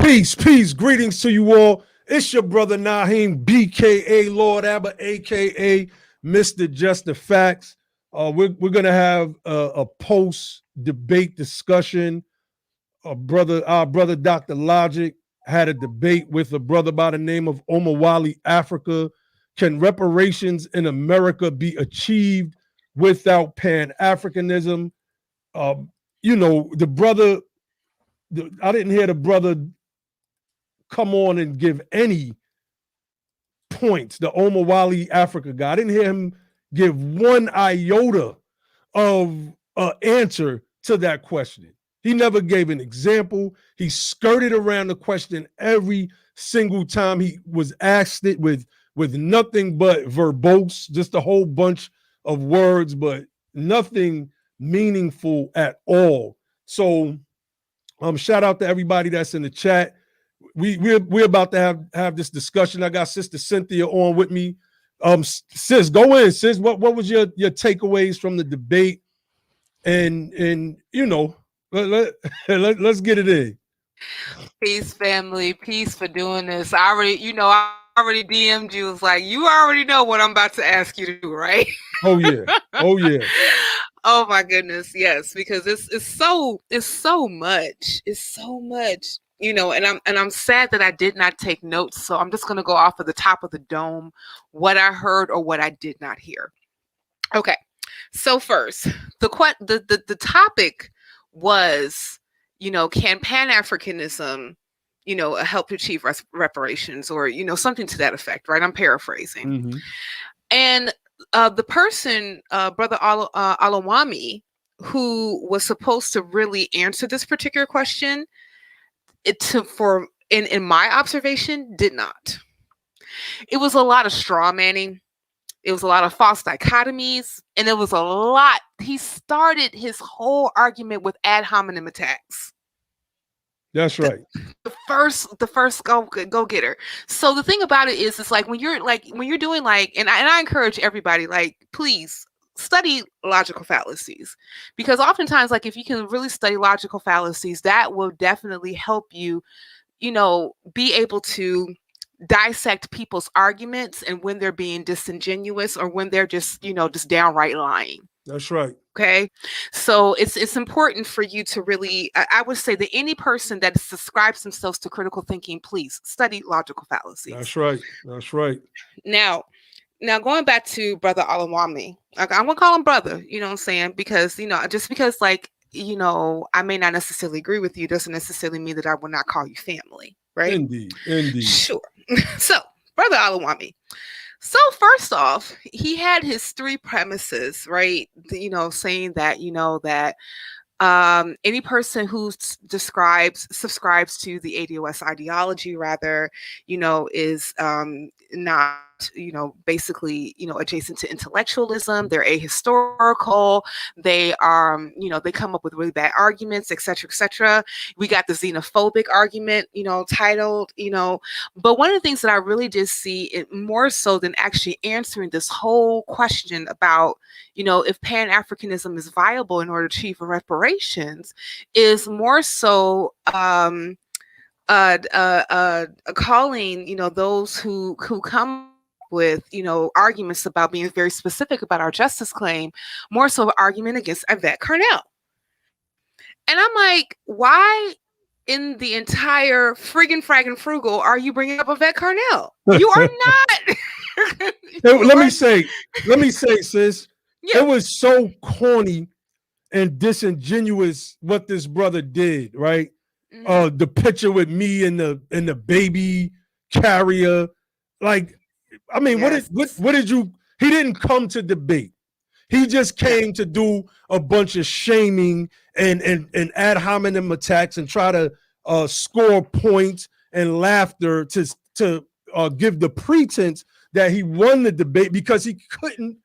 Peace, greetings to you all. It's your brother Naheem, BKA Lord Abba, aka Mr. Just the Facts. We're gonna have a post debate discussion. Our brother Dr. Logic had a debate with a brother by the name of Omawali Africa. Can reparations in America be achieved without Pan-Africanism? The brother, I didn't hear the brother come on and give any points. The Omawali Africa guy, I didn't hear him give one iota of answer to that question. He never gave an example. He skirted around the question every single time he was asked it with nothing but verbose, just a whole bunch of words, but nothing meaningful at all. So shout out to everybody that's in the chat. We're about to have this discussion. I got Sister Cynthia on with me. Sis, go in, sis. What was your takeaways from the debate? And let's get it in. Peace, family. Peace for doing this. I already DM'd you. Was like, you already know what I'm about to ask you to do, right? Oh yeah. Oh my goodness, yes, because it's so much. It's so much. And I'm sad that I did not take notes. So I'm just gonna go off of the top of the dome, what I heard or what I did not hear. Okay. So first, the topic was, can Pan-Africanism, help to achieve reparations or, something to that effect, right? I'm paraphrasing. Mm-hmm. And the person, Brother Alawami, who was supposed to really answer this particular question, in my observation, did not. It was a lot of straw manning. It was a lot of false dichotomies, and it was a lot. He started his whole argument with ad hominem attacks. That's right. The first go getter. So the thing about it is, it's like when you're doing and I encourage everybody, please study logical fallacies, because oftentimes, if you can really study logical fallacies, that will definitely help you, be able to dissect people's arguments and when they're being disingenuous or when they're just downright lying. That's right. Okay. So it's important for you to really, I would say that any person that subscribes themselves to critical thinking, please study logical fallacies. That's right. Now going back to Brother Alawami, I'm gonna call him brother, you know what I'm saying? Because, just because I may not necessarily agree with you doesn't necessarily mean that I will not call you family, right? Indeed. Sure. So, Brother Alawami. So first off, he had his three premises, right? Saying that, that any person who subscribes to the ADOS ideology, rather, is not, basically, adjacent to intellectualism. They're ahistorical. They are, they come up with really bad arguments, et cetera, et cetera. We got the xenophobic argument, titled, but one of the things that I really did see, it more so than actually answering this whole question about, if Pan-Africanism is viable in order to achieve reparations, is more so calling, those who come with, arguments about being very specific about our justice claim, more so an argument against Yvette Carnell. And I'm like, why in the entire friggin' fraggin' frugal are you bringing up Yvette Carnell? You are not. Let me say, sis, yeah. It was so corny and disingenuous what this brother did, right? Mm-hmm. The picture with me and the baby carrier, yes. What did you? He didn't come to debate. He just came to do a bunch of shaming and ad hominem attacks and try to score points and laughter to give the pretense that he won the debate, because he couldn't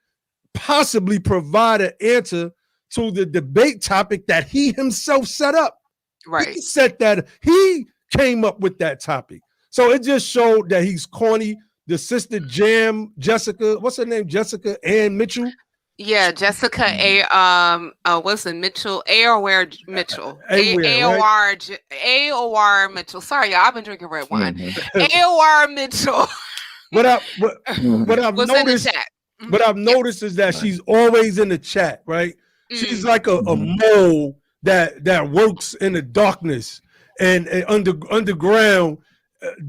possibly provide an answer to the debate topic that he himself set up. Right. He said that he came up with that topic. So it just showed that he's corny. The sister Jessica, what's her name? Jessica Ann Mitchell. Yeah, Jessica A. What's it? Mitchell AOR Mitchell AOR Mitchell. Sorry, y'all. I've been drinking red wine. AOR Mitchell. What I've was in the noticed. chat. What I've noticed is that she's always in the chat, right? She's like a mole that works in the darkness and underground,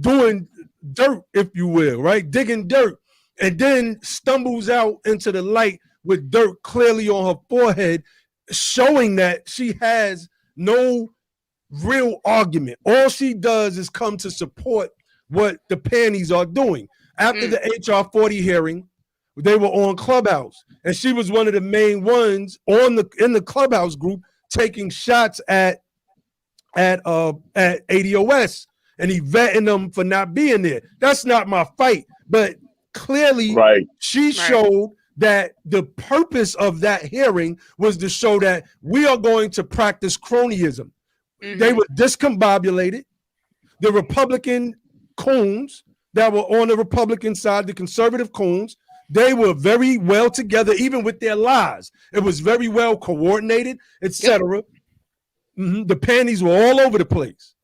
doing dirt, if you will, right? Digging dirt, and then stumbles out into the light with dirt clearly on her forehead, showing that she has no real argument. All she does is come to support what the panties are doing. After the HR 40 hearing, they were on Clubhouse, and she was one of the main ones in the Clubhouse group taking shots at ADOS and he vetting them for not being there. That's not my fight, but clearly she showed that the purpose of that hearing was to show that we are going to practice cronyism. They were discombobulated. The Republican coons that were on the Republican side, the conservative coons, they were very well together, even with their lies. It was very well coordinated, etc. The panties were all over the place,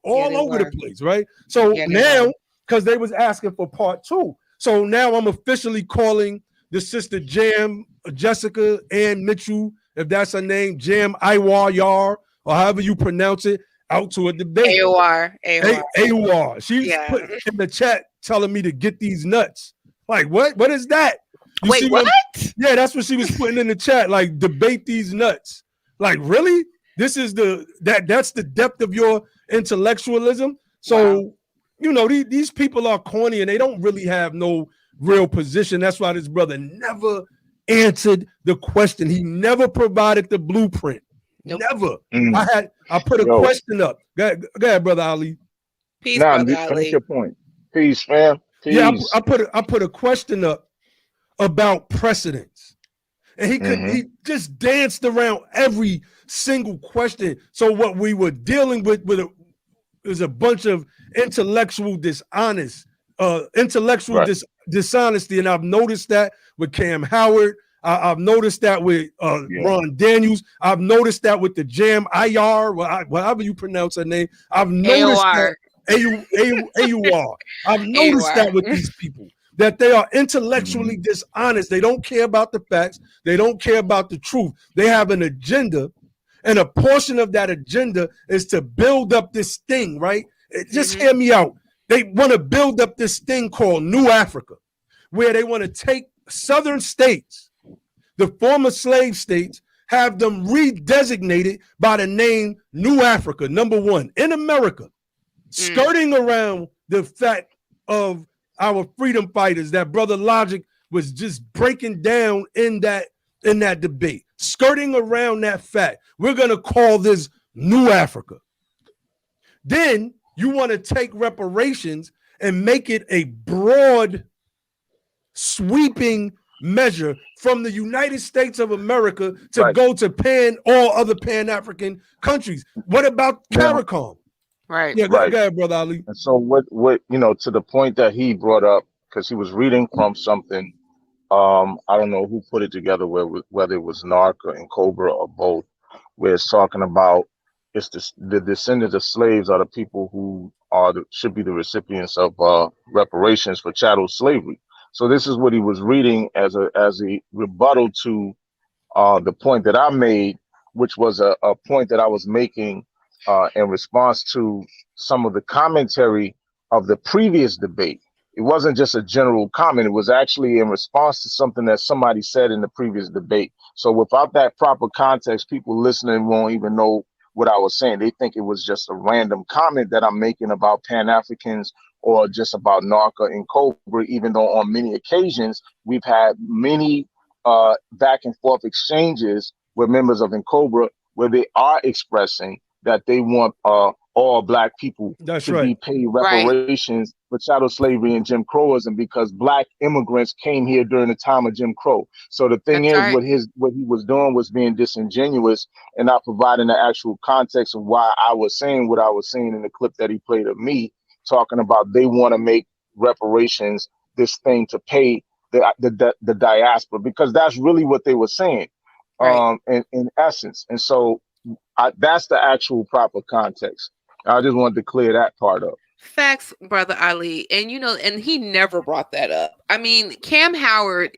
right? So now, because they was asking for part 2, so now I'm officially calling the sister Jam Jessica Ann Mitchell, if that's her name, Jam Iwar Yar, or however you pronounce it, out to a debate. AOR. She's put in the chat telling me to get these nuts. Like, what? What is that? You Wait, what? Yeah, that's what she was putting in the chat. Like, debate these nuts. Like, really? This is that's the depth of your intellectualism. So, you know, these people are corny and they don't really have no real position. That's why this brother never answered the question. He never provided the blueprint. Never. I put a question up. Go ahead, brother Ali. Peace, brother Ali. Finish your point. Peace, fam. Peace. Yeah, I put a question up about precedents, and he just danced around every single question. So what we were dealing with is a bunch of intellectual dishonesty, and I've noticed that with Cam Howard. I've noticed that with Ron Daniels. I've noticed that with the Jam IR, whatever you pronounce her name. I've noticed that AUR. I've noticed that with these people, that they are intellectually dishonest. They don't care about the facts. They don't care about the truth. They have an agenda, and a portion of that agenda is to build up this thing, right? Just hear me out. They want to build up this thing called New Africa, where they want to take southern states, the former slave states, have them redesignated by the name New Africa, number one, in America, skirting around the fact of our freedom fighters that Brother Logic was just breaking down in that debate, skirting around that fact. We're going to call this New Africa. Then you want to take reparations and make it a broad, sweeping measure from the United States of America to go to all other Pan-African countries. What about CARICOM? Right. Yeah, go ahead, Brother Ali. And so what to the point that he brought up, because he was reading from something, I don't know who put it together, whether it was NARC and Cobra or both, where it's talking about the descendants of slaves are the people who should be the recipients of reparations for chattel slavery. So this is what he was reading as a rebuttal to the point that I made, which was a point that I was making in response to some of the commentary of the previous debate. It wasn't just a general comment. It was actually in response to something that somebody said in the previous debate. So without that proper context, people listening won't even know what I was saying. They think it was just a random comment that I'm making about Pan-Africans or just about NARCA and Cobra, even though on many occasions we've had many back and forth exchanges with members of Cobra where they are expressing that they want all Black people to be paid reparations for chattel slavery and Jim Crowism because Black immigrants came here during the time of Jim Crow. So the thing what he was doing was being disingenuous and not providing the actual context of why I was saying what I was saying in the clip that he played of me, talking about they want to make reparations this thing to pay the diaspora, because that's really what they were saying, Right. in essence. And so that's the actual proper context. I just wanted to clear that part up. Facts, brother Ali. And and he never brought that up. I mean, Cam Howard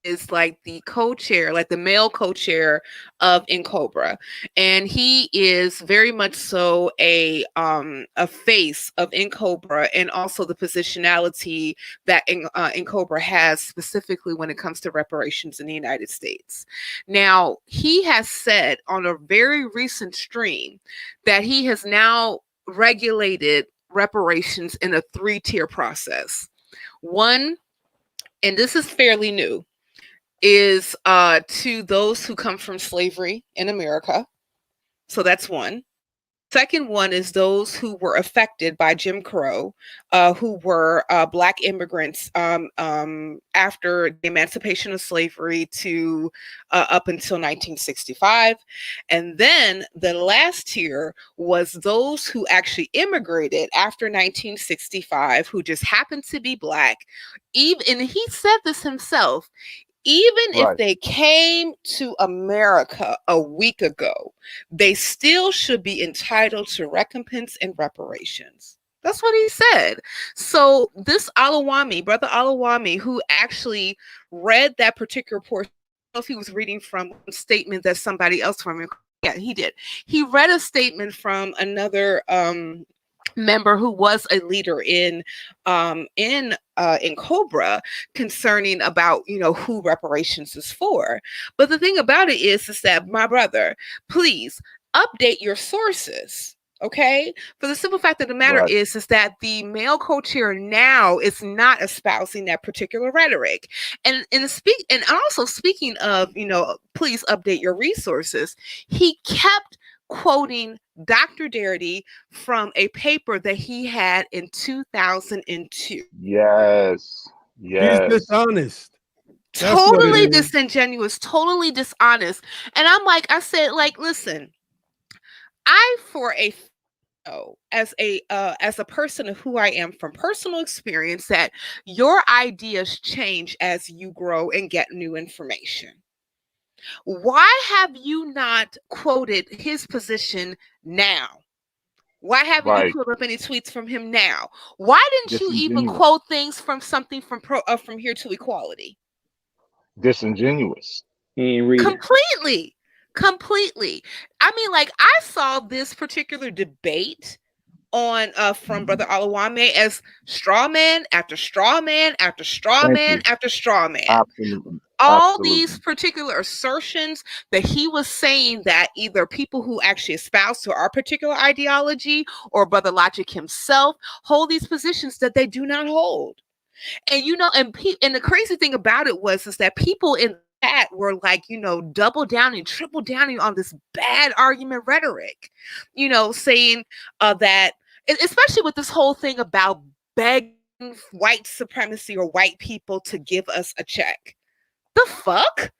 is like the co-chair, like the male co-chair of Incobra, and he is very much so a face of Incobra, and also the positionality that Incobra has specifically when it comes to reparations in the United States. Now, he has said on a very recent stream that he has now regulated reparations in a 3-tier process. One, and this is fairly new, is to those who come from slavery in America. So that's one. Second one is those who were affected by Jim Crow, who were Black immigrants after the emancipation of slavery to up until 1965. And then the last tier was those who actually immigrated after 1965, who just happened to be Black. Even, and he said this himself, even if they came to America a week ago, they still should be entitled to recompense and reparations. That's what he said. So this Alawami, Brother Alawami, who actually read that particular portion, I don't know if he was reading from a statement that somebody else from him. Yeah, he did. He read a statement from another member who was a leader in Cobra, concerning about who reparations is for. But the thing about it is that, my brother, please update your sources. Okay, for the simple fact of the matter is that the male co-chair now is not espousing that particular rhetoric. And also speaking of, please update your resources, he kept quoting Dr. Darity from a paper that he had in 2002. Yes. He's dishonest. Totally disingenuous, totally dishonest. And I said, listen, as a person of who I am from personal experience, that your ideas change as you grow and get new information. Why have you not quoted his position now? Why haven't you put up any tweets from him now? Why didn't you even quote things from something from Here to Equality? Disingenuous. Completely. I mean, I saw this particular debate on from Brother Alawame as straw man after straw man after straw man after straw man. Absolutely. All these particular assertions that he was saying that either people who actually espouse to our particular ideology or Brother Logic himself hold these positions that they do not hold. And and the crazy thing about it is that people in that were double down and triple downing on this bad argument rhetoric, saying that, especially with this whole thing about begging white supremacy or white people to give us a check. The fuck?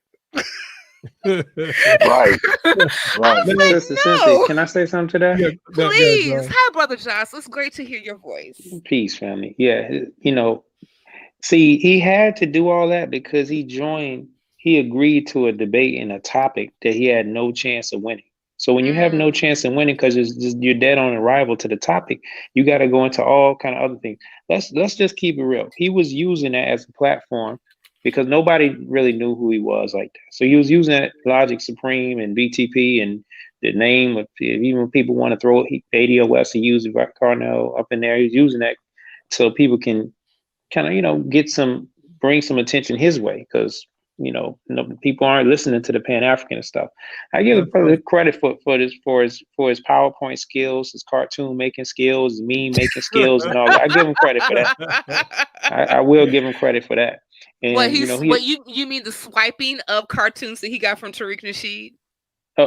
Right. I was like, Sister Cynthia, can I say something to that? Yeah, please. Hi, Brother Josh. It's great to hear your voice. Peace, family. Yeah, see, he had to do all that because he agreed to a debate in a topic that he had no chance of winning. So when you have no chance of winning because you're dead on arrival to the topic, you got to go into all kind of other things. Let's just keep it real. He was using that as a platform because nobody really knew who he was like that. So he was using that Logic Supreme and BTP and the name of, even when people want to throw ADOS and use Carnell up in there, he's using that so people can kind of bring some attention his way, because people aren't listening to the Pan-African stuff. I give him credit for his PowerPoint skills, his cartoon making skills, his meme making skills, and all that. I give him credit for that. I will give him credit for that. And you mean the swiping of cartoons that he got from Tariq Nasheed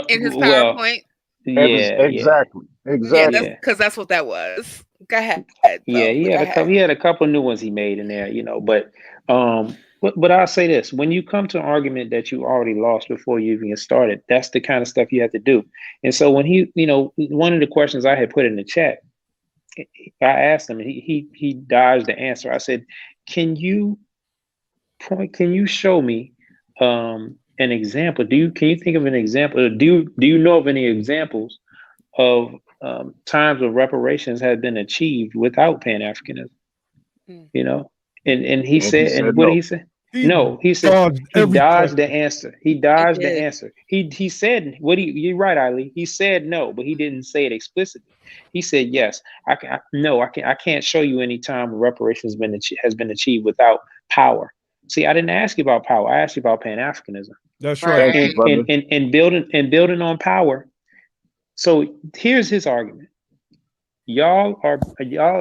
in his PowerPoint? Exactly. Yeah, because that's what that was. Go ahead. Yeah, he had a couple new ones he made in there, but I'll say this: when you come to an argument that you already lost before you even get started, that's the kind of stuff you have to do. And so when he, one of the questions I had put in the chat, I asked him, and he dodged the answer. I said, can you Can you show me an example? Can you think of an example? Or do you know of any examples of times where reparations have been achieved without Pan-Africanism? Mm. You know, and he And he said, and said what did no. he say? He No, he said dodged he every dodged the question. answer. He dodged the did. answer. He said what he. You're right, Ali. He said no, but he didn't say it explicitly. He said yes. I can't show you any time where reparations has been achieved without power. See, I didn't ask you about power. I asked you about Pan-Africanism That's right. Thank you, Right. brother. and building on power. So here's his argument. Y'all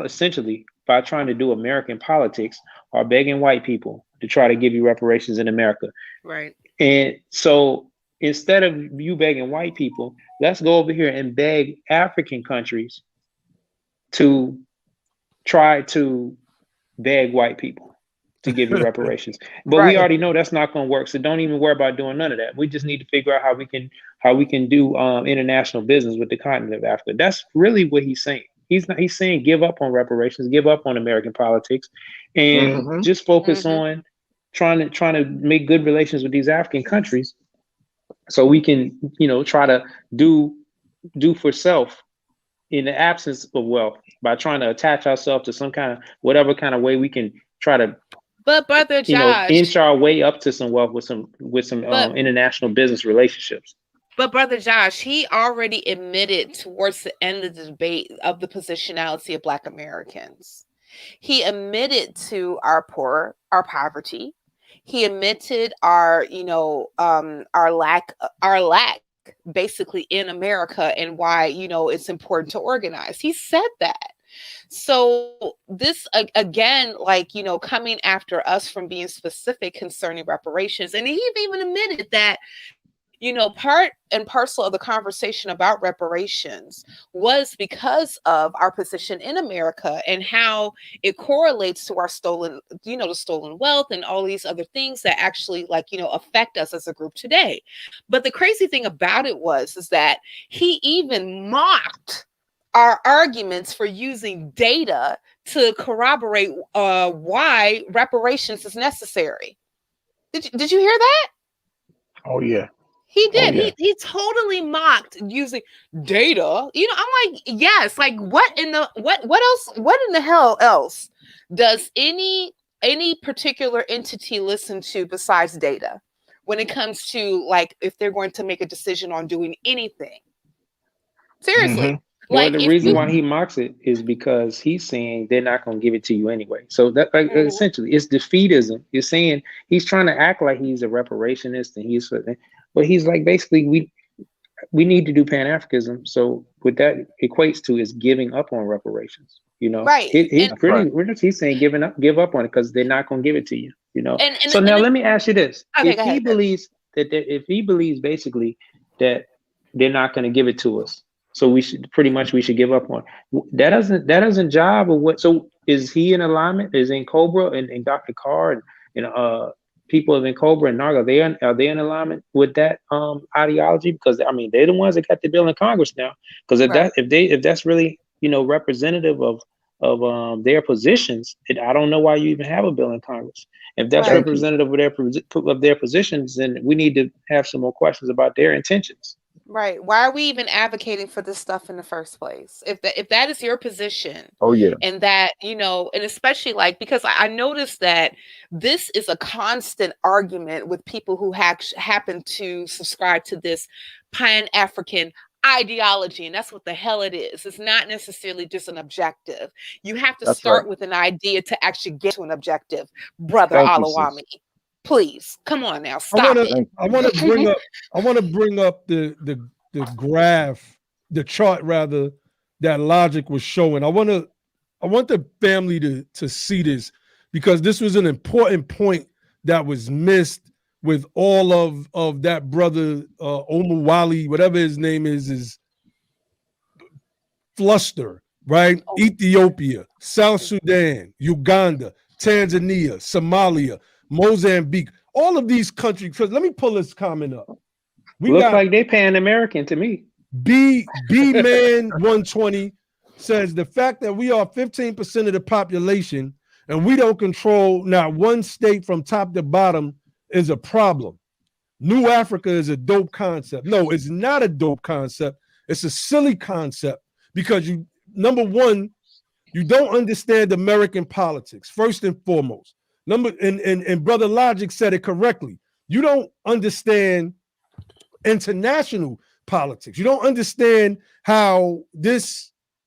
essentially, by trying to do American politics, are begging white people to try to give you reparations in America. Right. And so instead of you begging white people, let's go over here and beg African countries to try to beg white people to give you reparations. But we Right. already know that's not going to work. So don't even worry about doing none of that. We just need to figure out how we can do international business with the continent of Africa. That's really what he's saying. He's saying give up on reparations, give up on American politics, and Hmm. just focus Mhm. on trying to make good relations with these African countries so we can, try to do for self in the absence of wealth by trying to attach ourselves to some kind of whatever kind of way we can try to But Brother Josh, inch our way up to some wealth with some but international business relationships. But Brother Josh, he already admitted towards the end of the debate of the positionality of Black Americans. He admitted to our poverty. He admitted our lack basically in America and why, it's important to organize. He said that. So this again, coming after us from being specific concerning reparations, and he even admitted that part and parcel of the conversation about reparations was because of our position in America and how it correlates to our the stolen wealth and all these other things that actually affect us as a group today. But the crazy thing about it is that he even mocked our arguments for using data to corroborate why reparations is necessary. Did you hear that? Oh yeah. He Oh did. yeah. He totally mocked using data. I'm like, yes, like what in the hell else does any particular entity listen to besides data when it comes to if they're going to make a decision on doing anything? Seriously. Hmm. Well, Like the if reason you why he mocks it is because he's saying they're not going to give it to you anyway. So that Mhm. essentially it's defeatism. He's saying he's trying to act like he's a reparationist and but he's like basically we need to do Pan-Africanism. So what that equates to is giving up on reparations. right. He's And Right. he's saying give up on it because they're not going to give it to you. and So now let me ask you this: okay, go ahead. if he believes basically that they're not going to give it to us, so we should give up on that. Doesn't jive with what? So is he in alignment? Is in Cobra and Dr. Carr and people in Cobra and NARG, are they in alignment with that ideology? Because I mean they're the ones that got the bill in Congress now. Because Right. if that's really representative of their positions, I don't know why you even have a bill in Congress. If that's Right. Thank you. representative of their positions, then we need to have some more questions about their intentions. Right. Why are we even advocating for this stuff in the first place? If that is your position, Oh yeah. and that, and especially because I noticed that this is a constant argument with people who happen to subscribe to this Pan-African ideology, and that's what the hell it is. It's not necessarily just an objective. You have to That's start right. with an idea to actually get to an objective, Brother Thank you, sis. Alawami. Please, come on now, I stop want to it. Thank I want to bring up the graph, the chart rather, that Logic was showing. I want the family to see this because this was an important point that was missed with all of that brother Omawali, whatever his name is fluster, right? Ethiopia, South Sudan, Uganda, Tanzania, Somalia, Mozambique, all of these countries. Because let me pull this comment up. We Looks got like they Pan-American to me. B Man 120 says the fact that we are 15% of the population and we don't control not one state from top to bottom is a problem. New Africa is a dope concept. No, it's not a dope concept. It's a silly concept because you, number one, you don't understand American politics, first and foremost. And Brother Logic said it correctly. You don't understand international politics. You don't understand how the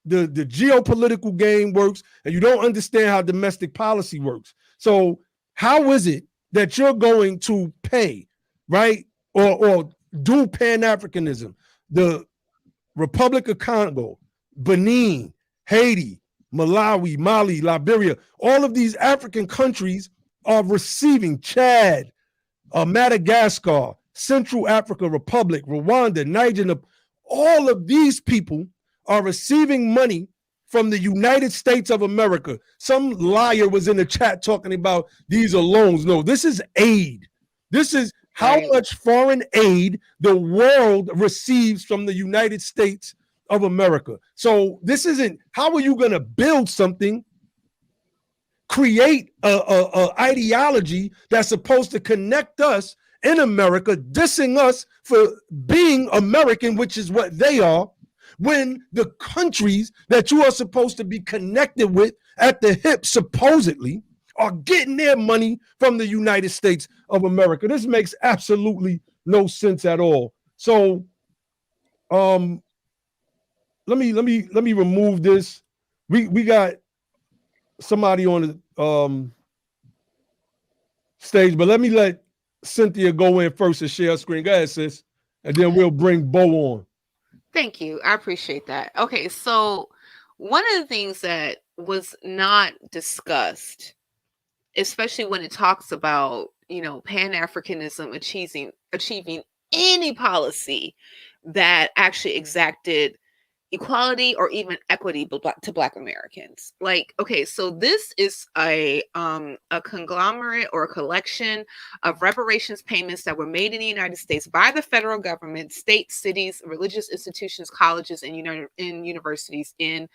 geopolitical game works, and you don't understand how domestic policy works. So how is it that you're going to pay, right, or do Pan-Africanism? The Republic of Congo, Benin, Haiti, Malawi, Mali, Liberia, all of these African countries are receiving, Chad, Madagascar, Central Africa Republic, Rwanda, Niger, all of these people are receiving money from the United States of America. Some liar was in the chat talking about these are loans. No, this is aid. This is how much foreign aid the world receives from the United States of America. So this isn't, how are you going to build something, create a ideology that's supposed to connect us in America, dissing us for being American, which is what they are, when the countries that you are supposed to be connected with at the hip, supposedly, are getting their money from the United States of America. This makes absolutely no sense at all. So let me remove this. We got somebody on the stage, but let me let Cynthia go in first and share her screen. Go ahead, sis. And then we'll bring Bo on. Thank you. I appreciate that. Okay, so one of the things that was not discussed, especially when it talks about, Pan-Africanism achieving any policy that actually exacted equality or even equity to Black Americans. Like, okay, so this is a conglomerate or a collection of reparations payments that were made in the United States by the federal government, states, cities, religious institutions, colleges, and universities and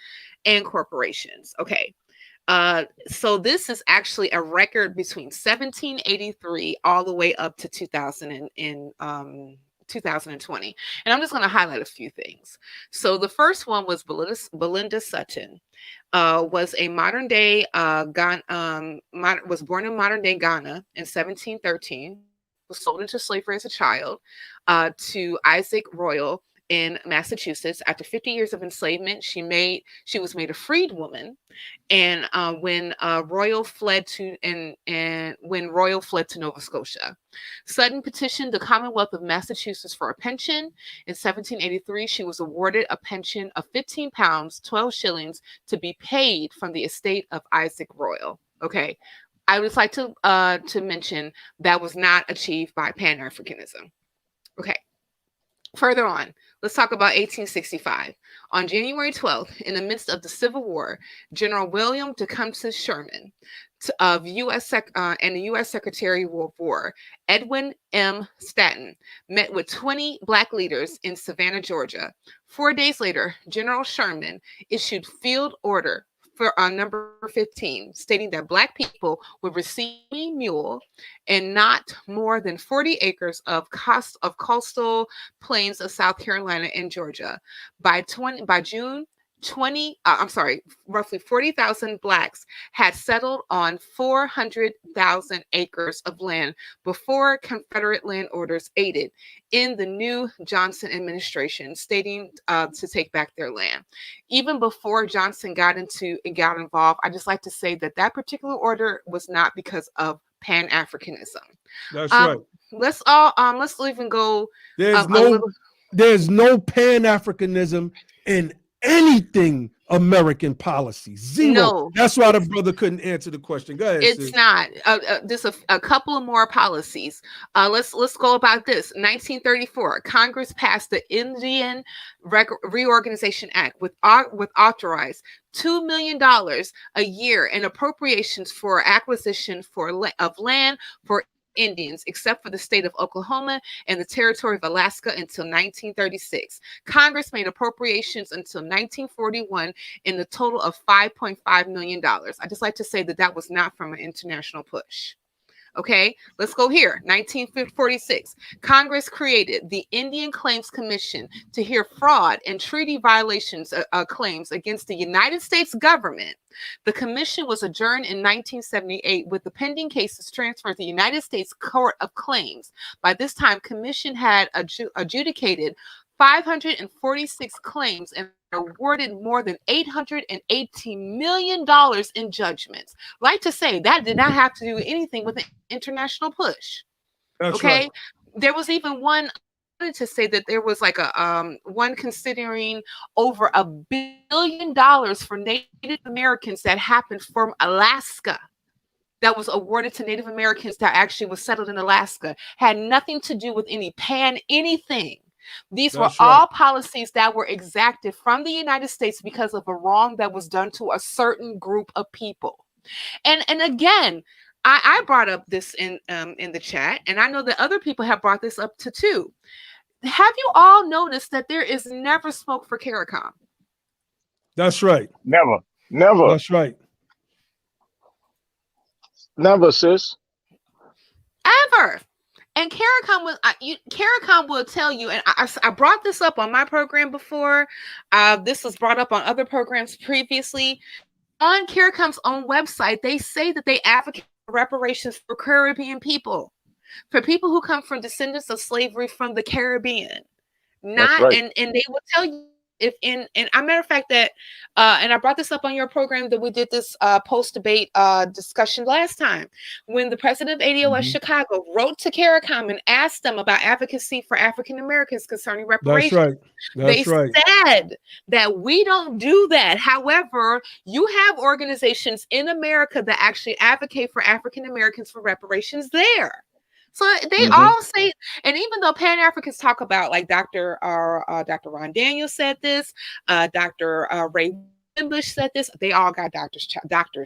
corporations. Okay. So this is actually a record between 1783 all the way up to 2020. And I'm just going to highlight a few things. So the first one was Belinda Sutton, was a modern day was born in modern day Ghana in 1713, was sold into slavery as a child to Isaac Royal in Massachusetts. After 50 years of enslavement, she was made a freed woman. And when Royal fled to Nova Scotia, Sutton petitioned the Commonwealth of Massachusetts for a pension. In 1783, she was awarded a pension of 15 pounds, 12 shillings to be paid from the estate of Isaac Royal. Okay. I would just like to mention that was not achieved by Pan-Africanism. Okay. Further on, let's talk about 1865. On January 12th, in the midst of the Civil War, General William Tecumseh Sherman and the U.S. Secretary of War, Edwin M. Stanton, met with 20 Black leaders in Savannah, Georgia. 4 days later, General Sherman issued Field Order for number 15, stating that Black people would receive a mule and not more than 40 acres of coastal plains of South Carolina and Georgia. By June 20, roughly 40,000 Blacks had settled on 400,000 acres of land before Confederate land orders aided in the new Johnson administration, stating to take back their land. Even before Johnson got involved, I just like to say that particular order was not because of Pan-Africanism. That's right. Let's even go. There's no Pan-Africanism in anything American policy. Zero. No, that's why the brother couldn't answer the question. Go ahead. It's not. There's a couple of more policies. Let's go about this. 1934, Congress passed the Indian Reorganization Act, with authorized $2 million a year in appropriations for acquisition of land for Indians, except for the state of Oklahoma and the territory of Alaska until 1936. Congress made appropriations until 1941 in the total of $5.5 million. I just like to say that that was not from an international push. Okay, let's go here. 1946, Congress created the Indian Claims Commission to hear fraud and treaty violations claims against the United States government. The commission was adjourned in 1978 with the pending cases transferred to the United States Court of Claims. By this time, commission had adjudicated 546 claims and awarded more than $818 million in judgments. Like to say that did not have to do anything with an international push. That's okay. right. There was even one to say that there was like a one considering over $1 billion for Native Americans that happened from Alaska, that was awarded to Native Americans that actually was settled in Alaska, had nothing to do with any pan anything. These were all policies that were exacted from the United States because of a wrong that was done to a certain group of people. And again, I brought up this in the chat, and I know that other people have brought this up too. Have you all noticed that there is never smoke for CARICOM? That's right. Never. That's right. Never, sis. Ever. And CARICOM will tell you, and I brought this up on my program before. This was brought up on other programs previously. On CARICOM's own website, they say that they advocate for reparations for Caribbean people, for people who come from descendants of slavery from the Caribbean. Not right. and they will tell you if in and a matter of fact that and I brought this up on your program that we did this post-debate discussion last time when the president of ADOS Chicago wrote to CARICOM and asked them about advocacy for African Americans concerning reparations. That's right. They said that we don't do that. However, you have organizations in America that actually advocate for African Americans for reparations there. So they all say, and even though Pan-Africans talk about, like Dr. Ron Daniels said this, Dr. Ray Wimbush said this, they all got doctor's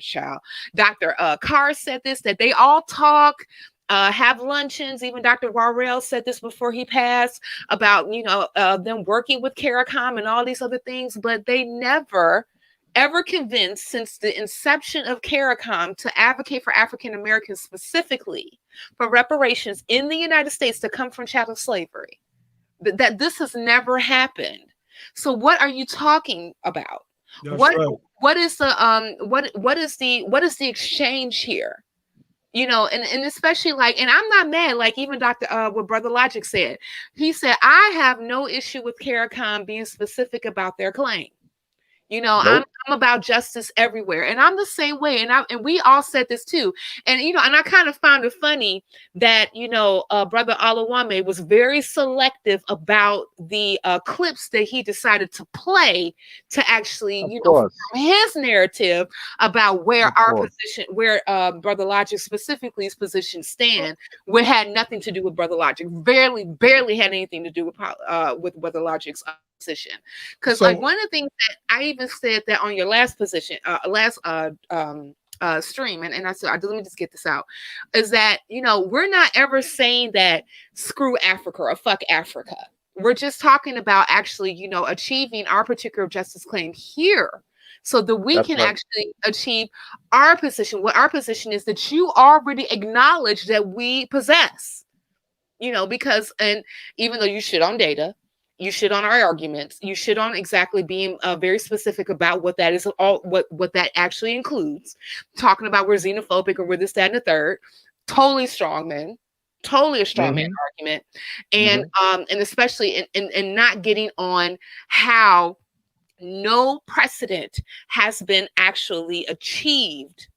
child. Dr. Carr said this, that they all talk, have luncheons. Even Dr. Warrell said this before he passed about, them working with CARICOM and all these other things, but they never ever convinced since the inception of CARICOM to advocate for African Americans specifically for reparations in the United States to come from chattel slavery. That this has never happened. So what are you talking about? What is the exchange here? And especially and I'm not mad, like even what Brother Logic said. He said, I have no issue with CARICOM being specific about their claim. Nope. I'm about justice everywhere, and I'm the same way. And we all said this too. And and I kind of found it funny that Brother Alawame was very selective about the clips that he decided to play to actually, from his narrative about where position, where Brother Logic specifically's position stand, which had nothing to do with Brother Logic. Barely had anything to do with Brother Logic's position. Because one of the things that I even said that on your last position, stream, and I said, let me just get this out, is that we're not ever saying that screw Africa or fuck Africa. We're just talking about actually achieving our particular justice claim here, so that we can actually achieve our position. What our position is that you already acknowledge that we possess, because, and even though you shit on data, you shit on our arguments, you shit on exactly being very specific about what that is, what that actually includes, talking about we're xenophobic or we're this, that, and the third. Totally strongman, totally a strongman argument. And and especially in not getting on how no precedent has been actually achieved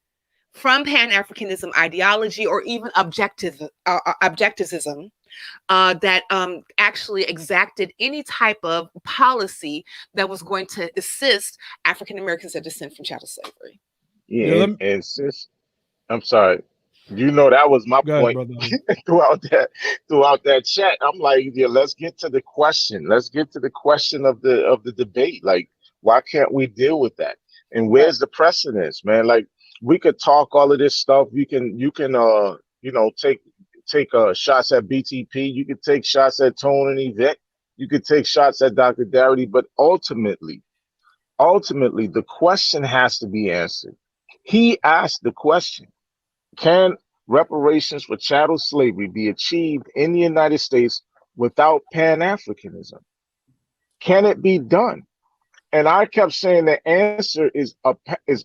from Pan-Africanism ideology or even objectivism that actually exacted any type of policy that was going to assist African Americans that descend from chattel slavery. Yeah, and sis, I'm sorry. That was my point throughout that chat. I'm like, yeah, let's get to the question. Let's get to the question of the debate. Like, why can't we deal with that? And where's the precedence, man? Like, we could talk all of this stuff. You can take take shots at BTP. You could take shots at Tone and Yvette. You could take shots at Dr. Darity. But ultimately, the question has to be answered. He asked the question, can reparations for chattel slavery be achieved in the United States without Pan-Africanism? Can it be done? And I kept saying the answer is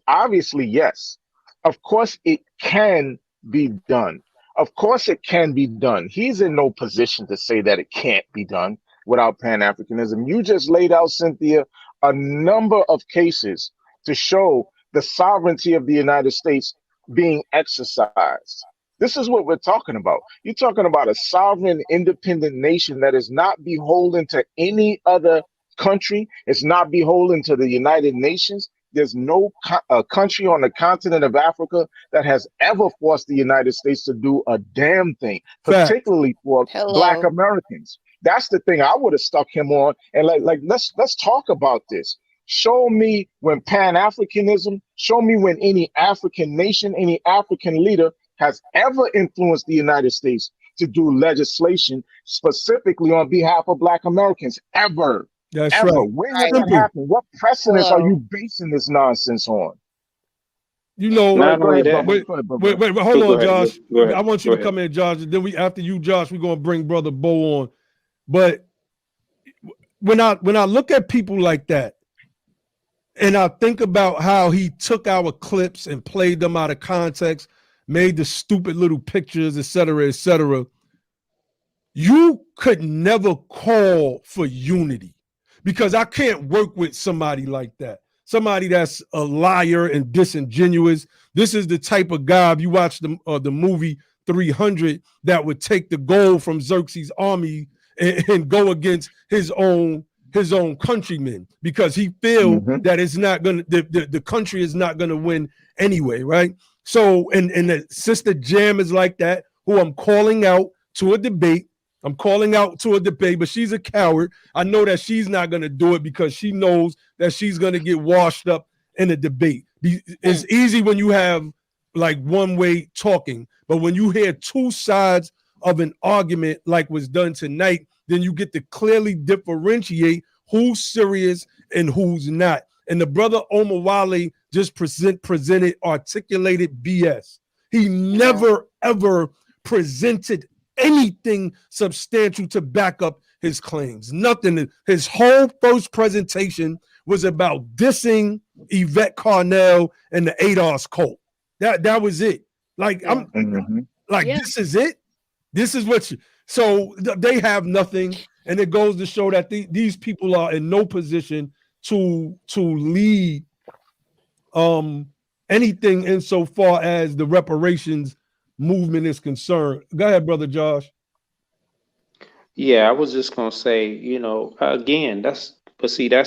obviously yes. Of course it can be done. Of course it can be done. He's in no position to say that it can't be done without Pan-Africanism. You just laid out, Cynthia, a number of cases to show the sovereignty of the United States being exercised. This is what we're talking about. You're talking about a sovereign, independent nation that is not beholden to any other country. It's not beholden to the United Nations. There's no country on the continent of Africa that has ever forced the United States to do a damn thing, particularly for Black Americans. That's the thing I would have stuck him on. And let's talk about this. Show me when Pan-Africanism, show me when any African nation, any African leader has ever influenced the United States to do legislation specifically on behalf of Black Americans, ever. That's ever. right. When has that happened? What precedents are you basing this nonsense on? You know, not only that. Wait, hold on, Josh. Go ahead. I want you to come in, Josh. Then after you, Josh, we're gonna bring Brother Bo on. But when I look at people like that, and I think about how he took our clips and played them out of context, made the stupid little pictures, et cetera, you could never call for unity. Because I can't work with somebody like that. Somebody that's a liar and disingenuous. This is the type of guy, if you watch the movie 300, that would take the gold from Xerxes' army and go against his own countrymen, because he feel that it's not gonna, the country is not gonna win anyway, right? So, and the Sister Jam is like that, who I'm calling out to a debate. But she's a coward. I know that she's not going to do it because she knows that she's going to get washed up in a debate. It's easy when you have like one way talking, but when you hear two sides of an argument like was done tonight, then you get to clearly differentiate who's serious and who's not. And the brother Omar Wale just presented articulated BS. He never, ever presented anything substantial to back up his claims. Nothing. His whole first presentation was about dissing Yvette Carnell and the ADOS cult. That was it. Like, this is it. This is what you, so they have nothing. And it goes to show that these people are in no position to lead anything insofar as the reparations movement is concerned. Go ahead, Brother Josh. Yeah, I was just gonna say, again, that's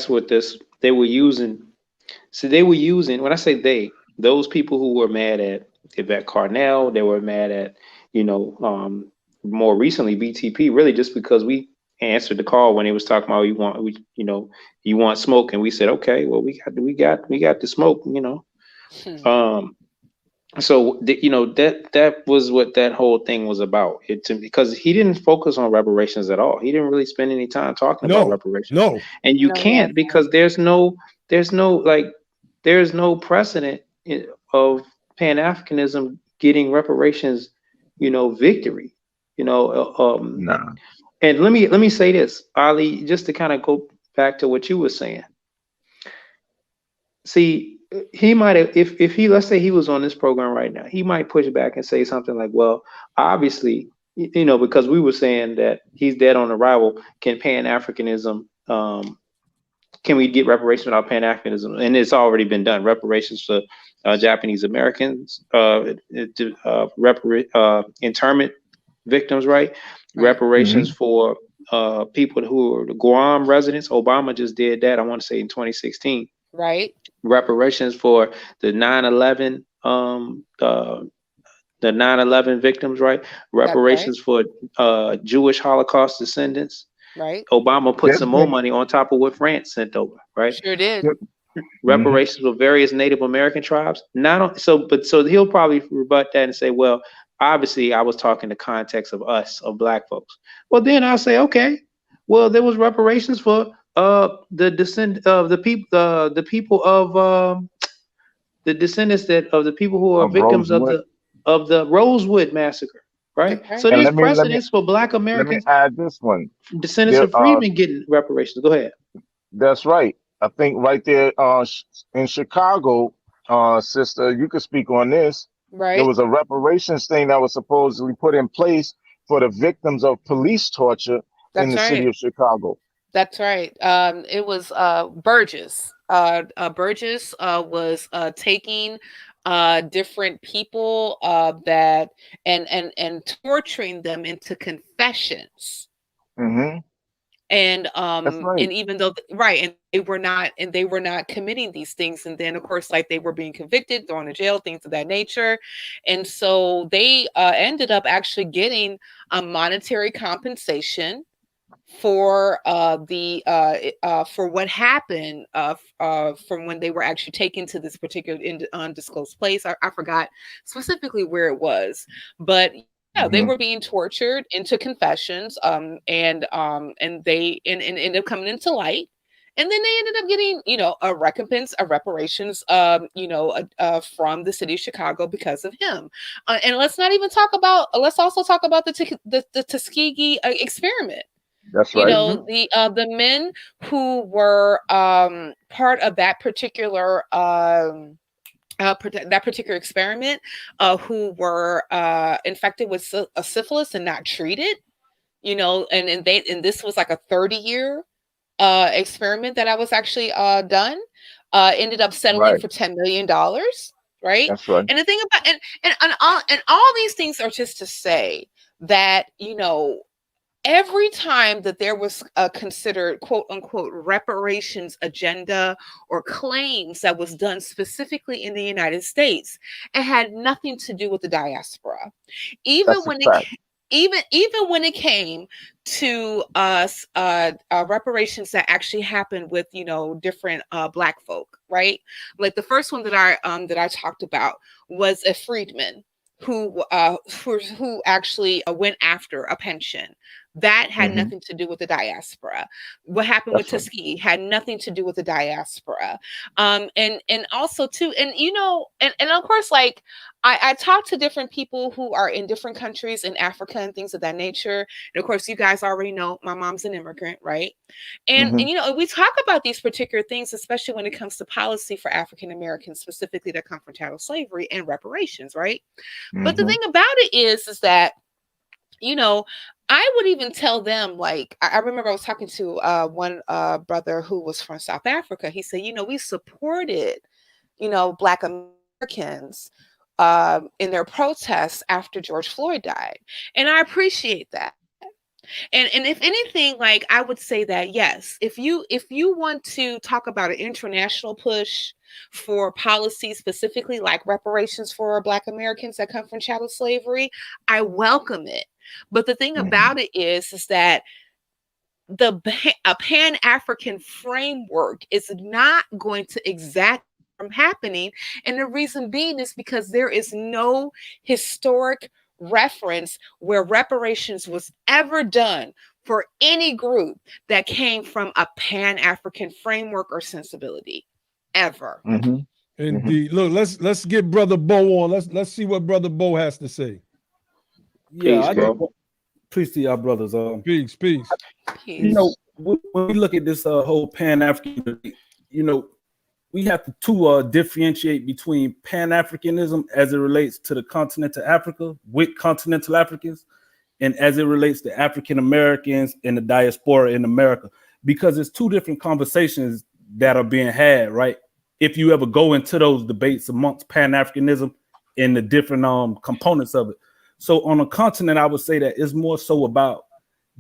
what they were using. So they were using, when I say those people who were mad at Yvette Carnell, they were mad at, more recently BTP, really just because we answered the call when he was talking about you want smoke, and we said, okay, well, we got the smoke, So that was what that whole thing was about. Because he didn't focus on reparations at all. He didn't really spend any time talking about reparations. No, and you can't, because there's no precedent of Pan-Africanism getting reparations, victory. Nah. And let me say this, Ali, just to kind of go back to what you were saying. See, he might have, if he, let's say he was on this program right now, he might push back and say something like, well, obviously, because we were saying that he's dead on arrival. Can Pan-Africanism, can we get reparations without Pan-Africanism? And it's already been done. Reparations for Japanese Americans, internment victims, right? Reparations for people who are the Guam residents. Obama just did that, I want to say in 2016. Right. Reparations for the 9/11 the 9/11 victims, right? Reparations for Jewish Holocaust descendants. Right. Obama put some more money on top of what France sent over, right? Sure did. Reparations for various Native American tribes. So he'll probably rebut that and say, well, obviously I was talking the context of us, of Black folks. Well, then I'll say, okay, well, there was reparations for the people of the descendants of the people who are Of victims Rosewood. of the Rosewood massacre, right? That's right. So And there's let me precedents for Black let me Americans, add this one. descendants There of freedmen getting reparations. Go ahead. That's right. I think right there in Chicago, sister, you could speak on this. There Right. was a reparations thing that was supposedly put in place for the victims of police torture in That's the city right. of Chicago. That's right. It was Burgess. Burgess was taking different people that and torturing them into confessions. Hmm. That's And right. even though right, and they were not committing these things, and then of course like they were being convicted, thrown in jail, things of that nature. And so they ended up actually getting a monetary compensation for for what happened from when they were actually taken to this particular undisclosed place. I forgot specifically where it was, but yeah, they Hmm. were being tortured into confessions, and they and ended up coming into light. And then they ended up getting, a recompense, a reparations, from the city of Chicago because of him. And let's not even talk about. Let's also talk about the Tuskegee experiment. That's right. The men who were part of that particular that particular experiment, who were infected with syphilis and not treated, and this was like a 30-year experiment that I was actually done, ended up settling Right. for $10 million, right? That's right. And the thing about and all these things are just to say that every time that there was a considered quote unquote reparations agenda or claims that was done specifically in the United States, it had nothing to do with the diaspora. Even That's a when it fact. even when it came to us reparations that actually happened with different Black folk, right? Like the first one that I talked about was a freedman who actually went after a pension. That had Hmm. nothing to do with the diaspora. What happened with That's right. Tuskegee had nothing to do with the diaspora. And also too, and of course, like I talk to different people who are in different countries in Africa and things of that nature. And of course, you guys already know my mom's an immigrant, right? And Hmm. we talk about these particular things, especially when it comes to policy for African Americans, specifically that come from chattel slavery and reparations, right? But the Hmm. thing about it is that I would even tell them, like, I remember I was talking to one brother who was from South Africa. He said, we supported, Black Americans in their protests after George Floyd died. And I appreciate that. And if anything, like I would say that yes, if you want to talk about an international push for policy specifically like reparations for Black Americans that come from chattel slavery, I welcome it. But the thing Hmm. about it is that a Pan-African framework is not going to exact from happening. And the reason being is because there is no historic reference where reparations was ever done for any group that came from a Pan-African framework or sensibility ever. Hmm. Hmm. Indeed. Look, let's get Brother Bo on. Let's see what Brother Bo has to say. Yeah, Peace, I just bro. peace to y'all brothers. Peace, peace. Peace. When we look at this whole Pan-African debate, we have to differentiate between Pan-Africanism as it relates to the continent of Africa with continental Africans, and as it relates to African Americans and the diaspora in America, because it's two different conversations that are being had, right? If you ever go into those debates amongst Pan-Africanism and the different components of it. So on a continent, I would say that it's more so about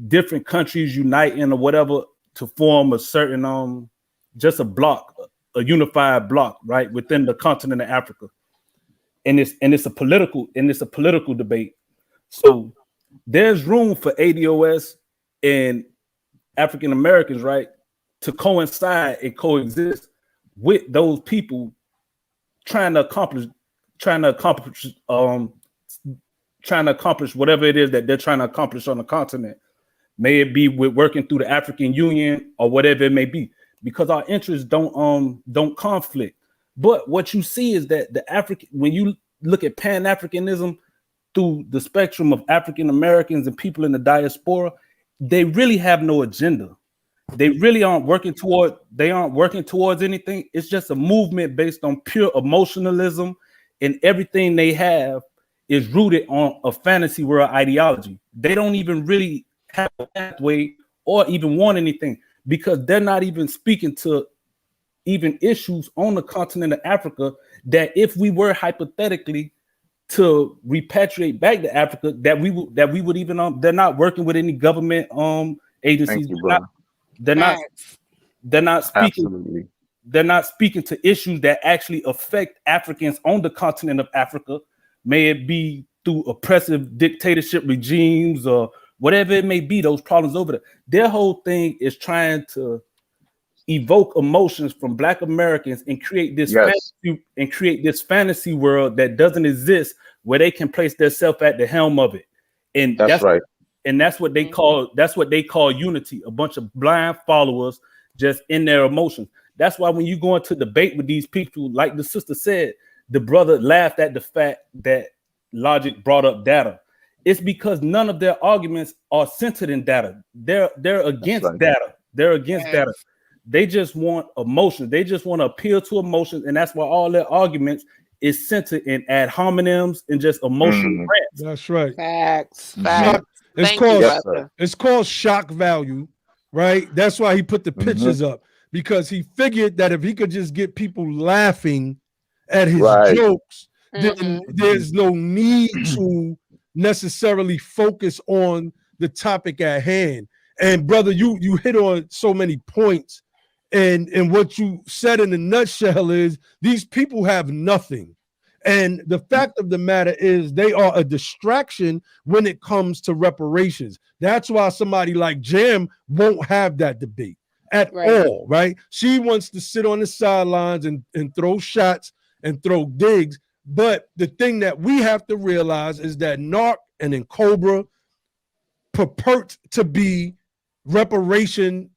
different countries uniting or whatever to form a certain just a block, a unified block, right, within the continent of Africa. And it's a political debate. So there's room for ADOS and African Americans, right, to coincide and coexist with those people trying to accomplish trying to accomplish whatever it is that they're trying to accomplish on the continent. May it be with working through the African Union or whatever it may be, because our interests don't conflict. But what you see is that when you look at Pan-Africanism through the spectrum of African Americans and people in the diaspora, they really have no agenda. They really aren't working towards anything. It's just a movement based on pure emotionalism, and everything they have is rooted on a fantasy world ideology. They don't even really have a pathway or even want anything, because they're not even speaking to even issues on the continent of Africa that if we were hypothetically to repatriate back to Africa, that we would even they're not working with any government agencies. They're not speaking. Absolutely. They're not speaking to issues that actually affect Africans on the continent of Africa, may it be through oppressive dictatorship regimes or whatever it may be, those problems over there. Their whole thing is trying to evoke emotions from Black Americans and create this fantasy world that doesn't exist, where they can place themselves at the helm of it. And that's right. And that's what they call unity, a bunch of blind followers just in their emotions. That's why when you go into debate with these people, like the sister said, the brother laughed at the fact that Logic brought up data. It's because none of their arguments are centered in data. They're against data. They're against data. They just want emotion. They just want to appeal to emotions, and that's why all their arguments is centered in ad hominems and just emotional rants. That's right. Facts. It's called shock value, right? That's why he put the pictures up, because he figured that if he could just get people laughing at his jokes, then there's no need to necessarily focus on the topic at hand. And brother, you hit on so many points, and what you said in a nutshell is these people have nothing. And the fact of the matter is they are a distraction when it comes to reparations. That's why somebody like Jam won't have that debate at all, right? She wants to sit on the sidelines and throw shots and throw digs. But the thing that we have to realize is that NARC and then Cobra purport to be reparationist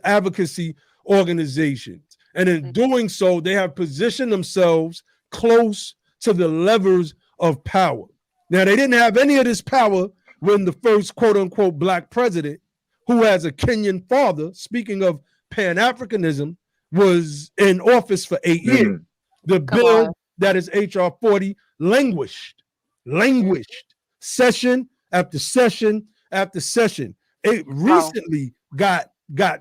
advocacy organizations. And in doing so, they have positioned themselves close to the levers of power. Now, they didn't have any of this power when the first quote unquote Black president, who has a Kenyan father, speaking of Pan-Africanism, was in office for 8 years. The bill that is HR 40 languished session after session after session. It recently got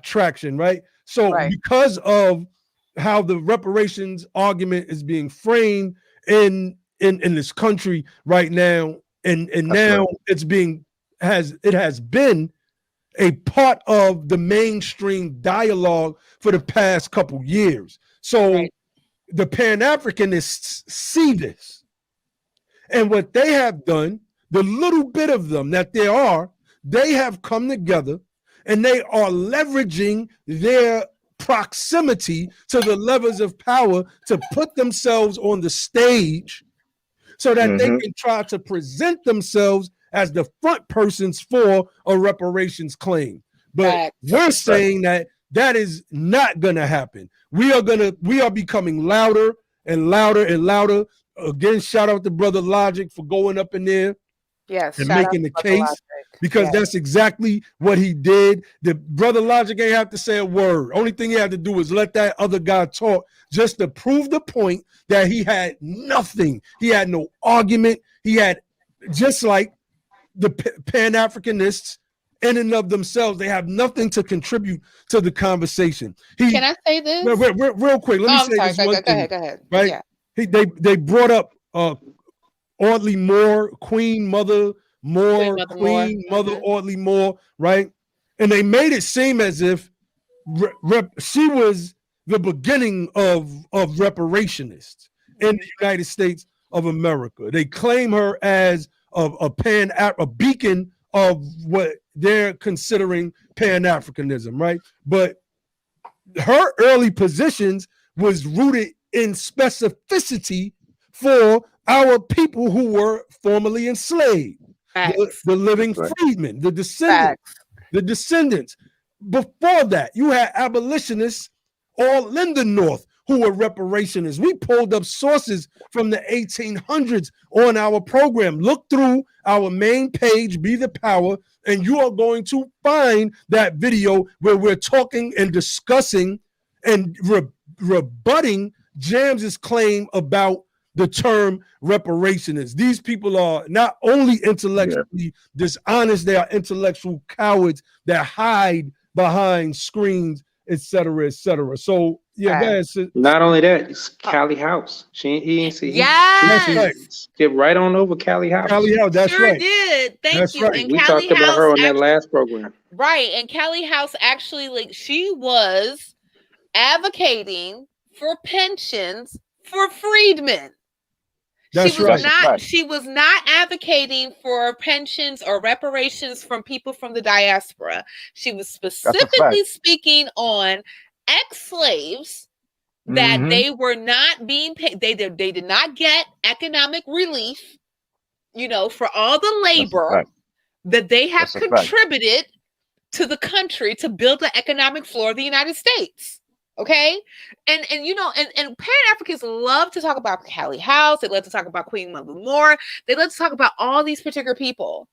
traction, right? So because of how the reparations argument is being framed in this country right now, and now it has been a part of the mainstream dialogue for the past couple years. So the Pan-Africanists see this, and what they have done, the little bit of them that there are, they have come together and they are leveraging their proximity to the levers of power to put themselves on the stage so that they can try to present themselves as the front persons for a reparations claim. But we're saying that is not going to happen. We are becoming louder and louder and louder. Again, shout out to Brother Logic for going up in there and making the case, because that's exactly what he did. The Brother Logic ain't have to say a word. Only thing he had to do was let that other guy talk, just to prove the point that he had nothing. He had no argument. He had, just like the Pan-Africanists in and of themselves, they have nothing to contribute to the conversation. Can I say this? Real quick, let me say this one thing. Go ahead. Right? Yeah. They brought up Audley Moore, Queen Mother Audley Moore, right? And they made it seem as if she was the beginning of reparationists in the United States of America. They claim her as a beacon of what they're considering Pan-Africanism, right? But her early positions was rooted in specificity for our people who were formerly enslaved, Facts. the living That's right. freedmen, the Facts. descendants. Before that, you had abolitionists all in the North who were reparationists. We pulled up sources from the 1800s on our program. Look through our main page, Be the Power, and you are going to find that video where we're talking and discussing and rebutting James's claim about the term reparationist. These people are not only intellectually dishonest, they are intellectual cowards that hide behind screens, etc., etc. So yeah, go ahead, sis. Not only that, it's Callie House. He ain't see. Yes. That's right. Skip right on over Callie House. Callie House, that's Sure right. did. Thank That's you. right. And We Callie talked about her House on that last program. right. And Callie House actually, like, she was advocating for pensions for freedmen. That's right. She was not advocating for pensions or reparations from people from the diaspora. She was specifically speaking on ex-slaves that they were not being paid. They did not get economic relief, you know, for all the labor that they have contributed to the country to build the economic floor of the United States. Okay. And you know, and Pan-Africans love to talk about Callie House. They love to talk about Queen Mother Moore. They love to talk about all these particular people.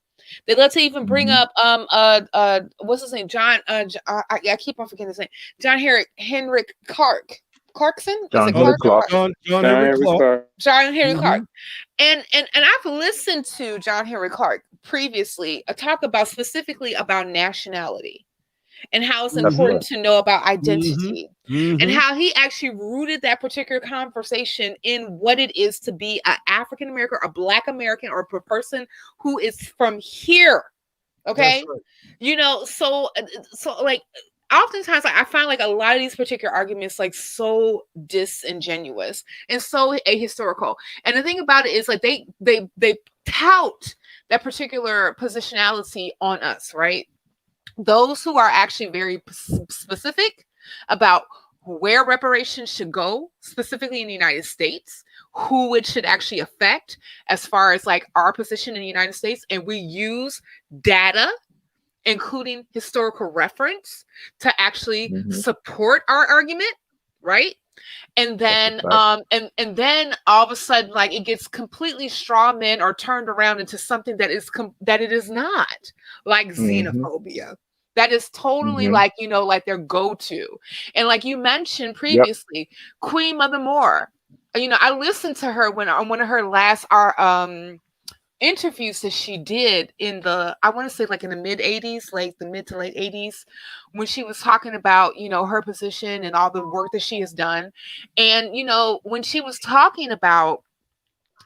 They love to even bring up what's his name? I keep on forgetting his name. John Henrik Clarkson? John Henrik Clark. John Henrik Clark. John Henrik Clark. And I've listened to John Henrik Clark previously talk about specifically about nationality and how it's important to know about identity and how he actually rooted that particular conversation in what it is to be an African American or Black American or a person who is from here. Okay. Right. You know, so like oftentimes I find like a lot of these particular arguments like so disingenuous and so ahistorical. And the thing about it is like they tout that particular positionality on us, right? Those who are actually very specific about where reparations should go, specifically in the United States, who it should actually affect as far as like our position in the United States. And we use data, including historical reference, to actually support our argument, right? And then and then all of a sudden, like it gets completely strawman or turned around into something that it is not, like xenophobia. That is totally like, you know, like their go-to. And like you mentioned previously, Queen Mother Moore, you know, I listened to her on one of her last interviews that she did in the, I want to say like in the mid 80s, like the mid to late 80s, when she was talking about, you know, her position and all the work that she has done. And, you know, when she was talking about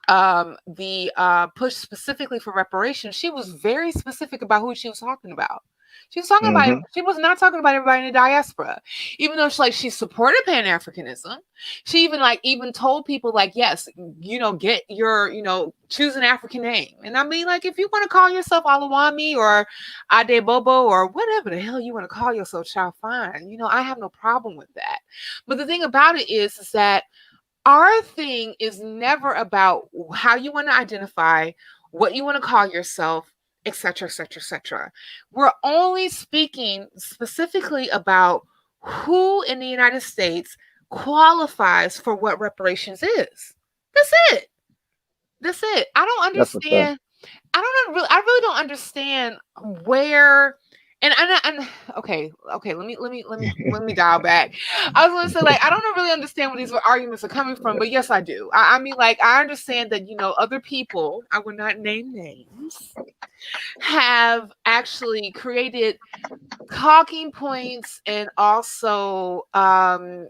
the push specifically for reparations, she was very specific about who she was talking about. She was talking about, she was not talking about everybody in the diaspora, even though she supported Pan-Africanism. She even told people like, yes, you know, get your, you know, choose an African name. And I mean, like, if you want to call yourself Alawami or Adebobo or whatever the hell you want to call yourself, child, fine. You know, I have no problem with that. But the thing about it is that our thing is never about how you want to identify, what you want to call yourself, etc., etc., etc. We're only speaking specifically about who in the United States qualifies for what reparations is. That's it. That's it. I don't understand. I really don't understand where. And okay. Let me dial back. I was going to say, like, I don't really understand where these arguments are coming from, but yes, I do. I mean, like, I understand that, you know, other people, I will not name names, have actually created talking points and also,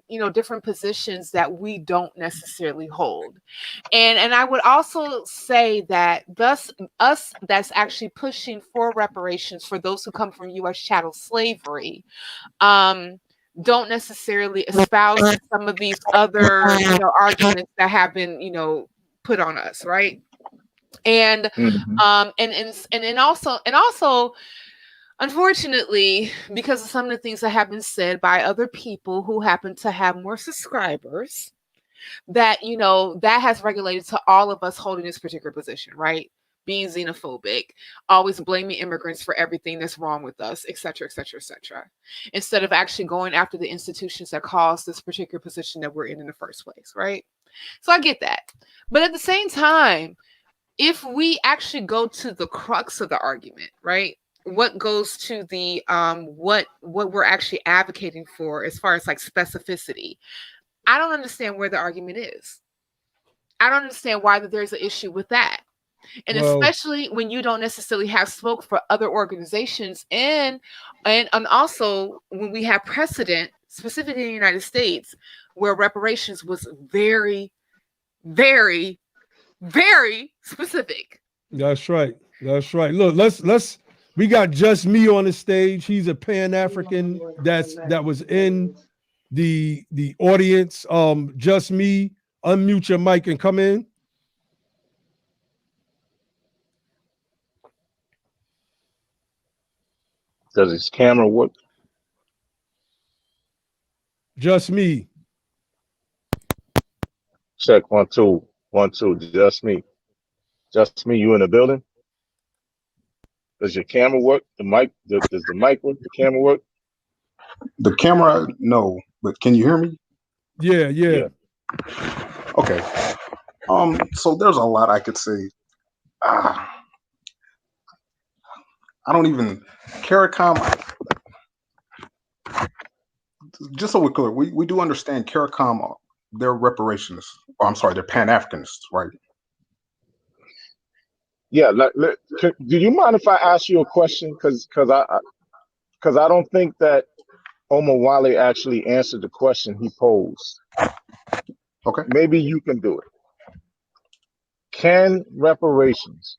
you know, different positions that we don't necessarily hold. And I would also say that thus us that's actually pushing for reparations for those who come from U.S. chattel slavery, don't necessarily espouse some of these other, you know, arguments that have been, you know, put on us, right? And and also, unfortunately, because of some of the things that have been said by other people who happen to have more subscribers, that, you know, that has regulated to all of us holding this particular position, right? Being xenophobic, always blaming immigrants for everything that's wrong with us, et cetera, et cetera, et cetera, instead of actually going after the institutions that caused this particular position that we're in the first place, right? So I get that. But at the same time, if we actually go to the crux of the argument, right? What goes to the what we're actually advocating for as far as like specificity, I don't understand where the argument is. I don't understand why that there's an issue with that. And Well, especially when you don't necessarily have smoke for other organizations, and also when we have precedent, specifically in the United States, where reparations was very, very, very specific. that's right. That's right. Look, let's we got Just Me on the stage. He's a Pan-African that was in the audience. Just Me, unmute your mic and come in. Does his camera work? Just Me. Check 1 2 1 2. Just me. Just me. You in the building? Does your camera work? The mic? Does the mic work? The camera work? The camera, no, but can you hear me? Yeah. Yeah. Okay. So there's a lot I could say. I don't even CARICOM. Just so we're clear, we do understand CARICOM. They're reparations. Or I'm sorry, they're Pan-Africanists, right? Yeah. Do you mind if I ask you a question? Because I don't think that Omar Wale actually answered the question he posed. Okay. Maybe you can do it. Can reparations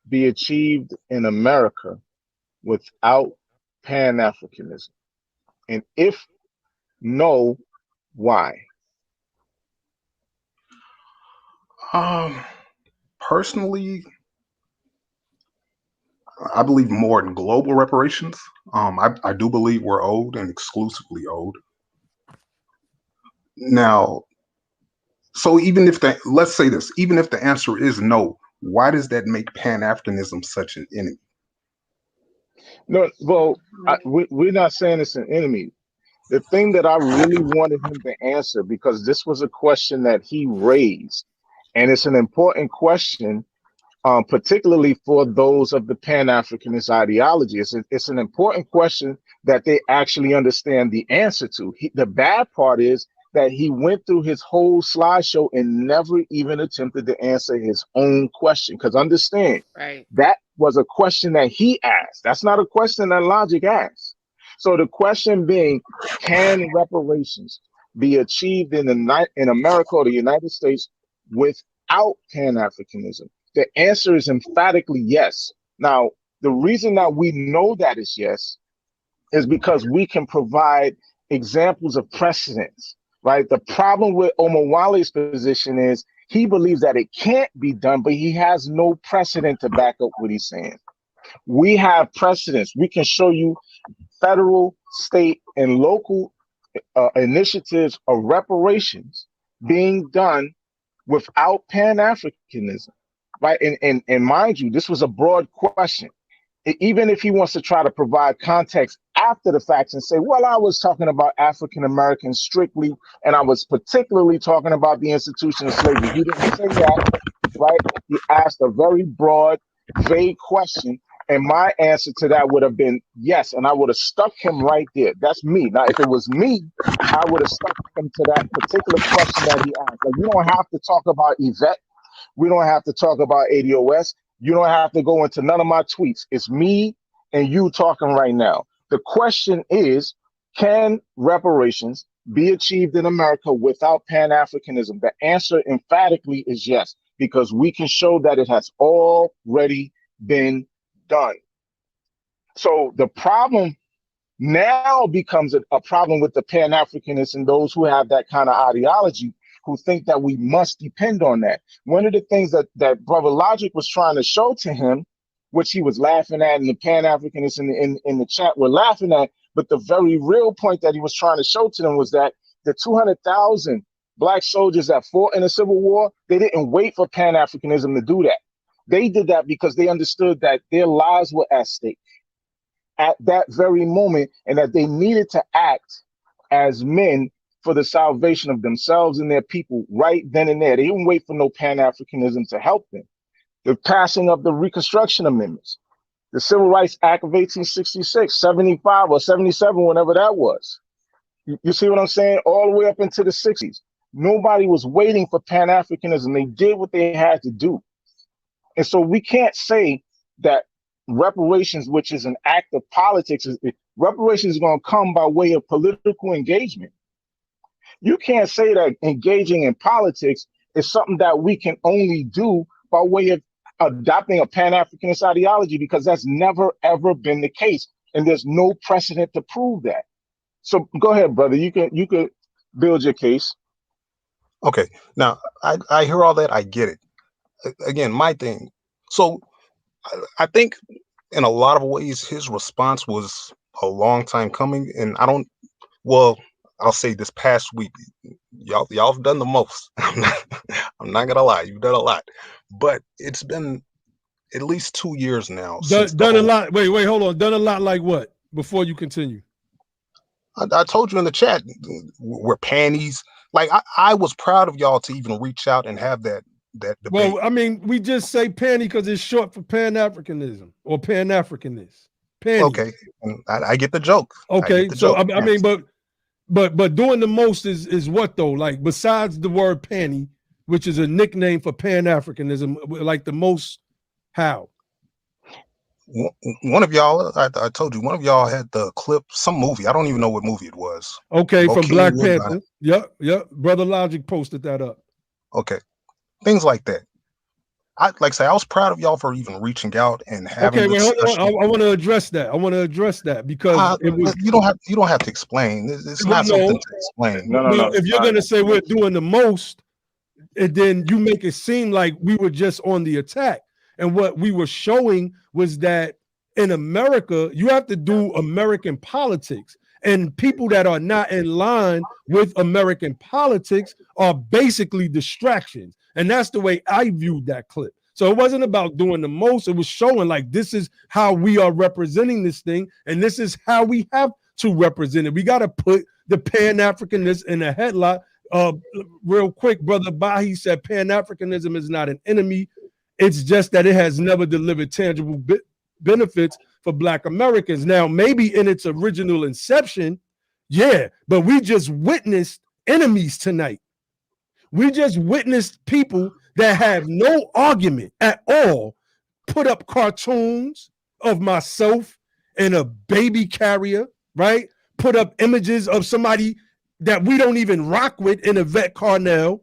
be achieved in America without Pan-Africanism? And if no, why? Personally, I believe more in global reparations. I do believe we're owed and exclusively owed. Now, so let's say this, even if the answer is no, why does that make Pan-Africanism such an enemy? No, well, we're not saying it's an enemy. The thing that I really wanted him to answer, because this was a question that he raised, and it's an important question, particularly for those of the Pan-Africanist ideology. It's an important question that they actually understand the answer to. The bad part is that he went through his whole slideshow and never even attempted to answer his own question. Because understand, Right. that was a question that he asked. That's not a question that Logic asked. So the question being, can reparations be achieved in America or the United States without Pan-Africanism? The answer is emphatically yes. Now, the reason that we know that is yes is because we can provide examples of precedents, right? The problem with Omar Wale's position is he believes that it can't be done, but he has no precedent to back up what he's saying. We have precedents. We can show you federal, state, and local initiatives of reparations being done without Pan-Africanism, right? And mind you, this was a broad question. Even if he wants to try to provide context after the facts and say, well, I was talking about African Americans strictly, and I was particularly talking about the institution of slavery. He didn't say that, right? He asked a very broad, vague question. And my answer to that would have been yes, and I would have stuck him right there. That's me. Now, if it was me, I would have stuck him to that particular question that he asked. Like, you don't have to talk about Yvette. We don't have to talk about ADOS. You don't have to go into none of my tweets. It's me and you talking right now. The question is, can reparations be achieved in America without Pan-Africanism? The answer emphatically is yes, because we can show that it has already been done. So the problem now becomes a problem with the Pan-Africanists and those who have that kind of ideology, who think that we must depend on that. One of the things that Brother Logic was trying to show to him, which he was laughing at, and the Pan-Africanists in the chat were laughing at, but the very real point that he was trying to show to them was that the 200,000 Black soldiers that fought in the Civil War, they didn't wait for Pan-Africanism to do that. They did that because they understood that their lives were at stake at that very moment, and that they needed to act as men for the salvation of themselves and their people right then and there. They didn't wait for no Pan-Africanism to help them. The passing of the Reconstruction Amendments, the Civil Rights Act of 1866, 75 or 77, whenever that was. You see what I'm saying? All the way up into the 60s. Nobody was waiting for Pan-Africanism. They did what they had to do. And so we can't say that reparations, which is an act of politics, reparations is going to come by way of political engagement. You can't say that engaging in politics is something that we can only do by way of adopting a Pan-Africanist ideology, because that's never, ever been the case. And there's no precedent to prove that. So go ahead, brother. You could build your case. Okay. Now, I hear all that. I get it. Again, my thing. So I think in a lot of ways, his response was a long time coming. And I'll say this past week, y'all have done the most. I'm not gonna lie, you've done a lot, but it's been at least 2 years now. Done a lot. Wait, hold on. Done a lot like what? Before you continue. I told you in the chat, we're panties. Like I was proud of y'all to even reach out and have that debate. Well, I mean, we just say panty because it's short for Pan-Africanism or Pan-Africanist. Panty. Okay, I get the joke. Okay, so I mean, but doing the most is what though? Like besides the word panty, which is a nickname for Pan-Africanism, like the most how? One of y'all, I told you, one of y'all had the clip, some movie. I don't even know what movie it was. Okay, from Black Panther. Yep. Brother Logic posted that up. Okay, things like that. I was proud of y'all for even reaching out and having. Okay, wait, hold on. I want to address that. Because it was, you don't have to explain. It's not something to explain. No. If you're gonna say we're doing the most, and then you make it seem like we were just on the attack. And what we were showing was that in America, you have to do American politics. And people that are not in line with American politics are basically distractions. And that's the way I viewed that clip. So it wasn't about doing the most. It was showing like this is how we are representing this thing. And this is how we have to represent it. We got to put the Pan-Africanists in a headlock. Real quick, Brother Bahi said Pan-Africanism is not an enemy. It's just that it has never delivered tangible benefits for Black Americans. Now, maybe in its original inception, yeah, but we just witnessed enemies tonight. We just witnessed people that have no argument at all put up cartoons of myself and a baby carrier, right? Put up images of somebody that we don't even rock with in Yvette Carnell,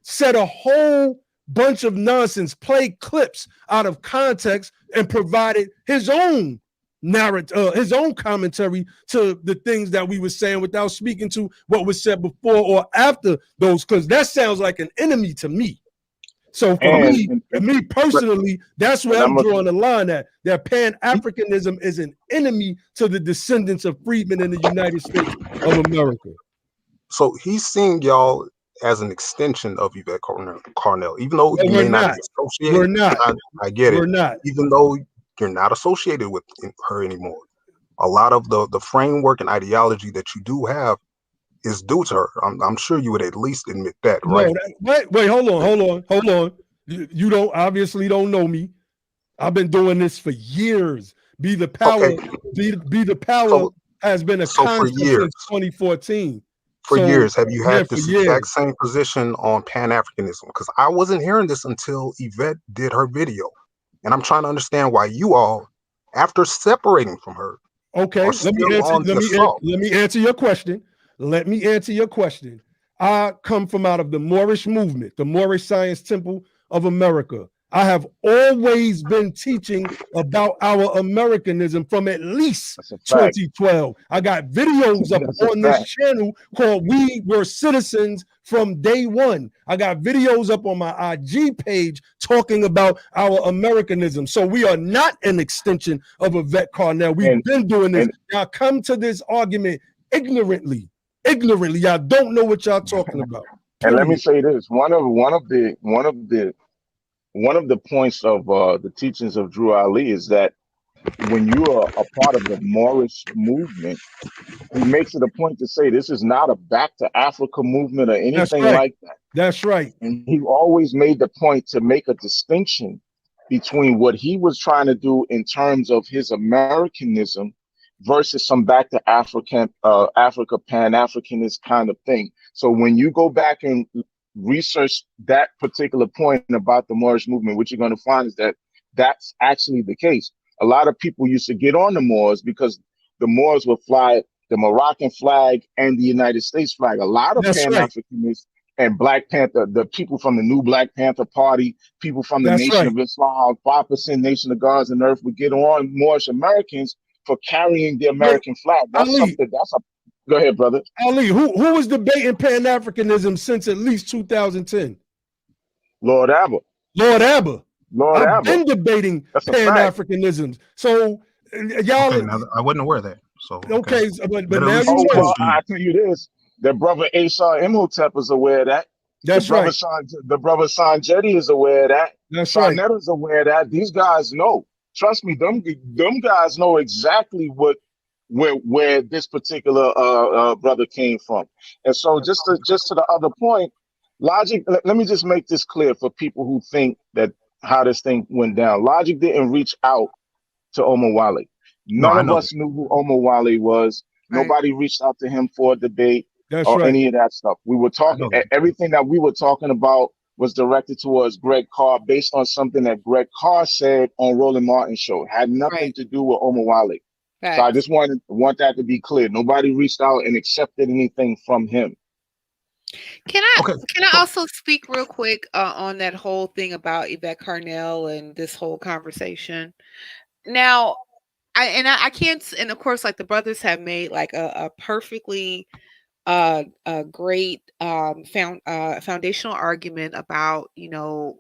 said a whole bunch of nonsense, played clips out of context, and provided his own narrative, his own commentary to the things that we were saying without speaking to what was said before or after those, because that sounds like an enemy to me. So for me personally, that's where I'm drawing the line at. That Pan-Africanism is an enemy to the descendants of freedmen in the United States of America. So he's seeing y'all as an extension of Yvette Carnell, even though you may not be associated. We're not. I get it. We're not. Even though you're not associated with her anymore. A lot of the framework and ideology that you do have is due to her. I'm sure you would at least admit that, right? Wait, hold on. You don't obviously don't know me. I've been doing this for years. Be the Power. Okay. Be the Power has been a concept since 2014. For years, have you had this exact same position on Pan-Africanism? Because I wasn't hearing this until Yvette did her video. And I'm trying to understand why you all, after separating from her, okay, let me answer your question. Let me answer your question. I come from out of the Moorish movement, the Moorish Science Temple of America. I have always been teaching about our Americanism from at least 2012. I got videos up on this channel called We Were Citizens from Day One. I got videos up on my IG page talking about our Americanism. So we are not an extension of Yvette Carnell. We've been doing this. Y'all come to this argument ignorantly. Y'all don't know what y'all talking about. And let me Period. say this: one of the points of the teachings of Drew Ali is that when you are a part of the Moorish movement, he makes it a point to say this is not a back to Africa movement or That's anything right. like that. That's right. And he always made the point to make a distinction between what he was trying to do in terms of his Americanism versus some back to Africa Pan-Africanist kind of thing. So when you go back and research that particular point about the Moorish movement, what you're going to find is that that's actually the case. A lot of people used to get on the Moors because the Moors would fly the Moroccan flag and the United States flag. A lot of That's right. Pan-Africanists and Black Panther, the people from the new Black Panther Party, people from the That's Nation right. of Islam, 5% Nation of Gods and Earth would get on Moorish Americans for carrying the Wait, American flag. That's Ali, something, go ahead, brother. Ali, who was debating Pan-Africanism since at least 2010? Lord Abba. Lord Abba. Lord I've Abba. been debating That's a fact. Pan-Africanism. So y'all, Okay, now I wasn't aware of that. So okay, but Better now at least you Oh, know. well, I tell you this, that brother Asa Imhotep is aware of that. That's right. The brother Sanjetti is aware of that. That's right. Sarnetta's aware of that. These guys know. Trust me, them guys know exactly where this particular brother came from. And so just to the other point, Logic, let me just make this clear for people who think that how this thing went down. Logic didn't reach out to Omar Wale. No, None I of know us knew who Omar Wale was. Right. Nobody reached out to him for a debate That's or right. any of that stuff. We were I talking, know that. everything that we were talking about was directed towards Greg Carr based on something that Greg Carr said on Roland Martin's show. It had nothing Right. to do with Omar Wale. So I just want that to be clear. Nobody reached out and accepted anything from him. Can I Okay, can I also speak real quick on that whole thing about Yvette Carnell and this whole conversation? Now, I can't, and of course, like the brothers have made like a perfectly a great foundational argument about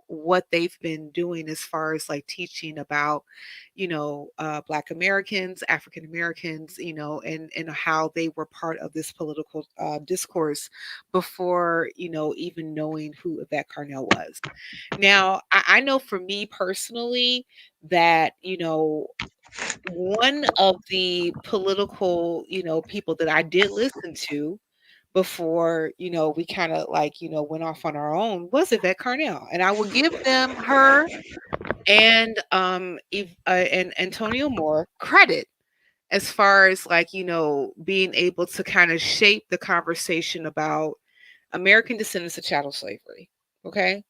what they've been doing as far as like teaching about Black Americans, African Americans, and how they were part of this political discourse before even knowing who Yvette Carnell was. Now I know for me personally that one of the political people that I did listen to before we kind of like went off on our own was Yvette Carnell, and I will give her and and Antonio Moore credit as far as like being able to kind of shape the conversation about American descendants of chattel slavery. Okay.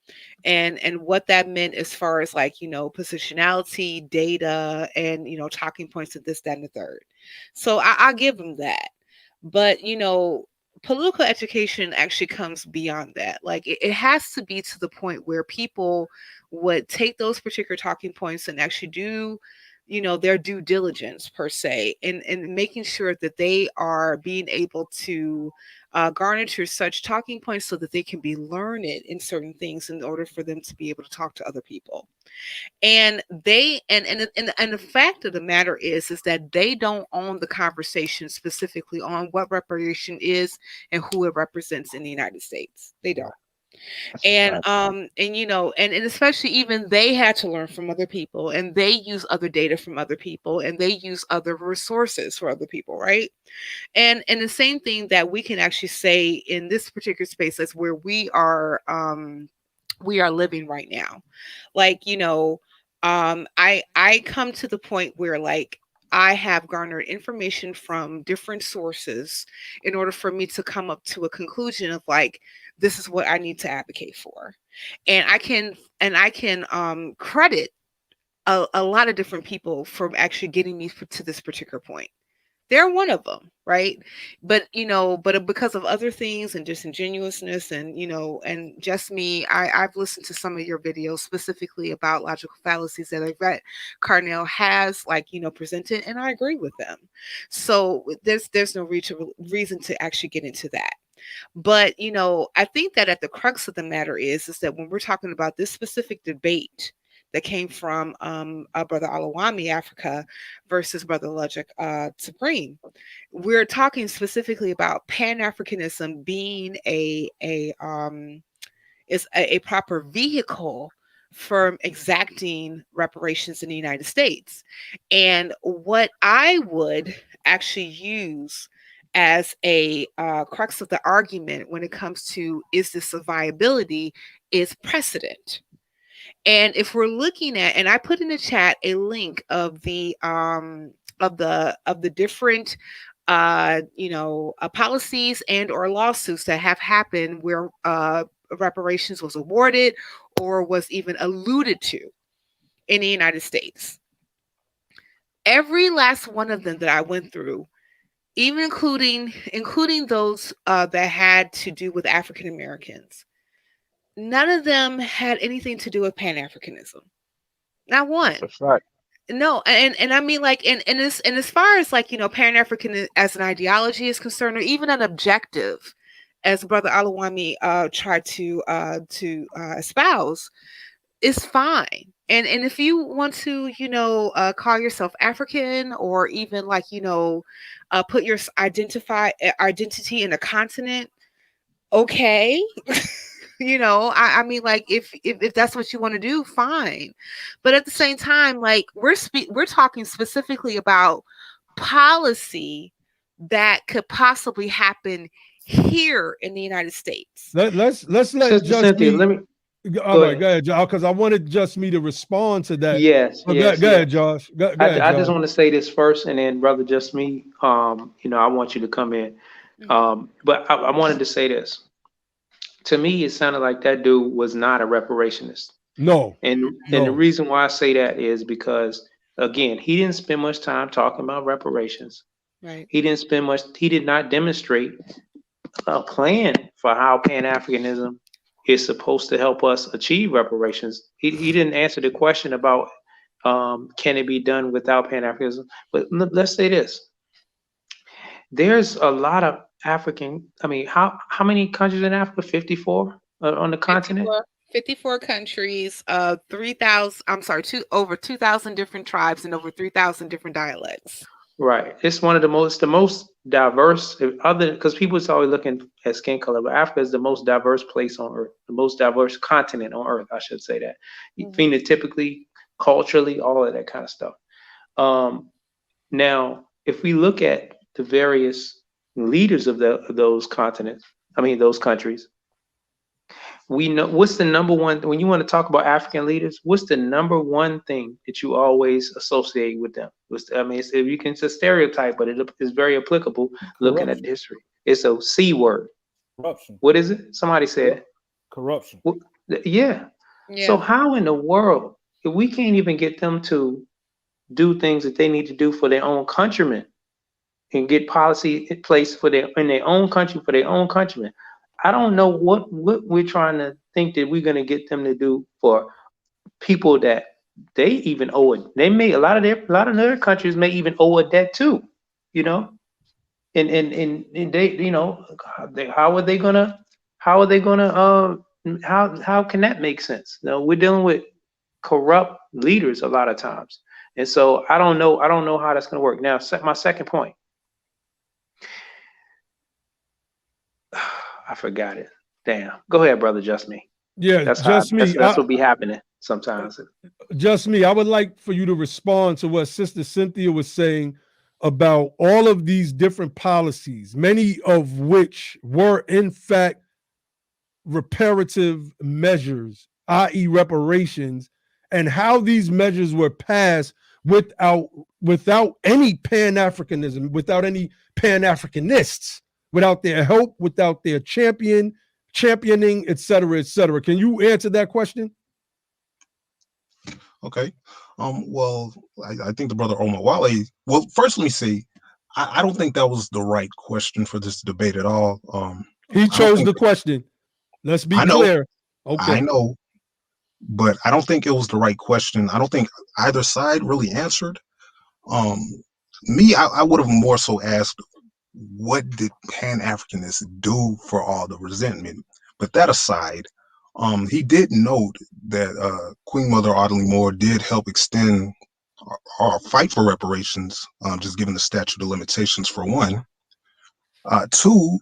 And what that meant as far as like, positionality, data, and, talking points of this, that, and the third. So I'll give them that. But, political education actually comes beyond that. Like it has to be to the point where people would take those particular talking points and actually do their due diligence per se, and making sure that they are being able to garniture such talking points so that they can be learned in certain things in order for them to be able to talk to other people. And they and the fact of the matter is that they don't own the conversation specifically on what reparation is and who it represents in the United States. They don't. And and especially even they had to learn from other people, and they use other data from other people, and they use other resources for other people, right? And the same thing that we can actually say in this particular space, that's where we are living right now. Like I come to the point where like I have garnered information from different sources in order for me to come up to a conclusion of like, this is what I need to advocate for. And I can credit a lot of different people for actually getting me to this particular point. They're one of them, right? But because of other things and disingenuousness and and just me, I've listened to some of your videos specifically about logical fallacies that Yvette Carnell has presented, and I agree with them. So there's no reason to actually get into that. But I think that at the crux of the matter is that when we're talking about this specific debate that came from Brother Alawami, Africa, versus Brother Logic Supreme. We're talking specifically about Pan-Africanism being a proper vehicle for exacting reparations in the United States. And what I would actually use as a crux of the argument when it comes to is this a viability is precedent. And if we're looking at, and I put in the chat a link of the different policies and or lawsuits that have happened where reparations was awarded or was even alluded to in the United States. Every last one of them that I went through, even including those that had to do with African Americans, none of them had anything to do with Pan-Africanism. Not one. That's right. No, and I mean, like, and as far as, like, Pan-African as an ideology is concerned, or even an objective, as Brother Alawami tried to espouse, is fine. And if you want to, call yourself African, or even, like, put your identity in a continent, okay. I mean, like, if that's what you want to do, fine. But at the same time, like, we're talking specifically about policy that could possibly happen here in the United States. Let's let Sister Just Cynthia, Me. let me. All right, go ahead, Josh, because I wanted Just Me to respond to that. Yes, Go yes, ahead, yes. Josh. Go ahead, I Josh. just want to say this first, and then Brother Just Me, I want you to come in. But I wanted to say this. To me, it sounded like that dude was not a reparationist. No. And the reason why I say that is because, again, he didn't spend much time talking about reparations. Right. He did not demonstrate a plan for how Pan-Africanism is supposed to help us achieve reparations. He didn't answer the question about can it be done without Pan-Africanism. But let's say this. There's a lot of African, I mean, how many countries in Africa? 54 on the continent? 54 countries, over 2,000 different tribes and over 3,000 different dialects. Right. It's one of the most diverse, because people is always looking at skin color, but Africa is the most diverse place on earth, the most diverse continent on earth, I should say that. Phenotypically, culturally, all of that kind of stuff. Now, if we look at the various leaders of those continents, those countries, we know what's the number one, when you want to talk about African leaders, what's the number one thing that you always associate with them? If you can, it's a stereotype, but it is very applicable looking at the history. It's a C word. Corruption. What is it? Somebody said corruption. Yeah. So how in the world, if we can't even get them to do things that they need to do for their own countrymen and get policy in place in their own country for their own countrymen, I don't know what we're trying to think that we're going to get them to do for people that they even owe it. They may a lot of their countries may even owe a debt too, and they, how can that make sense? No, we're dealing with corrupt leaders a lot of times, and so I don't know how that's going to work. Now, my second point. I forgot it. Damn. Go ahead, brother. Just Me. Yeah, that's Me. That's what be happening sometimes. Just Me. I would like for you to respond to what Sister Cynthia was saying about all of these different policies, many of which were in fact reparative measures, i.e. reparations, and how these measures were passed without any Pan-Africanism, without any Pan-Africanists, without their help, without their championing, et cetera, et cetera. Can you answer that question? Okay. Well, I think the brother Omar Wale, well, first let me say, I don't think that was the right question for this debate at all. He chose the question. Let's be clear. Okay. I know, but I don't think it was the right question. I don't think either side really answered. I would have more so asked, what did Pan-Africanists do for all the resentment? But that aside, he did note that Queen Mother Audley Moore did help extend our fight for reparations, just given the statute of limitations for one. Two,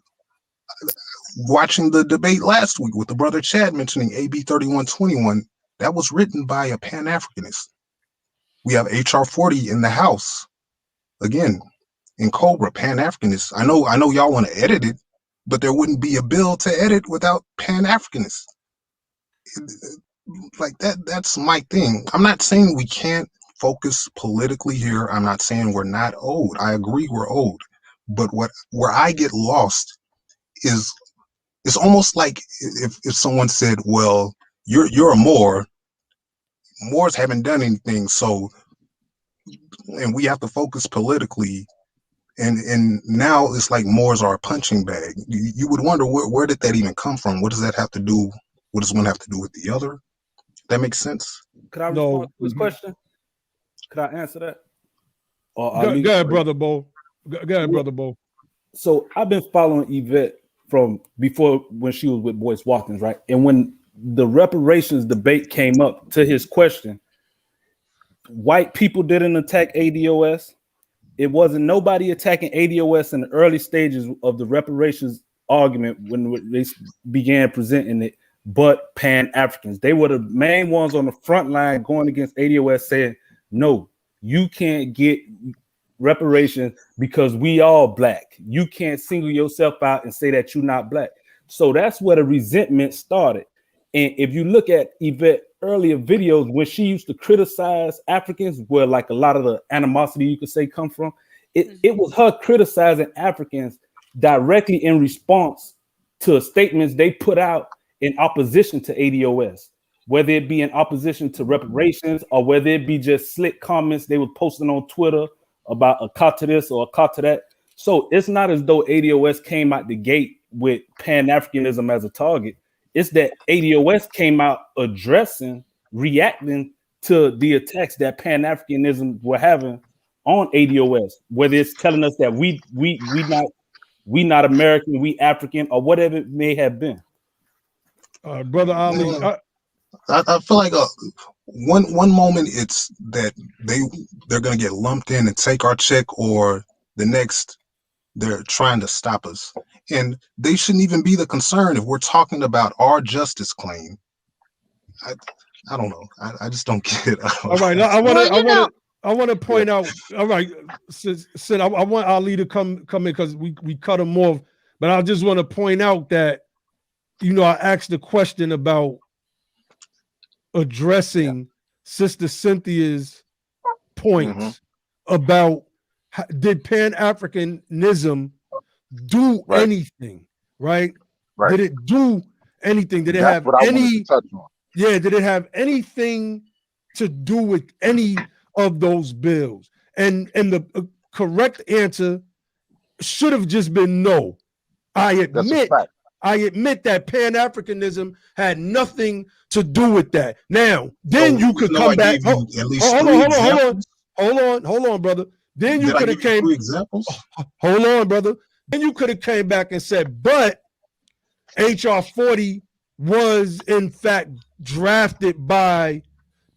watching the debate last week with the brother Chad mentioning AB 3121, that was written by a Pan-Africanist. We have HR 40 in the House, again, in Cobra, Pan-Africanists. I know y'all want to edit it, but there wouldn't be a bill to edit without Pan-Africanists. Like that's my thing. I'm not saying we can't focus politically here. I'm not saying we're not old. I agree we're old. But where I get lost is it's almost like if someone said, well, you're a Moor. Moors haven't done anything, so and we have to focus politically. And now it's like Moors are a punching bag. You would wonder where did that even come from? What does that have to do? What does one have to do with the other? That makes sense. Could I respond to this question? Could I answer that? Go ahead, Brother Bo. Go ahead, Brother Bo. So I've been following Yvette from before when she was with Boyce Watkins, right? And when the reparations debate came up to his question, white people didn't attack ADOS. It wasn't nobody attacking ADOS in the early stages of the reparations argument when they began presenting it, but Pan-Africans. They were the main ones on the front line going against ADOS saying, no, you can't get reparations because we all black. You can't single yourself out and say that you're not black. So that's where the resentment started. And if you look at Yvette earlier videos when she used to criticize Africans, where like a lot of the animosity you could say come from, it was her criticizing Africans directly in response to statements they put out in opposition to ADOS, whether it be in opposition to reparations or whether it be just slick comments they were posting on Twitter about a cut to this or a cut to that. So it's not as though ADOS came out the gate with Pan-Africanism as a target. It's that ADOS came out reacting to the attacks that Pan-Africanism were having on ADOS, whether it's telling us that we not American, we African, or whatever it may have been. Brother Ali, I feel like one moment it's that they're gonna get lumped in and take our check, or the next they're trying to stop us, and they shouldn't even be the concern if we're talking about our justice claim. I don't know. I just don't get it. All right, I want to point out. All right, Sid, I want Ali to come in because we cut him off, but I just want to point out that I asked the question about addressing Sister Cynthia's points about did Pan-Africanism do anything, right? Did it do anything? Did it have any? Yeah, did it have anything to do with any of those bills? And the correct answer should have just been no. I admit that Pan-Africanism had nothing to do with that. Now, then you could come back. Hold on, brother. Then you could have came. Examples. Hold on, brother. Then you could have came back and said, but HR 40 was in fact drafted by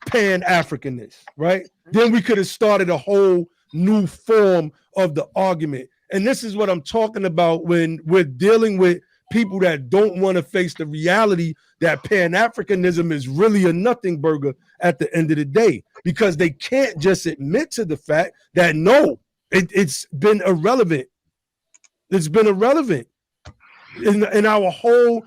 Pan-Africanists, right? Then we could have started a whole new form of the argument. And this is what I'm talking about when we're dealing with people that don't want to face the reality that Pan-Africanism is really a nothing burger at the end of the day, because they can't just admit to the fact that no, it's been irrelevant. It's been irrelevant in our whole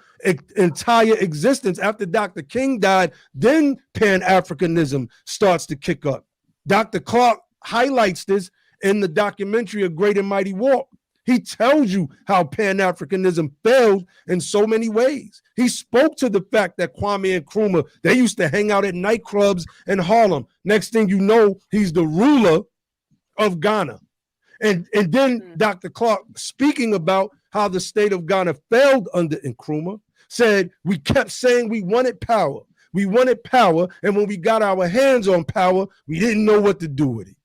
entire existence. After Dr. King died, then Pan-Africanism starts to kick up. Dr. Clark highlights this in the documentary A Great and Mighty Walk. He tells you how Pan-Africanism failed in so many ways. He spoke to the fact that Kwame Nkrumah, they used to hang out at nightclubs in Harlem. Next thing you know, he's the ruler of Ghana. And then Dr. Clark, speaking about how the state of Ghana failed under Nkrumah, said we kept saying we wanted power. We wanted power, and when we got our hands on power, we didn't know what to do with it.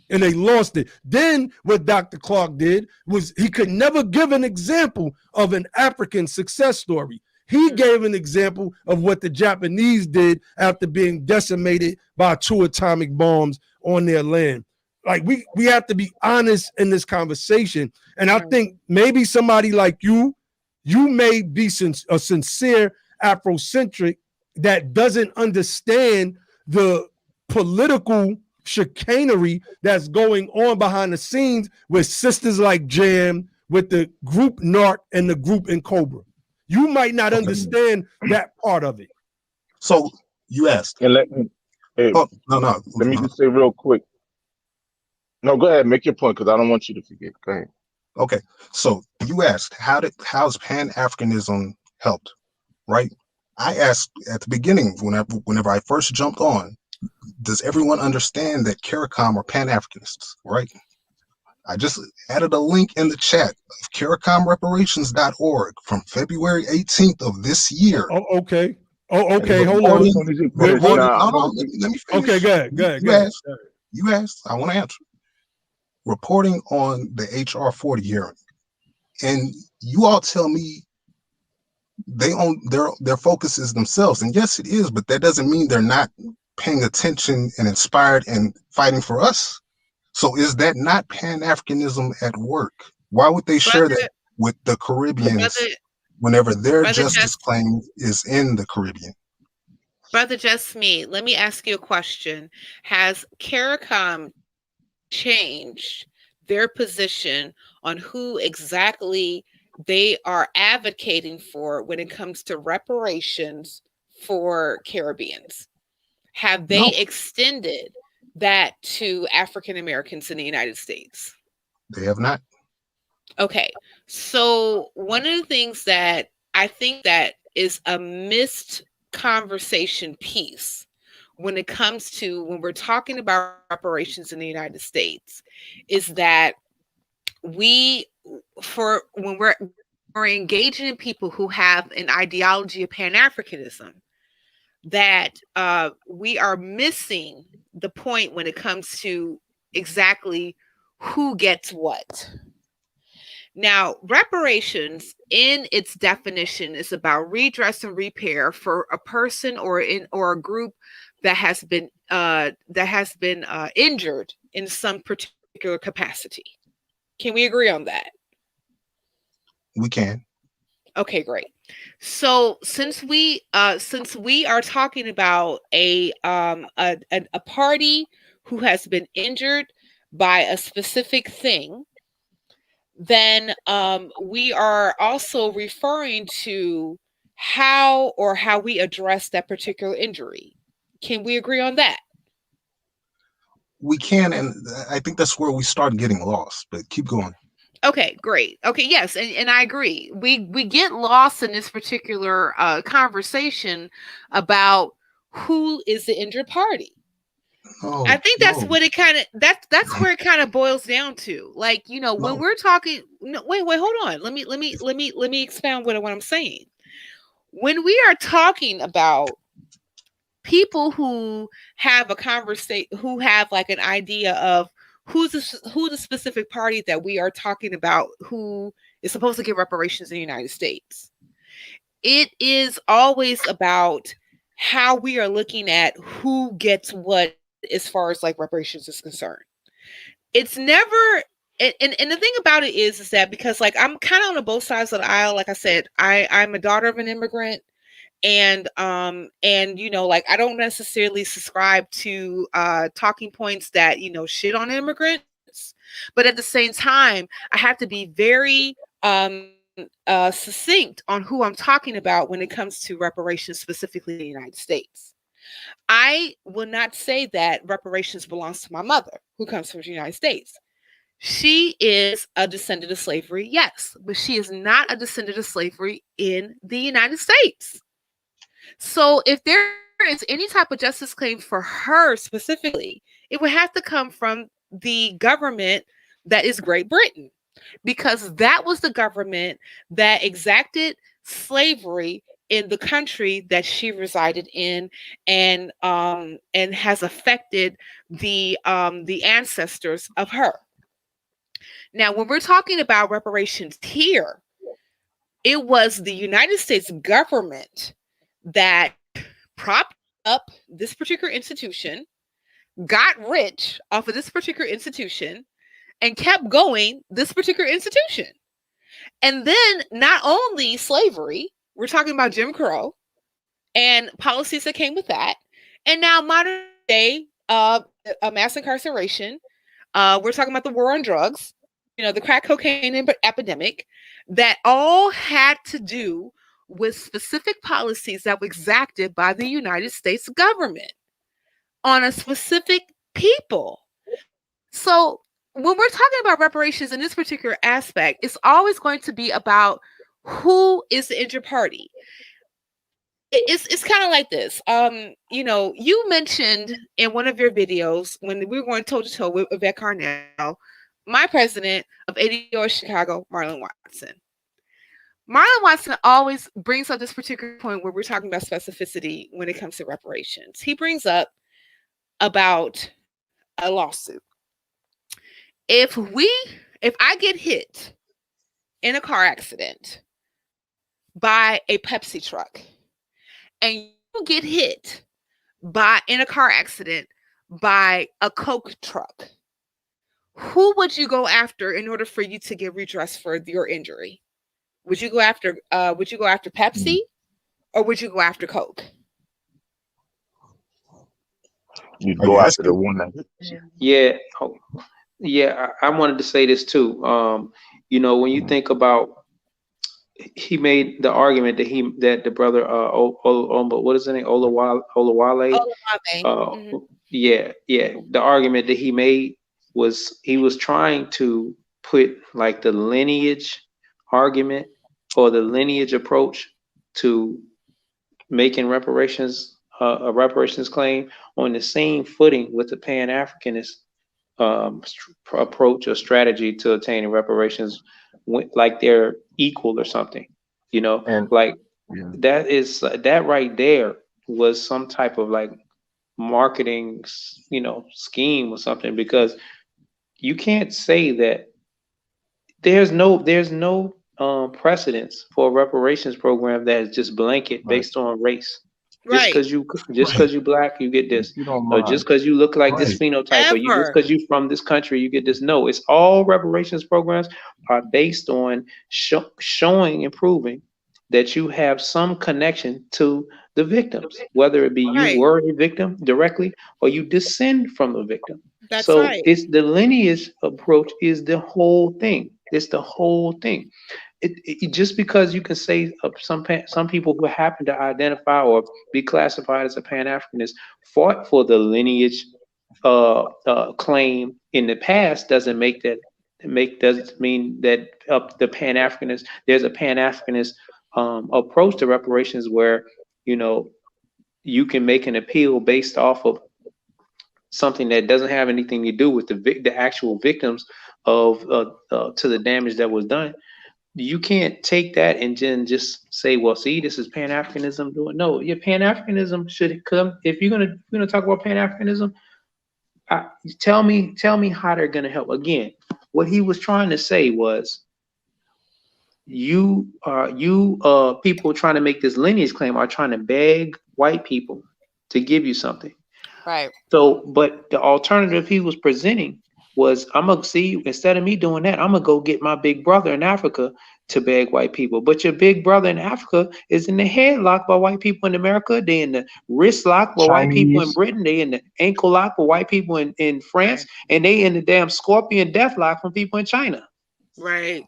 And they lost it. Then what Dr. Clark did was he could never give an example of an African success story. He gave an example of what the Japanese did after being decimated by 2 atomic bombs on their land. Like we have to be honest in this conversation. And I think maybe somebody like you may be a sincere Afrocentric that doesn't understand the political chicanery that's going on behind the scenes with sisters like Jam, with the group NARC and the group in Cobra. You might not understand that part of it. So you asked. And let me just say real quick. No, go ahead, make your point, because I don't want you to forget. Go ahead. Okay, so you asked how's Pan-Africanism helped, right? I asked at the beginning, whenever I first jumped on, does everyone understand that CARICOM are Pan-Africanists, right? I just added a link in the chat of CARICOMreparations.org from February 18th of this year. Oh, okay. Oh, okay. Hold on. Let me finish. Okay, go ahead. You asked, I want to answer. Reporting on the HR 40 hearing, and you all tell me they own their focus is themselves, and yes, it is, but that doesn't mean they're not paying attention and inspired and fighting for us. So is that not Pan-Africanism at work? Why would they share that with the Caribbeans whenever their justice claim is in the Caribbean? Brother Just Me, let me ask you a question. Has CARICOM changed their position on who exactly they are advocating for when it comes to reparations for Caribbeans? Have they extended that to African Americans in the United States? They have not. Okay. So one of the things that I think that is a missed conversation piece when it comes to when we're talking about reparations in the United States is that when we're engaging in people who have an ideology of Pan-Africanism, that we are missing the point when it comes to exactly who gets what. Now, reparations in its definition is about redress and repair for a person or a group that has been injured in some particular capacity. Can we agree on that? We can. Okay, great. So since we are talking about a party who has been injured by a specific thing, then we are also referring to how we address that particular injury. Can we agree on that? We can, and I think that's where we start getting lost, but keep going. Okay, great. Okay, yes, and I agree. We get lost in this particular conversation about who is the injured party. I think that's what it kind of that's where it kind of boils down to. Like, when we're talking, wait, hold on. Let me expound what I'm saying. When we are talking about people who have a conversation, who have like an idea of who the specific party that we are talking about who is supposed to give reparations in the United States, it is always about how we are looking at who gets what as far as like reparations is concerned. It's never, and the thing about it is that because like I'm kind of on both sides of the aisle. Like I said, I'm a daughter of an immigrant, and like I don't necessarily subscribe to talking points that shit on immigrants, but at the same time I have to be very succinct on who I'm talking about when it comes to reparations specifically in the United States. I will not say that reparations belongs to my mother who comes from the United States. She is a descendant of slavery, yes, but she is not a descendant of slavery in the United States. So if there is any type of justice claim for her specifically, it would have to come from the government that is Great Britain, because that was the government that exacted slavery in the country that she resided in, and has affected the ancestors of her. Now, when we're talking about reparations here, It was the United States government that propped up this particular institution, got rich off of this particular institution, and kept going this particular institution. And then not only slavery, we're talking about Jim Crow and policies that came with that, and now modern day mass incarceration. We're talking about the war on drugs, the crack cocaine epidemic, that all had to do with specific policies that were exacted by the United States government on a specific people. So when we're talking about reparations in this particular aspect, it's always going to be about who is the injured party. It's kind of like this. You mentioned in one of your videos when we were going toe to toe with Yvette Carnell, my president of 80 Chicago, Marlon Watson. Marlon Watson always brings up this particular point where we're talking about specificity when it comes to reparations. He brings up about a lawsuit. If I get hit in a car accident by a Pepsi truck, and you get hit in a car accident by a Coke truck, who would you go after in order for you to get redress for your injury? Would you go after Pepsi, or would you go after Coke? You'd go after the one that. Yeah. Oh, yeah. I wanted to say this too. When you think about, he made the argument that the brother what is his name, Olawale. Yeah. The argument that he made was he was trying to put like the lineage argument or the lineage approach to making reparations a reparations claim on the same footing with the Pan-Africanist approach or strategy to attaining reparations, like they're equal or something, And that right there was some type of like marketing, scheme or something, because you can't say that there's no precedence for a reparations program that is just blanket based on race. Just because you black, you get this, or just because you look like this phenotype, or you just because you from this country, you get this. No, it's all reparations programs are based on showing and proving that you have some connection to the victims, whether it be you were a victim directly or you descend from a victim. It's the lineage approach is the whole thing. It's the whole thing. It just because you can say some people who happen to identify or be classified as a Pan-Africanist fought for the lineage claim in the past doesn't mean that the Pan-Africanist, there's a Pan-Africanist approach to reparations where you can make an appeal based off of something that doesn't have anything to do with the actual victims of to the damage that was done. You can't take that and then just say, well, see, this is Pan-Africanism doing. No, your Pan-Africanism should come. If you're gonna talk about Pan-Africanism, tell me how they're gonna help. Again, what he was trying to say was, you people trying to make this lineage claim are trying to beg white people to give you something. Right. So, but the alternative he was presenting was, I'm gonna see, instead of me doing that, I'm gonna go get my big brother in Africa to beg white people. But your big brother in Africa is in the headlock by white people in America. They in the wrist lock by white people in Britain. They in the ankle lock for white people in France, and they in the damn scorpion death lock from people in China. Right.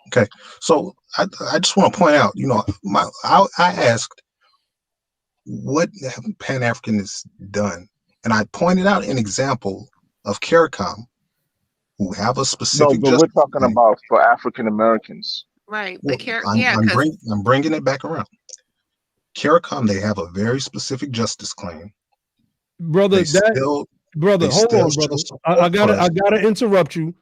Okay, so I just want to point out, I asked, what have Pan-Africanists done? And I pointed out an example of CARICOM, who have a specific. No, but we're talking about for African Americans. Right. Well, I'm bringing it back around. CARICOM, they have a very specific justice claim. Brother, hold on, brother. I gotta interrupt you,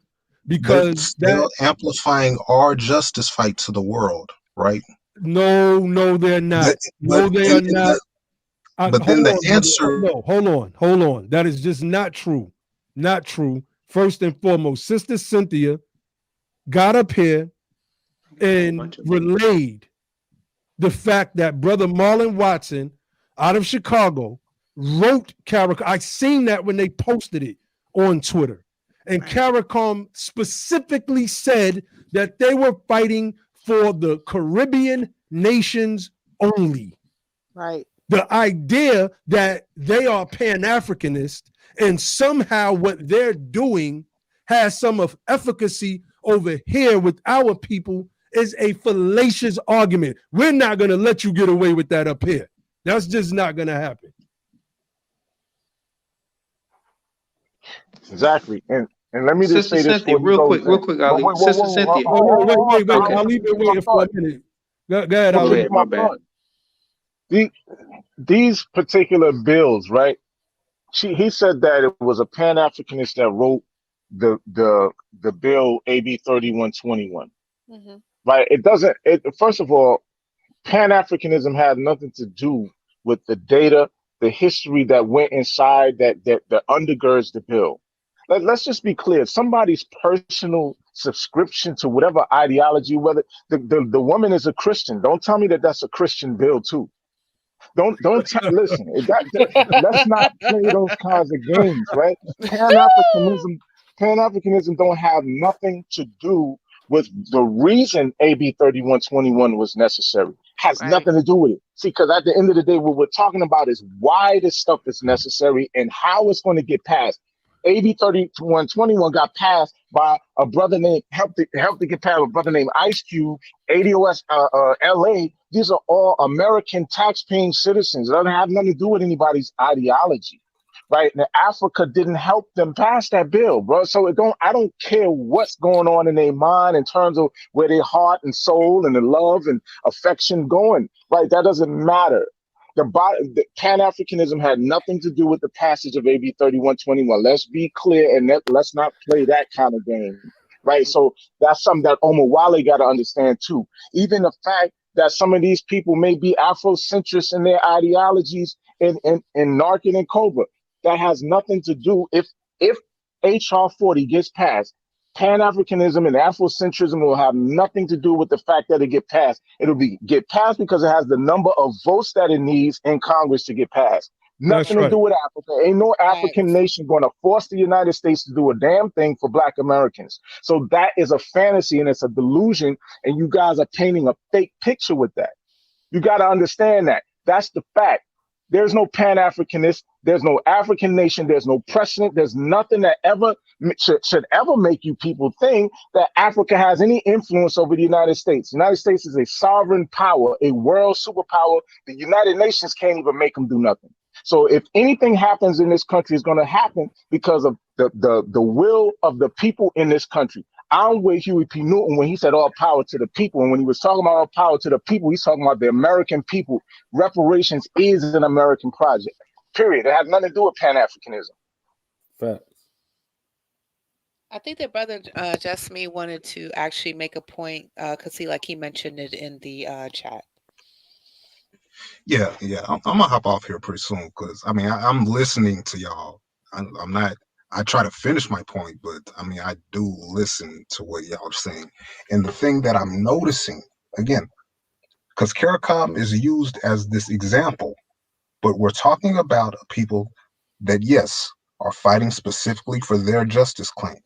because they're amplifying our justice fight to the world, right? No, they're not. They are not. But then the answer. Hold on. That is just not true. Not true. First and foremost, Sister Cynthia got up here and relayed the fact that Brother Marlon Watson out of Chicago wrote CARICOM. I seen that when they posted it on Twitter. And CARICOM specifically said that they were fighting for the Caribbean nations only. Right. The idea that they are Pan-Africanist and somehow what they're doing has some of efficacy over here with our people is a fallacious argument. We're not going to let you get away with that up here. That's just not going to happen. Exactly. And let me just say this Cynthia, real quick, Ali. Sister Cynthia. Wait. I'll leave it waiting for a minute. Go ahead, Don't Ali. forget my thought. These particular bills, right? He said that it was a Pan-Africanist that wrote the bill AB 3121. Mm-hmm. Right? First of all, Pan-Africanism had nothing to do with the data, the history that went inside that undergirds the bill. Let's just be clear. Somebody's personal subscription to whatever ideology, whether the woman is a Christian, don't tell me that that's a Christian bill too. Listen. Let's not play those kinds of games, right? Pan-Africanism don't have nothing to do with the reason AB 3121 was necessary. Has nothing to do with it. See, because at the end of the day, what we're talking about is why this stuff is necessary and how it's going to get passed. AB 3121 got passed by a brother named helped to get passed. A brother named Ice Cube, ADOS, LA. These are all American tax-paying citizens. It doesn't have nothing to do with anybody's ideology, right? And Africa didn't help them pass that bill, bro. So I don't care what's going on in their mind in terms of where their heart and soul and the love and affection going, right? That doesn't matter. The Pan-Africanism had nothing to do with the passage of AB 3121. Let's be clear and let's not play that kind of game, right? So that's something that Omar Wale got to understand too. Even the fact that some of these people may be Afrocentrists in their ideologies in Narcan and Cobra, that has nothing to do. If HR 40 gets passed, Pan-Africanism and Afrocentrism will have nothing to do with the fact that it get passed. It'll get passed because it has the number of votes that it needs in Congress to get passed. Nothing to do with Africa. Ain't no African nation going to force the United States to do a damn thing for Black Americans. So that is a fantasy and it's a delusion. And you guys are painting a fake picture with that. You got to understand that. That's the fact. There's no Pan-Africanist. There's no African nation. There's no precedent. There's nothing that ever should ever make you people think that Africa has any influence over the United States. The United States is a sovereign power, a world superpower. The United Nations can't even make them do nothing. So if anything happens in this country, it's going to happen because of the will of the people in this country. I'm with Huey P. Newton when he said all power to the people. And when he was talking about all power to the people, he's talking about the American people. Reparations is an American project, period. It has nothing to do with Pan-Africanism. Facts. I think that Brother Jasmine wanted to actually make a point because he mentioned it in the chat. Yeah. I'm gonna hop off here pretty soon because I'm listening to y'all. I'm not. I try to finish my point, but I do listen to what y'all are saying. And the thing that I'm noticing again, because CARICOM is used as this example, but we're talking about people that yes are fighting specifically for their justice claim,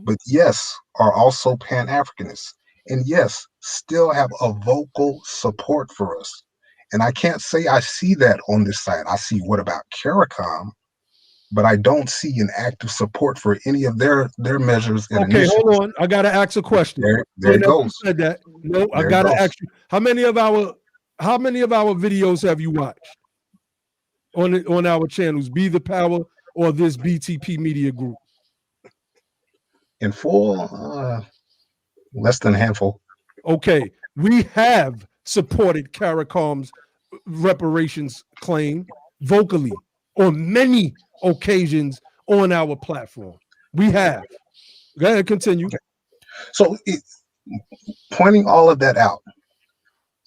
but yes are also Pan-Africanists, and yes still have a vocal support for us. And I can't say I see that on this side. I see what about CARICOM, but I don't see an active support for any of their measures. And okay, hold on. I gotta ask a question. There it goes. Said that. No, I gotta ask you. How many of our videos have you watched on our channels? Be the Power or this BTP Media Group? In full, less than a handful. Okay, we have supported CARICOM's reparations claim vocally on many occasions on our platform. We have. Go ahead, continue. Okay. So pointing all of that out,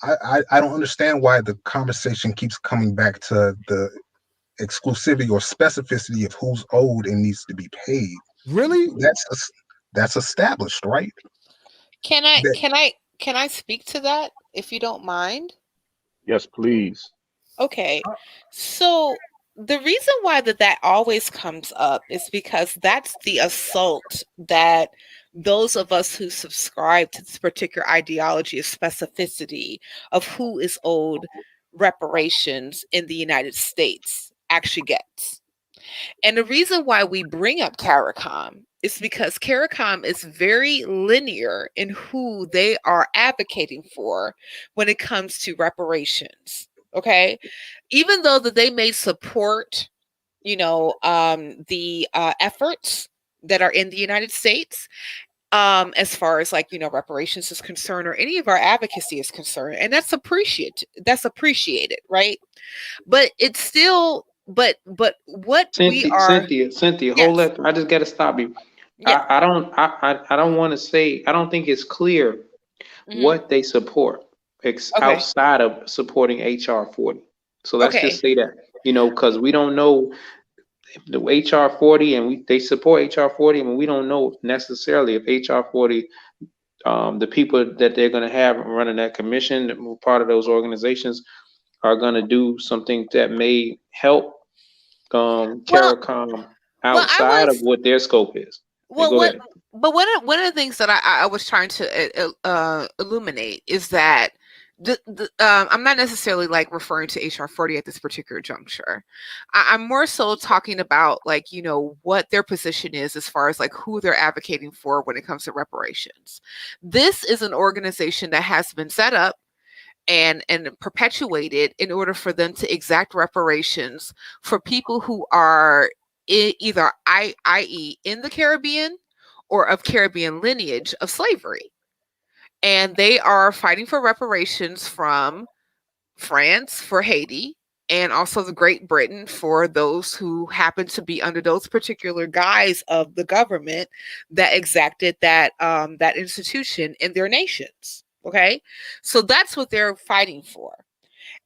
I don't understand why the conversation keeps coming back to the exclusivity or specificity of who's owed and needs to be paid. Really? That's established, right? Can I can I speak to that if you don't mind? Yes, please. Okay. So the reason why that always comes up is because that's the assault that those of us who subscribe to this particular ideology of specificity of who is owed reparations in the United States actually gets. And the reason why we bring up CARICOM is because CARICOM is very linear in who they are advocating for when it comes to reparations. Okay, even though that they may support, the efforts that are in the United States, as far as like reparations is concerned, or any of our advocacy is concerned, and that's appreciated, right? But it's still, but what we are, Cynthia, hold yes, that. I just got to stop you. yeah, I don't want to say, I don't think it's clear hmm, what they support okay, outside of supporting HR 40. So let's just okay, say that, because we don't know the HR 40 and they support HR 40, and we don't know necessarily if HR 40, the people that they're going to have running that commission, part of those organizations, are going to do something that may help well, CARICOM I outside of was, what their scope is. Hey, well, go what, ahead. but one of the things that I was trying to illuminate is that I'm not necessarily like referring to HR 40 at this particular juncture. I'm more so talking about like, what their position is as far as like who they're advocating for when it comes to reparations. This is an organization that has been set up and perpetuated in order for them to exact reparations for people who are either i.e. in the Caribbean or of Caribbean lineage of slavery. And they are fighting for reparations from France for Haiti, and also the Great Britain for those who happen to be under those particular guise of the government that exacted that institution in their nations. Okay, so that's what they're fighting for.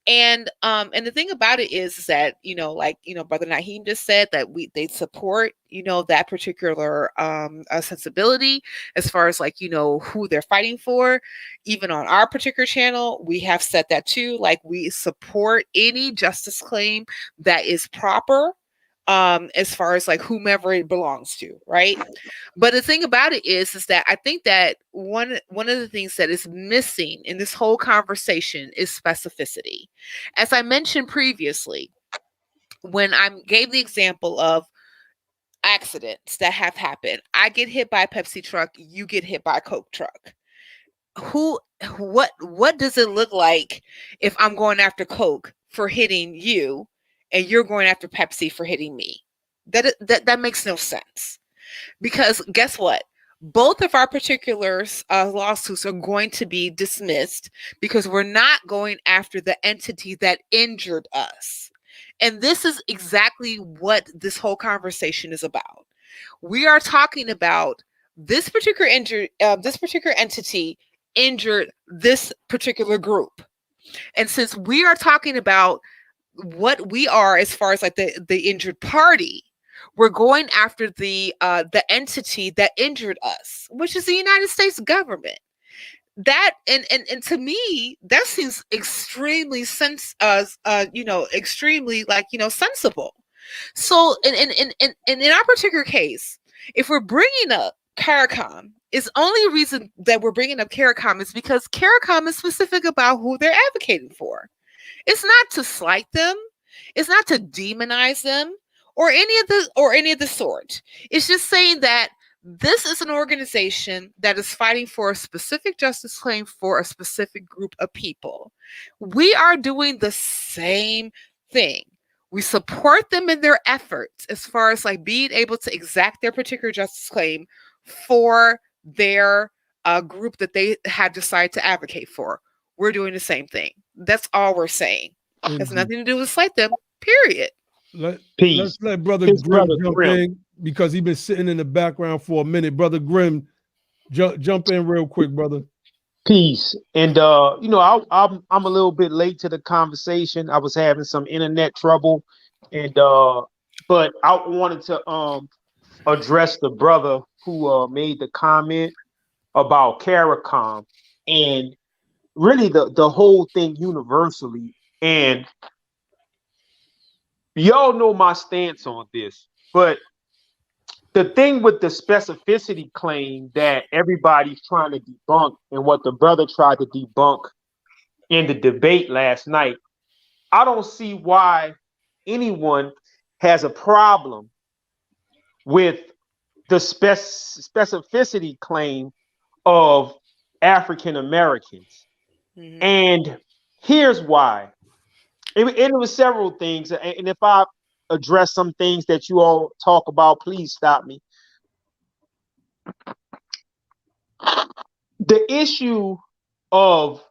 And the thing about it is that like Brother Naheem just said that they support that particular sensibility as far as like who they're fighting for. Even on our particular channel, we have said that too. Like we support any justice claim that is proper, as far as like whomever it belongs to, right? But the thing about it is that I think that one of the things that is missing in this whole conversation is specificity. As I mentioned previously, when I gave the example of accidents that have happened, I get hit by a Pepsi truck, you get hit by a Coke truck. Who what does it look like if I'm going after Coke for hitting you and you're going after Pepsi for hitting me? That makes no sense. Because guess what? Both of our particular lawsuits are going to be dismissed because we're not going after the entity that injured us. And this is exactly what this whole conversation is about. We are talking about this particular this particular entity injured this particular group. And since we are talking about what we are as far as like the injured party, we're going after the entity that injured us, which is the United States government. That and to me that seems extremely extremely like sensible. So in our particular case, if we're bringing up CARICOM, is only reason that we're bringing up CARICOM is because CARICOM is specific about who they're advocating for. It's not to slight them. It's not to demonize them or any of the sort. It's just saying that this is an organization that is fighting for a specific justice claim for a specific group of people. We are doing the same thing. We support them in their efforts as far as like being able to exact their particular justice claim for their group that they have decided to advocate for. We're doing the same thing. That's all we're saying. It has Indeed. nothing to do with slight them, period. Let's let Brother It's Grimm Brother jump Grimm. in because he's been sitting in the background for a minute. Brother Grimm, jump in real quick, brother. Peace. And I'm a little bit late to the conversation. I was having some internet trouble, and but I wanted to address the brother who made the comment about CARICOM. and really the whole thing universally. And y'all know my stance on this, but the thing with the specificity claim that everybody's trying to debunk, and what the brother tried to debunk in the debate last night, I don't see why anyone has a problem with the specificity claim of African Americans. Mhm. And here's why. It was several things. And if I address some things that you all talk about, please stop me. The issue of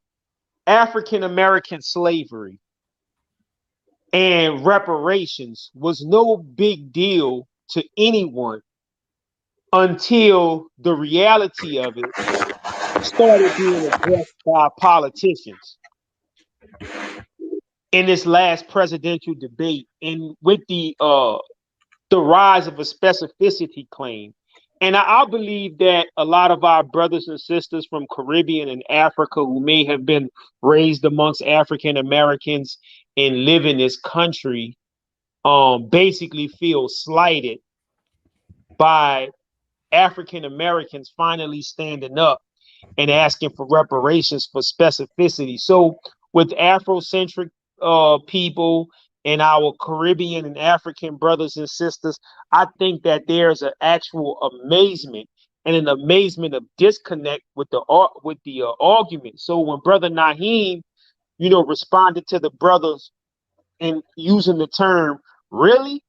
African American slavery and reparations was no big deal to anyone until the reality of it started being addressed by politicians in this last presidential debate, and with the rise of a specificity claim. And I believe that a lot of our brothers and sisters from Caribbean and Africa who may have been raised amongst African Americans and live in this country basically feel slighted by African Americans finally standing up and asking for reparations for specificity. So with Afrocentric people and our Caribbean and African brothers and sisters, I think that there's an actual amazement and an amazement of disconnect with the argument. So when Brother Naheem, responded to the brothers and using the term "really,"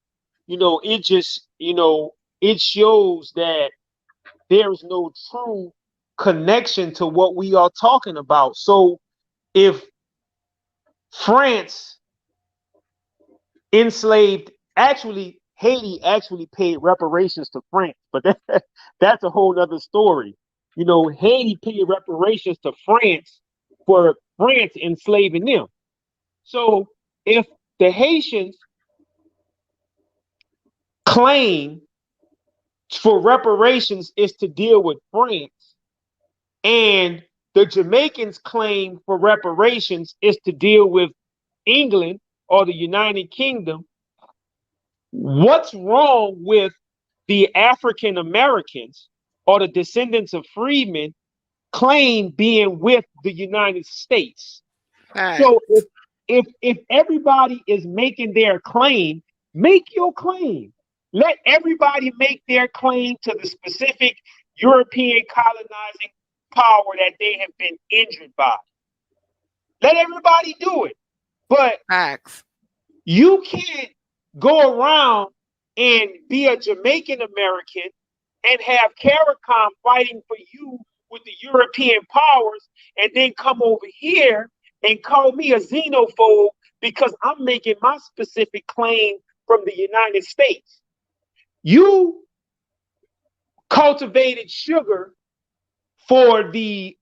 it just, it shows that there's no true connection to what we are talking about. So if France enslaved, actually Haiti actually paid reparations to France, but that's a whole other story. Haiti paid reparations to France for France enslaving them. So if the Haitians claim for reparations is to deal with France, and the Jamaicans claim for reparations is to deal with England or the United Kingdom, what's wrong with the African Americans or the descendants of freedmen claim being with the United States? Right. So if everybody is making their claim, make your claim. Let everybody make their claim to the specific European colonizing power that they have been injured by. Let everybody do it. But Facts. you can't go around and be a Jamaican American and have CARICOM fighting for you with the European powers, and then come over here and call me a xenophobe because I'm making my specific claim from the United States. You cultivated sugar for the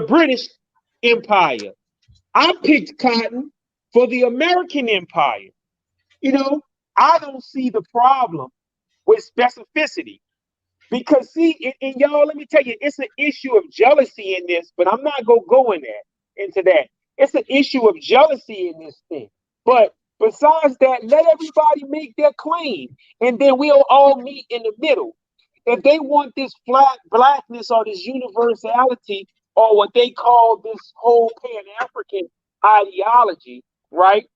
British Empire. I picked cotton for the American Empire. I don't see the problem with specificity, because and y'all, let me tell you, it's an issue of jealousy in this, but I'm not gonna go into that. It's an issue of jealousy in this thing. But besides that, let everybody make their claim, and then we'll all meet in the middle. If they want this flat blackness or this universality or what they call this whole Pan-African ideology, right?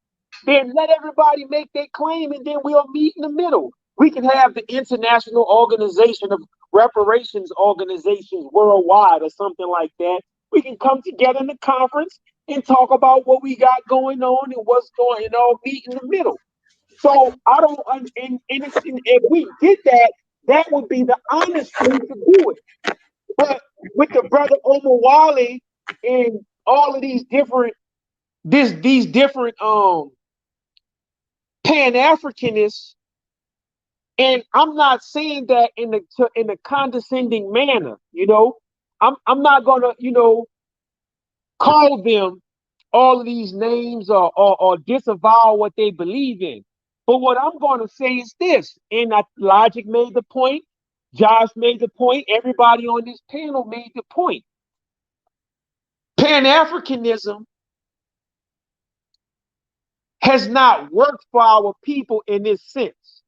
Then let everybody make their claim, and then we'll meet in the middle. We can have the International Organization of Reparations organizations worldwide or something like that. We can come together in the conference and talk about what we got going on and what's going, and all meet in the middle. So I don't, and if we did that, that would be the honest way to do it. But with the brother Omawale and all of these different Pan-Africanists, and I'm not saying that in a condescending manner, I'm not gonna, call them all of these names or disavow what they believe in. But what I'm gonna say is this, and Logic made the point, Josh made the point. Everybody on this panel made the point. Pan-Africanism has not worked for our people in this sense.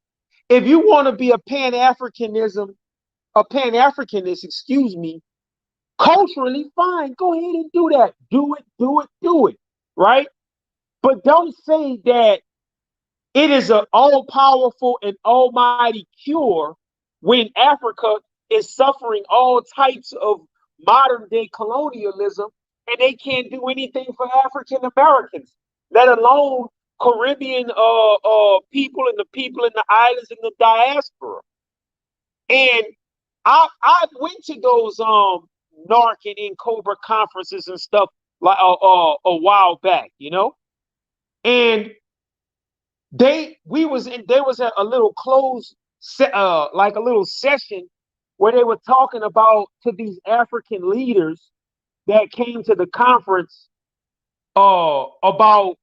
If you want to be a Pan-Africanist, excuse me, culturally, fine, go ahead and do that. Do it, right? But don't say that it is an all-powerful and almighty cure when Africa is suffering all types of modern-day colonialism and they can't do anything for African Americans, let alone Caribbean people and the people in the islands and the diaspora. And I went to those NARC and Cobra conferences and stuff like a while back, you know, and there was a little closed like a little session where they were talking about to these African leaders that came to the conference about,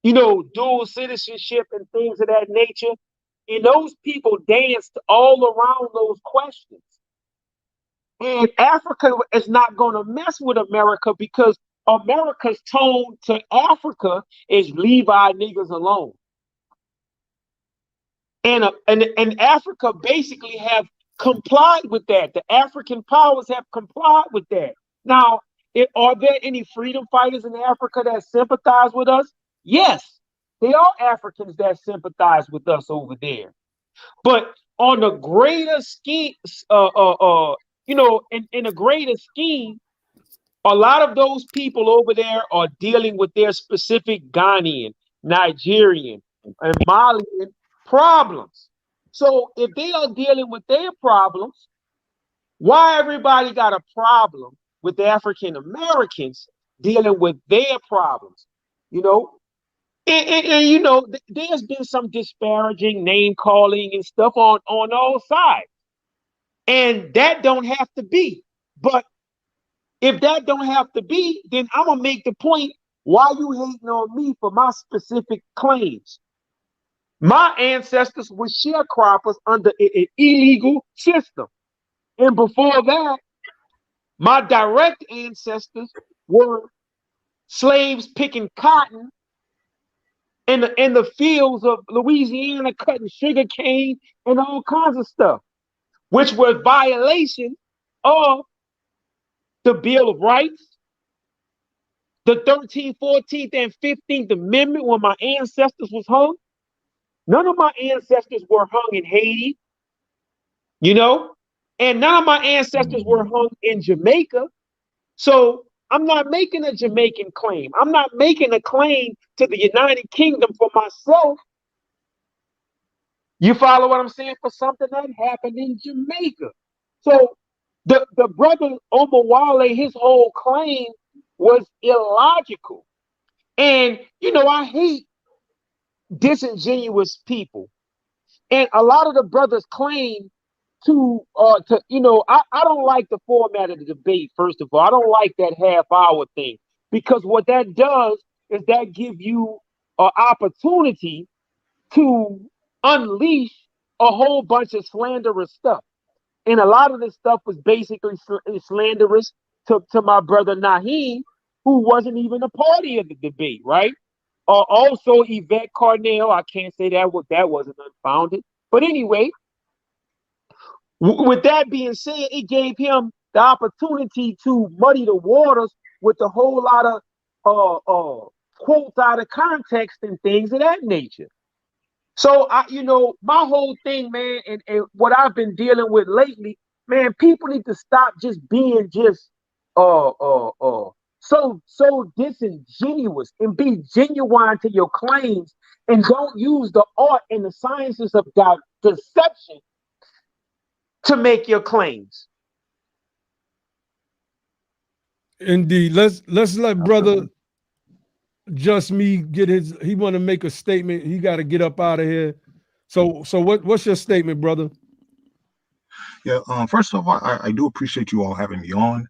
you know, dual citizenship and things of that nature. And those people danced all around those questions. And Africa is not going to mess with America because America's tone to Africa is leave our niggas alone. And Africa basically have complied with that. The African powers have complied with that. Now, are there any freedom fighters in Africa that sympathize with us? Yes, there are Africans that sympathize with us over there. But on a greater scheme, you know, in a greater scheme, a lot of those people over there are dealing with their specific Ghanaian, Nigerian, and Malian problems. So if they are dealing with their problems, why everybody got a problem with African Americans dealing with their problems? You know, and you know, there's been some disparaging, name calling, and stuff on all sides, and that don't have to be. But if that don't have to be, then I'm gonna make the point: why you hating on me for my specific claims? My ancestors were sharecroppers under an illegal system, and before that, my direct ancestors were slaves picking cotton in the fields of Louisiana, cutting sugar cane and all kinds of stuff, which was violation of the Bill of Rights, the 13th, 14th, and 15th Amendment when my ancestors was hung. None of my ancestors were hung in Haiti, you know, and none of my ancestors were hung in Jamaica. So I'm not making a Jamaican claim. I'm not making a claim to the United Kingdom for myself. You follow what I'm saying? For something that happened in Jamaica. So the brother Omawale, his whole claim was illogical. And, you know, I hate disingenuous people. And a lot of the brothers claim to you know, I don't like the format of the debate. First of all, I don't like that half-hour thing, because what that does is that give you an opportunity to unleash a whole bunch of slanderous stuff. And a lot of this stuff was basically slanderous to my brother Naheem, who wasn't even a party of the debate, right? Also Yvette Carnell, I can't say that wasn't unfounded. But anyway, with that being said, it gave him the opportunity to muddy the waters with a whole lot of quotes out of context and things of that nature. So you know, my whole thing, man, and what I've been dealing with lately, man, people need to stop just being just so disingenuous and be genuine to your claims, and don't use the art and the sciences of deception to make your claims. Indeed. Let's let brother Just Me get his. He want to make a statement. He got to get up out of here. So what's your statement, brother? Yeah. First of all, I do appreciate you all having me on.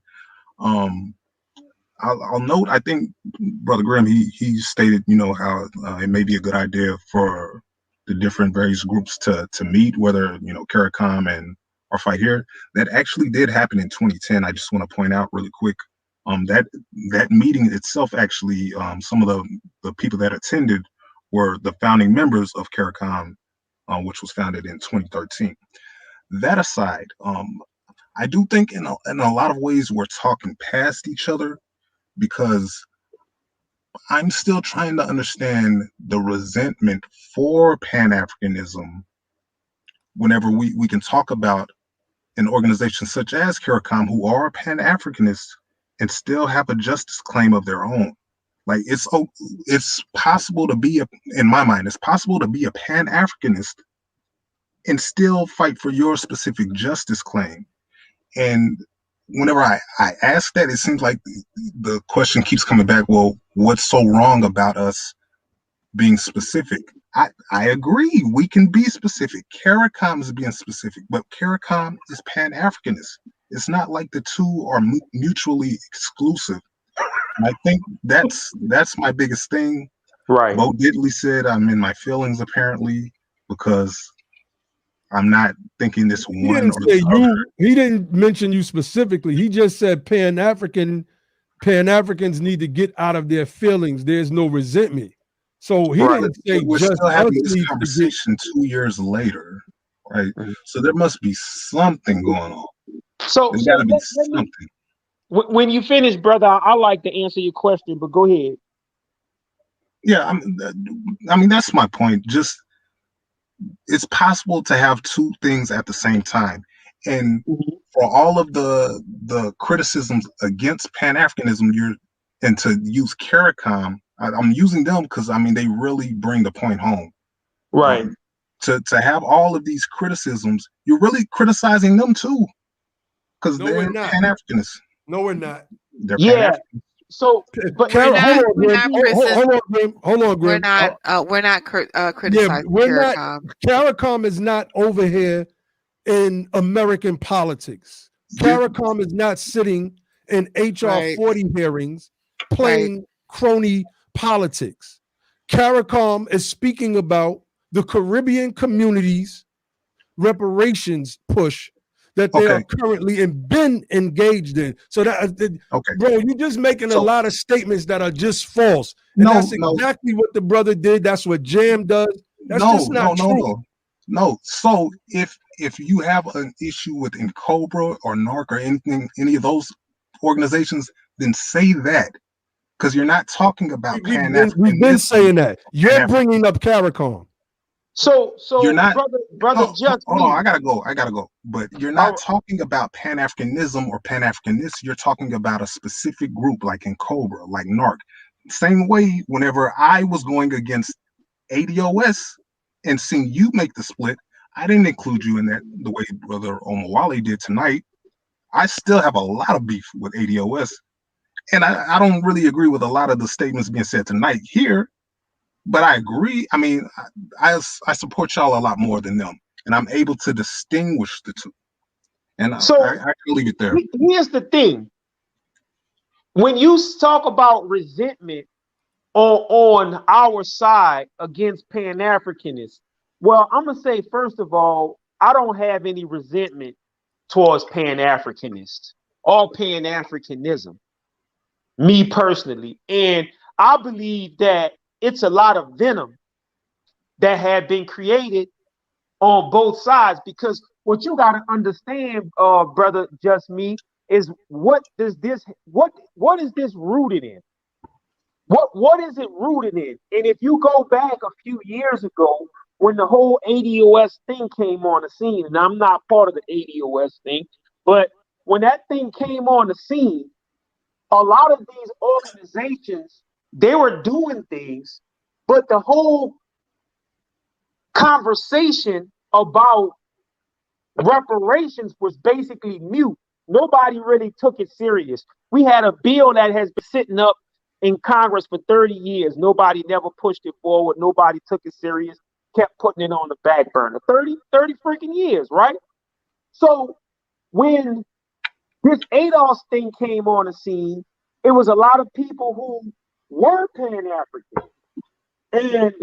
I'll note, I think Brother Graham, he stated, you know, how it may be a good idea for the different various groups to meet, whether CARICOM and or Fight Here. That actually did happen in 2010. I just want to point out really quick. That meeting itself actually, some of the people that attended were the founding members of CARICOM, which was founded in 2013. That aside, I do think in a lot of ways we're talking past each other, because I'm still trying to understand the resentment for Pan-Africanism whenever we can talk about an organization such as CARICOM, who are Pan-Africanists and still have a justice claim of their own. Like it's possible to be in my mind, it's possible to be a Pan-Africanist and still fight for your specific justice claim. And whenever I ask that, it seems like the question keeps coming back, well, what's so wrong about us being specific? I agree, we can be specific. CARICOM is being specific, but CARICOM is Pan-Africanist. It's not like the two are mutually exclusive. And I think that's my biggest thing. Right. Bo Diddley said I'm in my feelings, apparently, because I'm not thinking this He one didn't or say the other. you. He didn't mention you specifically. He just said Pan-Africans need to get out of their feelings. There's no resentment. So he Right. didn't say We're just still us having this need to get. conversation 2 years later, right? Mhm. So there must be something going on. So There's got to be let me, something. when you finish, brother, I like to answer your question, but go ahead. Yeah, I mean that's my point. Just it's possible to have two things at the same time, and for all of the criticisms against Pan-Africanism, and to use CARICOM, I'm using them because I mean they really bring the point home. Right. To have all of these criticisms, you're really criticizing them too, because No, they're we're not. Pan-Africanists. No, we're not. They're Yeah. Pan-Africanists. So, but Carol, not- hold we're on, not Grim. Hold on, We're Grim. not Yeah, criticizing we're not. CARICOM. CARICOM is not over here in American politics. CARICOM is not sitting in HR Right. 40 hearings playing crony politics. CARICOM is speaking about the Caribbean communities reparations push that they are currently been engaged in. So that, bro, you're just making a lot of statements that are just false. And that's exactly what the brother did. That's what Jam does. That's just not true. No. So if you have an issue with Cobra or NARC or any of those organizations, then say that, because you're not talking about Pan-Africanism. We've been saying that. You're bringing up CARICOM. So you're not, brother. Hold on, I gotta go. But you're not talking about Pan-Africanism or Pan-Africanists. You're talking about a specific group, like in Cobra, like NARC. Same way, whenever I was going against ADOS and seeing you make the split, I didn't include you in that the way Brother Omawale did tonight. I still have a lot of beef with ADOS, and I don't really agree with a lot of the statements being said tonight here. But I agree. I mean, I support y'all a lot more than them, and I'm able to distinguish the two. And so I can leave it there. Here's the thing: when you talk about resentment on our side against Pan-Africanists, well, I'm gonna say first of all, I don't have any resentment towards Pan-Africanists or Pan-Africanism, me personally, and I believe that it's a lot of venom that had been created on both sides, because what you got to understand, brother, just me, is what is this rooted in? What is it rooted in? And if you go back a few years ago, when the whole ADOS thing came on the scene, and I'm not part of the ADOS thing, but when that thing came on the scene, a lot of these organizations, they were doing things, but the whole conversation about reparations was basically mute. Nobody really took it serious. We had a bill that has been sitting up in Congress for 30 years. Nobody never pushed it forward. Nobody took it serious, kept putting it on the back burner. 30 freaking years, right? So when this ADOS thing came on the scene, it was a lot of people who were Pan-African. And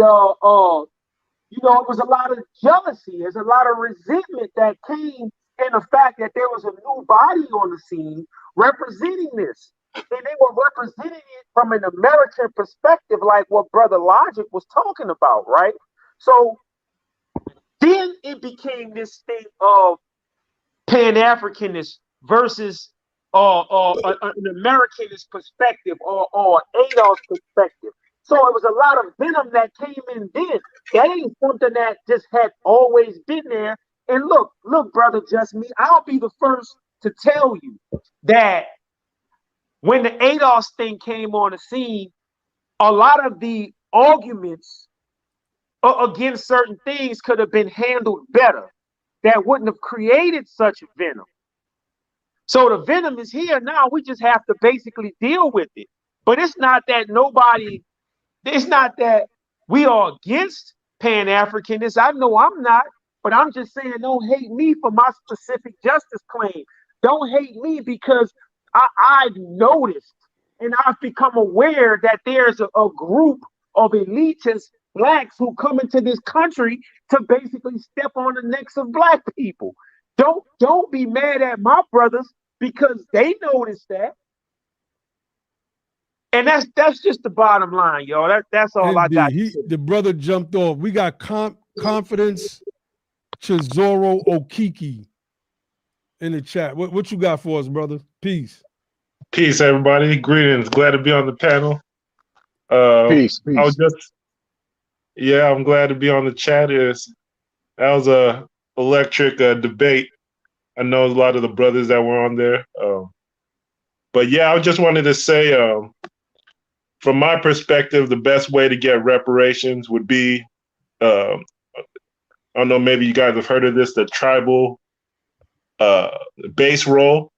You know, it was a lot of jealousy. There's a lot of resentment that came in the fact that there was a new body on the scene representing this. And they were representing it from an American perspective, like what Brother Logic was talking about, right? So then it became this thing of Pan-Africanist versus an Americanist perspective or Adolf's perspective. So it was a lot of venom that came in then. That ain't something that just had always been there. And look, brother, just me, I'll be the first to tell you that when the ADOS thing came on the scene, a lot of the arguments against certain things could have been handled better. That wouldn't have created such venom. So the venom is here now. We just have to basically deal with it. But it's not that we are against Pan-Africanists. I know I'm not, but I'm just saying don't hate me for my specific justice claim. Don't hate me because I've noticed and I've become aware that there's a group of elitist blacks who come into this country to basically step on the necks of black people. Don't be mad at my brothers because they noticed that. And that's just the bottom line, y'all. That's all I got. The brother jumped off. We got Confidence Chizoro Okiki in the chat. What you got for us, brother? Peace. Peace, everybody. Greetings. Glad to be on the panel. Peace. I'm glad to be on the chat. That was a electric debate. I know a lot of the brothers that were on there. But yeah, I just wanted to say, from my perspective, the best way to get reparations would be, I don't know, maybe you guys have heard of this, the tribal base role,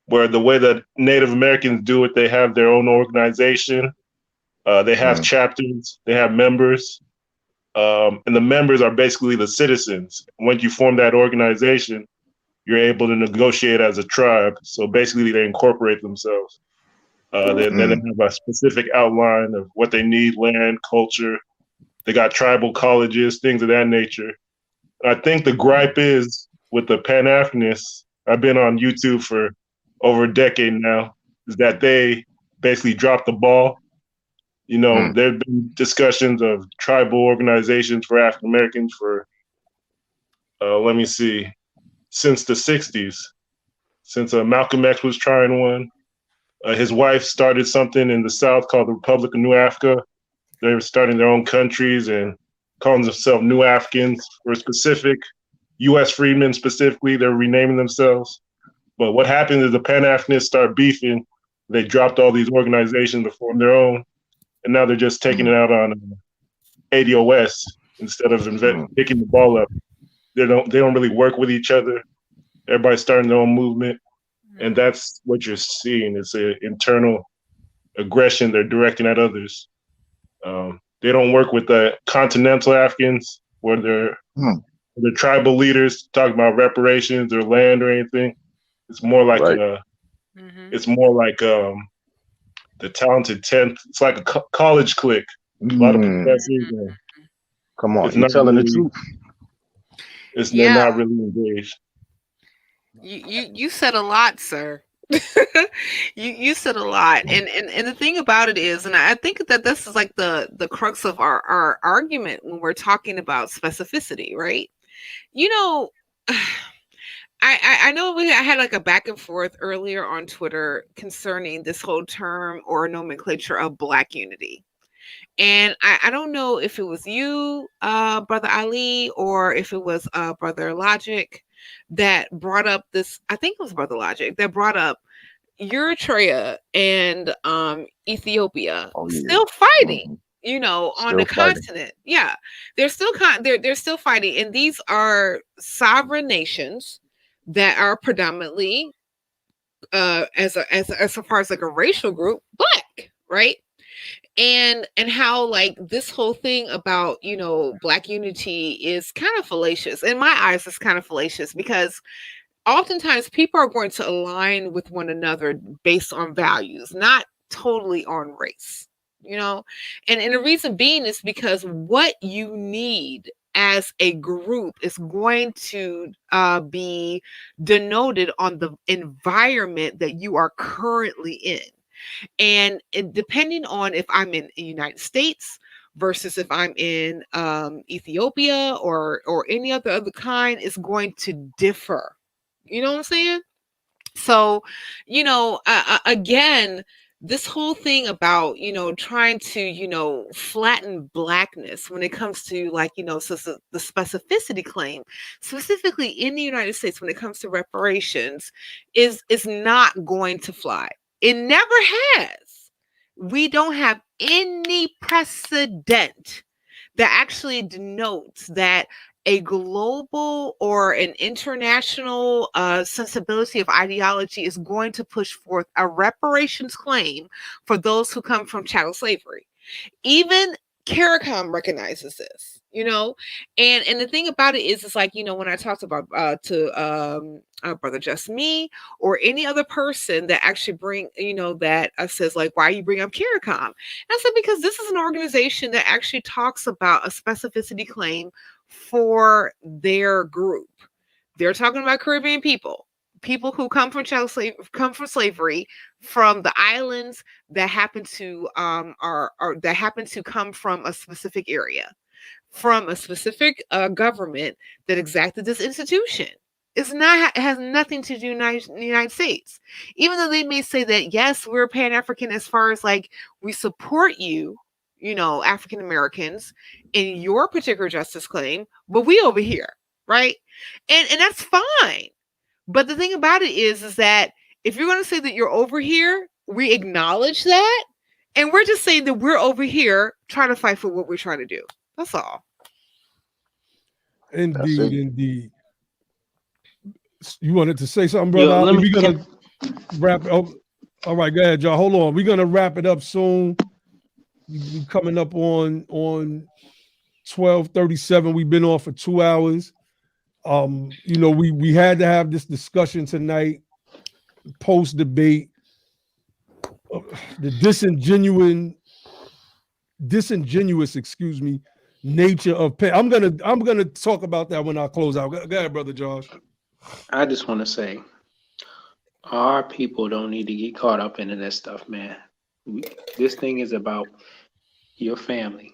where the way that Native Americans do it, they have their own organization. They have chapters, they have members, and the members are basically the citizens. Once you form that organization, you're able to negotiate as a tribe. So basically, they incorporate themselves. Then they have a specific outline of what they need: land, culture. They got tribal colleges, things of that nature. I think the gripe is with the Pan-Africanists. I've been on YouTube for over a decade now. Is that they basically dropped the ball. You know, there have been discussions of tribal organizations for African Americans for, since the 60s, since Malcolm X was trying one. His wife started something in the South called the Republic of New Africa. They were starting their own countries and calling themselves New Africans for specific U.S. freedmen specifically. They're renaming themselves. But what happened is the Pan-Africanists started beefing. They dropped all these organizations to form their own. And now they're just taking it out on ADOS instead of picking the ball up. They don't really work with each other. Everybody's starting their own movement. And that's what you're seeing. It's an internal aggression they're directing at others. They don't work with the continental Africans where they're tribal leaders talking about reparations or land or anything. It's more like the talented 10th. It's like a college clique. A lot of professors. Come on, you're telling the truth. They're not really engaged. You said a lot, sir. you said a lot, and the thing about it is, and I think that this is like the crux of our argument when we're talking about specificity, right? You know, I know I had like a back and forth earlier on Twitter concerning this whole term or nomenclature of Black unity. And I don't know if it was you, Brother Ali, or if it was Brother Logic that brought up this. I think it was Brother Logic that brought up Eritrea and Ethiopia still fighting, you know, on the continent. Yeah, they're still they're still fighting, and these are sovereign nations that are predominantly, as far as like a racial group, Black, right? And how like this whole thing about, you know, Black unity is kind of fallacious. In my eyes, it's kind of fallacious because oftentimes people are going to align with one another based on values, not totally on race, you know, and the reason being is because what you need as a group is going to be denoted on the environment that you are currently in. And depending on if I'm in the United States versus if I'm in Ethiopia or any other kind, is going to differ. You know what I'm saying? So, again, this whole thing about, trying to, flatten blackness when it comes to, like, so the specificity claim, specifically in the United States when it comes to reparations, is not going to fly. It never has. We don't have any precedent that actually denotes that a global or an international sensibility of ideology is going to push forth a reparations claim for those who come from chattel slavery. Even CARICOM recognizes this, and the thing about it is, it's like, when I talked about to Brother Just Me or any other person that actually bring, that says, like, why you bring up CARICOM? And I said, because this is an organization that actually talks about a specificity claim for their group. They're talking about Caribbean people who come from slavery from the islands that happen to that happen to come from a specific area, from a specific government that exacted this institution. It has nothing to do with the United States. Even though they may say that, yes, we're Pan-African as far as, like, we support you, African Americans, in your particular justice claim, but we over here, right? And that's fine. But the thing about it is that if you're going to say that you're over here, we acknowledge that. And we're just saying that we're over here trying to fight for what we're trying to do. That's all. Indeed, indeed. You wanted to say something, brother? Yo, We're going to wrap it up. All right, go ahead, y'all. Hold on. We're going to wrap it up soon. We're coming up on 12:37. We've been on for 2 hours. We had to have this discussion tonight, post debate, the disingenuous, nature of pay. I'm gonna talk about that when I close out. Go ahead, brother Josh. I just want to say, our people don't need to get caught up into that stuff, man. This thing is about your family,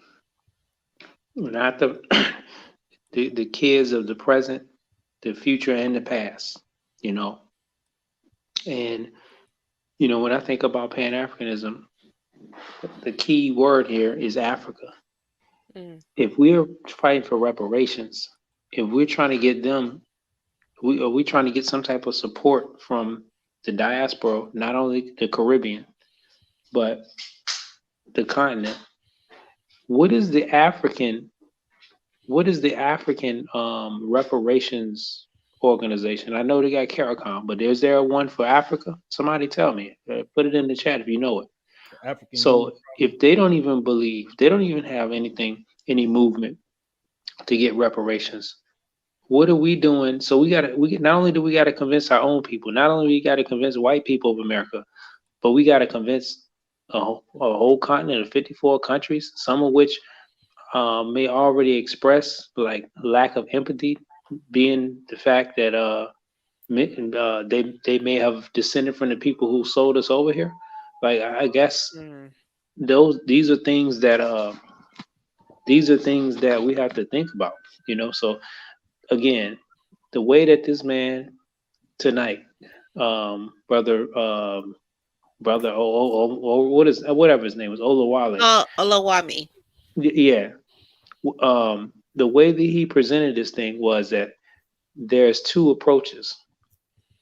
not the kids of the present, the future, and the past. And when I think about Pan-Africanism, the key word here is Africa. If we're fighting for reparations, if we're trying to get them, are we trying to get some type of support from the diaspora, not only the Caribbean, but the continent? What is the African reparations organization? I know they got CARICOM, but is there one for Africa? Somebody tell me. Put it in the chat if you know it. So if they don't even believe, they don't even have any movement to get reparations, what are we doing? So not only do we got to convince our own people, not only we got to convince white people of America, but we got to convince a whole continent of 54 countries, some of which may already express, like, lack of empathy, being the fact that they may have descended from the people who sold us over here. Like, I guess these are things that we have to think about, So again, the way that this man tonight, brother, whatever his name was, Olawami. Yeah. The way that he presented this thing was that there's two approaches.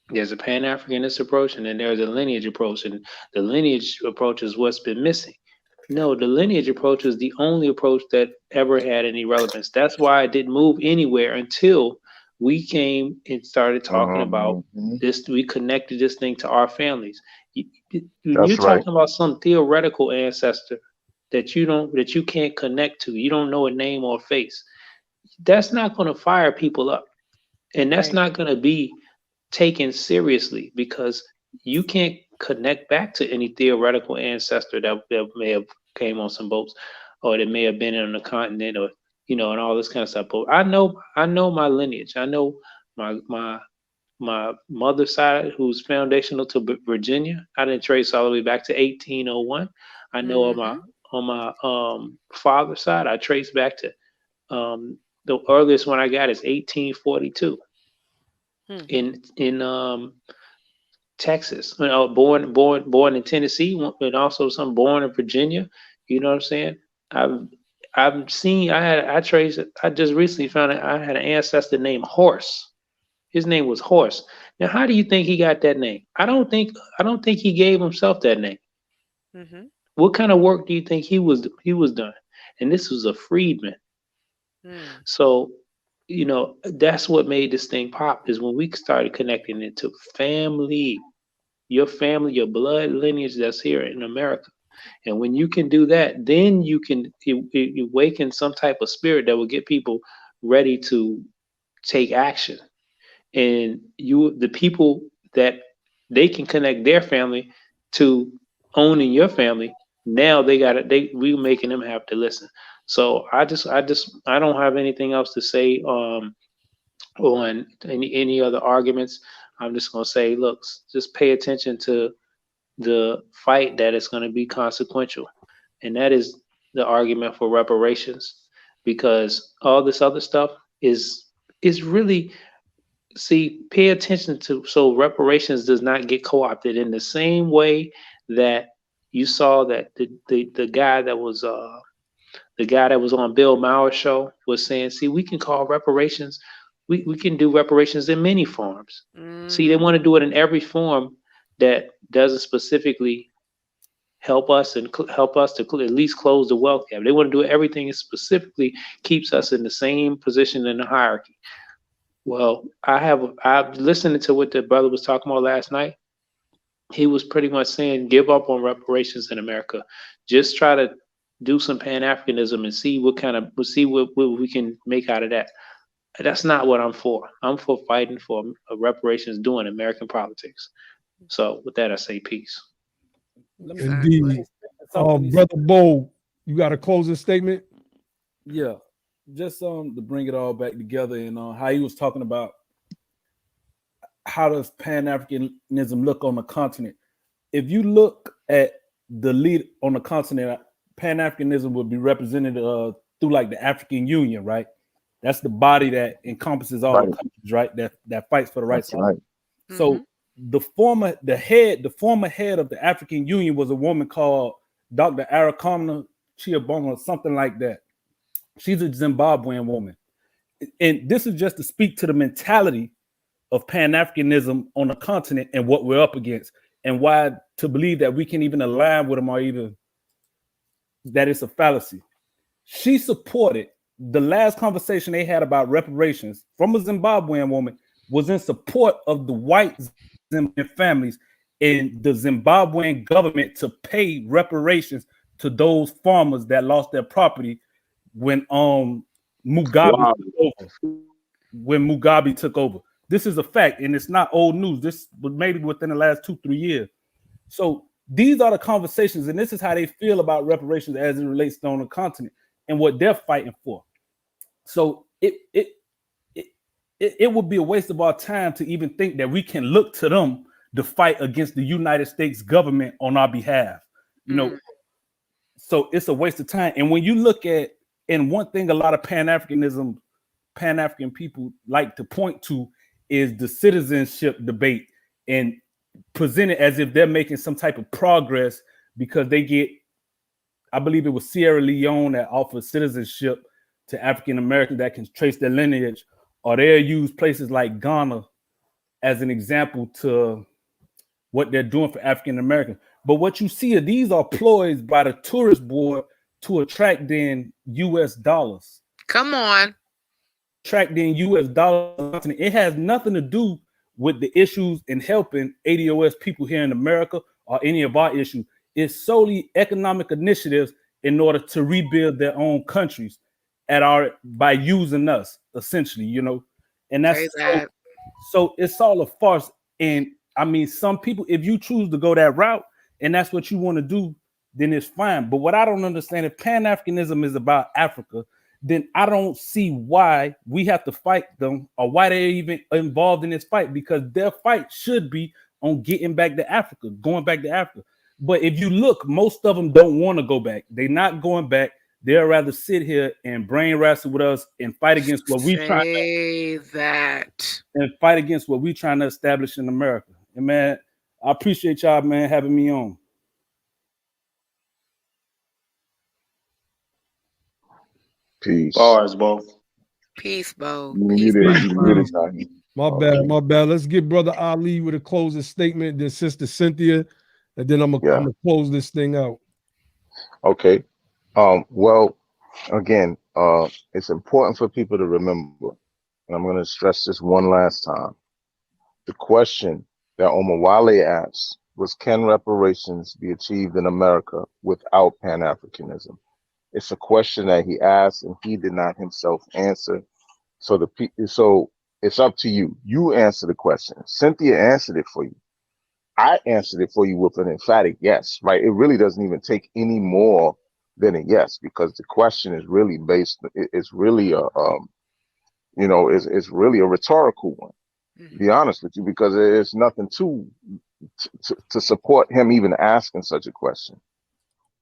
There's a Pan-Africanist approach, and then there's a lineage approach, and the lineage approach is what's been missing. No, the lineage approach is the only approach that ever had any relevance. That's why it didn't move anywhere until we came and started talking about this. We connected this thing to our families. You're talking about some theoretical ancestor that you can't connect to. You don't know a name or face. That's not going to fire people up, and that's not going to be taken seriously, because you can't connect back to any theoretical ancestor that may have came on some boats, or they may have been on the continent, or and all this kind of stuff. But I know my lineage. I know my mother's side, who's foundational to Virginia. I didn't trace all the way back to 1801. I know on my father's side, I trace back to the earliest one I got is 1842 in Texas. Born in Tennessee, and also some born in Virginia. You know what I'm saying? I've seen. I just recently found out I had an ancestor named Horse. His name was Horse. Now, how do you think he got that name? I don't think he gave himself that name. What kind of work do you think he was doing? And this was a freedman. So, that's what made this thing pop, is when we started connecting it to family, your blood lineage that's here in America. And when you can do that, then you can awaken some type of spirit that will get people ready to take action. And the people that they can connect their family to owning your family, now we making them have to listen. So I don't have anything else to say on any other arguments. I'm just gonna say, look, just pay attention to the fight that is going to be consequential, and that is the argument for reparations, because all this other stuff is really, pay attention to, so reparations does not get co-opted in the same way that you saw that the guy that was on Bill Maher's show was saying, see, we can call reparations, we can do reparations in many forms. See, they want to do it in every form that doesn't specifically help us to at least close the wealth gap. They want to do everything that specifically keeps us in the same position in the hierarchy. Well, I've listened to what the brother was talking about last night. He was pretty much saying, give up on reparations in America. Just try to do some Pan-Africanism and see what we can make out of that. That's not what I'm for. I'm for fighting for reparations doing American politics. So with that, I say peace. Indeed. Brother Bo, you got a closing statement? Yeah, just to bring it all back together, and how he was talking about how does Pan-Africanism look on the continent. If you look at the lead on the continent, Pan-Africanism would be represented through like the African Union, right? That's the body that encompasses all the countries, right? That fights for the rights. Right. So the former head of the African Union was a woman called Dr. Arakamna Chiabonga, something like that. She's a Zimbabwean woman. And this is just to speak to the mentality of Pan-Africanism on the continent and what we're up against, and why to believe that we can even align with them, or even that it's a fallacy. She supported the last conversation they had about reparations from a Zimbabwean woman, was in support of the white Zimbabwean families and the Zimbabwean government to pay reparations to those farmers that lost their property when Mugabe took over. This is a fact, and it's not old news. This was maybe within the last 2-3 years. So these are the conversations, and this is how they feel about reparations as it relates to on the continent and what they're fighting for. So it would be a waste of our time to even think that we can look to them to fight against the United States government on our behalf. So it's a waste of time. And when you look at, and one thing a lot of Pan-African people like to point to is the citizenship debate, and present it as if they're making some type of progress because they get, I believe it was Sierra Leone that offered citizenship to African Americans that can trace their lineage, or they'll use places like Ghana as an example to what they're doing for African Americans. But what you see are these are ploys by the tourist board to attract in US dollars. Come on. Attract in US dollars. It has nothing to do with the issues in helping ADOS people here in America or any of our issues. It's solely economic initiatives in order to rebuild their own countries by using us, essentially, and that's so it's all a farce. And I mean, some people, if you choose to go that route and that's what you want to do, then it's fine. But what I don't understand, if Pan-Africanism is about Africa, then I don't see why we have to fight them or why they're even involved in this fight, because their fight should be on getting back to Africa, going back to Africa. But if you look, most of them don't want to go back. They're not going back. They'd rather sit here and brain wrestle with us and fight against what we trying to establish in America. And man, I appreciate y'all, man, having me on. Peace. Bars, Bo. Peace, Bo. You Peace, muted, Bo. My bad. Let's get Brother Ali with a closing statement, then Sister Cynthia, and then I'm gonna close this thing out. Okay. Well, again, it's important for people to remember, and I'm going to stress this one last time. The question that Omawale asked was, can reparations be achieved in America without Pan-Africanism? It's a question that he asked and he did not himself answer. So it's up to you. You answer the question. Cynthia answered it for you. I answered it for you with an emphatic yes, right? It really doesn't even take any more than a yes, because the question is really it's really it's really a rhetorical one, to be honest with you, because there's nothing to support him even asking such a question.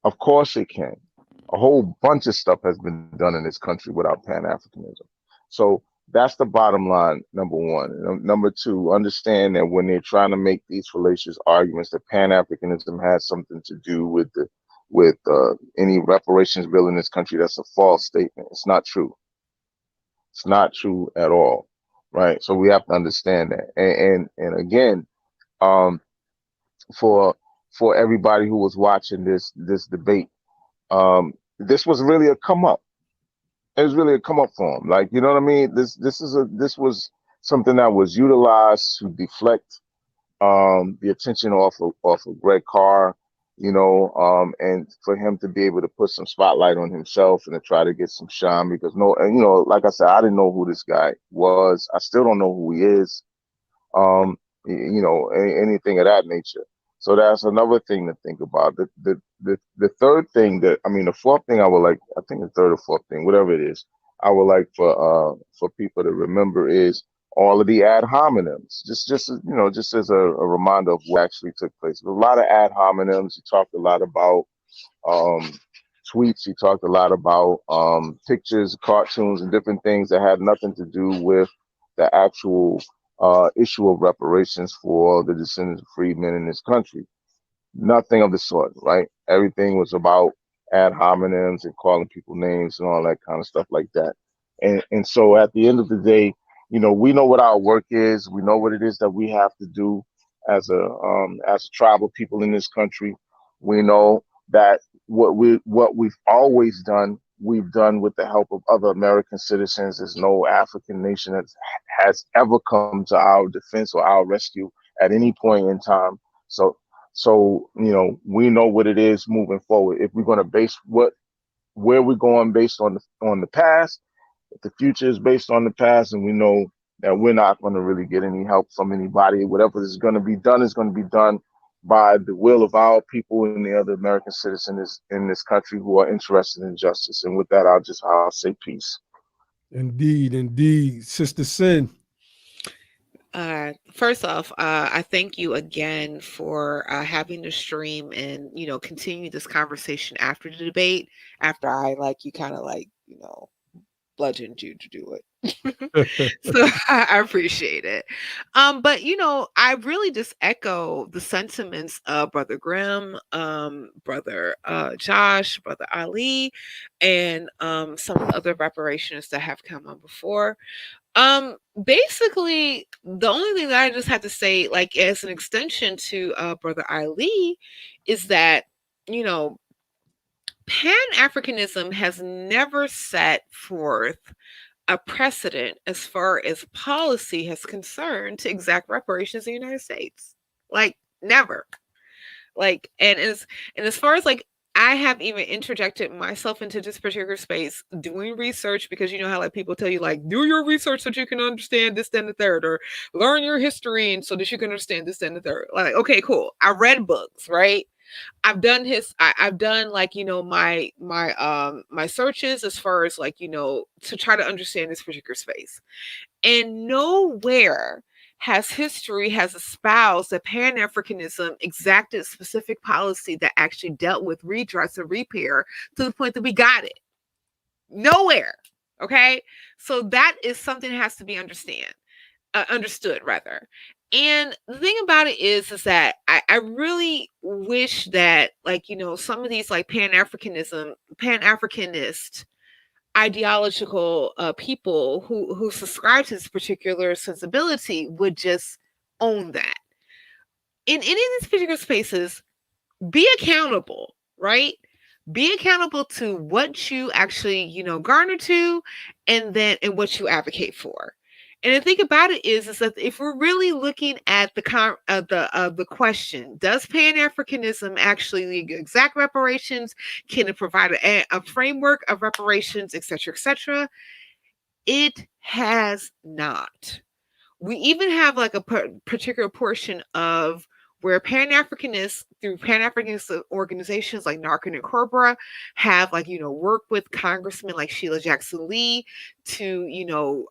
Of course it can. A whole bunch of stuff has been done in this country without Pan-Africanism. So that's the bottom line, number one. And number two, understand that when they're trying to make these fallacious arguments that Pan-Africanism has something to do with any reparations bill in this country, that's a false statement. It's not true. It's not true at all, right? So we have to understand that. And again, for everybody who was watching this debate, this was really a come up. It was really a come up for him. Like, you know what I mean? This was something that was utilized to deflect the attention off of Greg Carr, and for him to be able to put some spotlight on himself and to try to get some shine, because like I said, I didn't know who this guy was. I still don't know who he is. Anything of that nature. So that's another thing to think about. The third thing the fourth thing I would like, I think the third or fourth thing, whatever it is, I would like for people to remember is all of the ad hominems. Just as a reminder of what actually took place. There's a lot of ad hominems. He talked a lot about tweets. He talked a lot about pictures, cartoons, and different things that had nothing to do with the actual issue of reparations for the descendants of freedmen in this country. Nothing of the sort, right? Everything was about ad hominems and calling people names and all that kind of stuff like that. And so at the end of the day, we know what our work is. We know what it is that we have to do as a tribal people in this country. We know that what we've always done, we've done with the help of other American citizens. There's no African nation that has ever come to our defense or our rescue at any point in time. So we know what it is moving forward. If we're going to base where we're going based on the past, if the future is based on the past, and we know that we're not going to really get any help from anybody. Whatever is going to be done is going to be done by the will of our people and the other American citizens in this country who are interested in justice. And with that, I'll say peace. Indeed. Sister Sin. First off, I thank you again for having the stream and, continue this conversation after the debate, after I bludgeoned you to do it. So I appreciate it. But I really just echo the sentiments of Brother Grimm, Brother Josh, Brother Ali, and some of the other reparationists that have come on before. Basically, the only thing that I just have to say, as an extension to Brother Ali, is that Pan-Africanism has never set forth a precedent as far as policy is concerned to exact reparations in the United States. Never. And as far as I have even interjected myself into this particular space doing research, because how people tell you do your research so that you can understand this, then the third, or learn your history and so that you can understand this, then the third. Okay, cool. I read books, right? I've done I've done like, you know, my searches as far as like, you know, to try to understand this particular space. And nowhere has espoused that Pan-Africanism exacted specific policy that actually dealt with redress and repair to the point that we got it. Nowhere. Okay. So that is something that has to be understood rather. And the thing about it is that I really wish that, like, you know, some of these like Pan-Africanist ideological people who subscribe to this particular sensibility would just own that. In any of these particular spaces, be accountable, right? Be accountable to what you actually, you know, garner to, and what you advocate for. And the thing about it is that if we're really looking at the question, does Pan-Africanism actually exact reparations? Can it provide a framework of reparations, et cetera, it has not. We even have like a particular portion of where Pan-Africanists, through Pan-Africanist organizations like NARCA and Cobra, have, like, you know, worked with congressmen like Sheila Jackson Lee to, you know,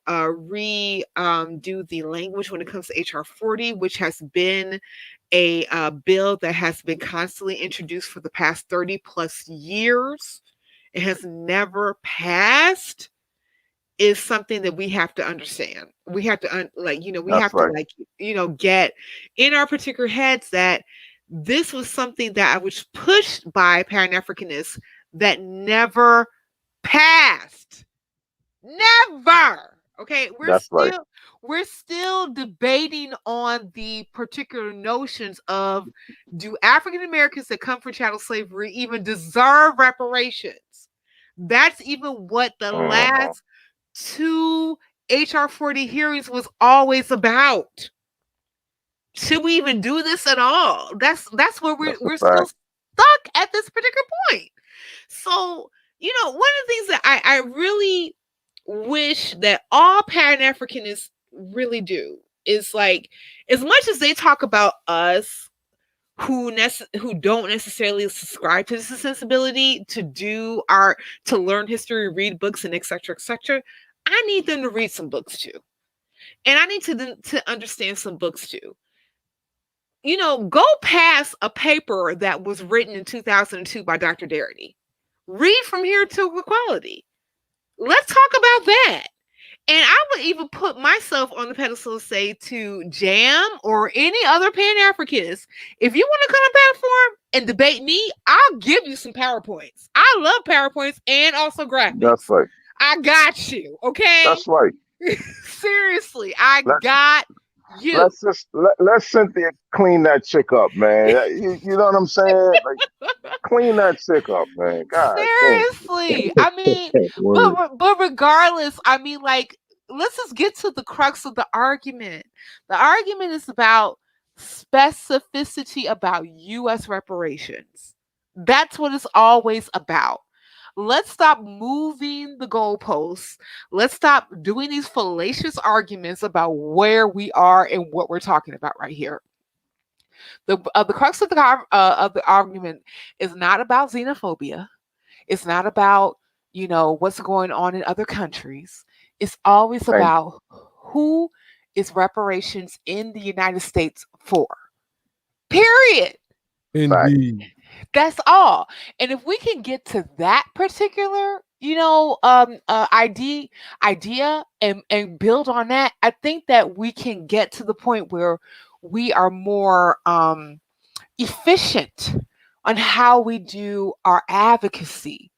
do the language when it comes to HR 40, which has been a bill that has been constantly introduced for the past 30 plus years. It has never passed. Is something that we have to understand. We have to get in our particular heads that this was something that was pushed by Pan-Africanists that never passed. Never. Okay, we're still debating on the particular notions of, do African Americans that come from chattel slavery even deserve reparations? That's even what the last 2 HR 40 hearings was always about. Should we even do this at all? That's where we're still stuck at this particular point. So, you know, one of the things that I really wish that all Pan-Africanists really do is, like, as much as they talk about us who don't necessarily subscribe to this sensibility to learn history, read books, and et cetera, I need them to read some books too. And I need to understand some books too. You know, go past a paper that was written in 2002 by Dr. Darity. Read From Here to Equality. Let's talk about that. And I would even put myself on the pedestal to say to Jam or any other Pan-Africanist, if you want to come on platform and debate me, I'll give you some PowerPoints. I love PowerPoints and also graphics. That's right. I got you, okay? That's right. Seriously, got you. Let's Cynthia clean that chick up, man. You know what I'm saying? Like, clean that chick up, man. God, seriously. I mean, but regardless, I mean, like, let's just get to the crux of the argument. The argument is about specificity about U.S. reparations. That's what it's always about. Let's stop moving the goalposts. Let's stop doing these fallacious arguments about where we are and what we're talking about right here. The crux of the argument is not about xenophobia. It's not about, you know, what's going on in other countries. It's always about who is reparations in the United States for. Period. Indeed. That's all. And if we can get to that particular, you know, idea and build on that, I think that we can get to the point where we are more efficient on how we do our advocacy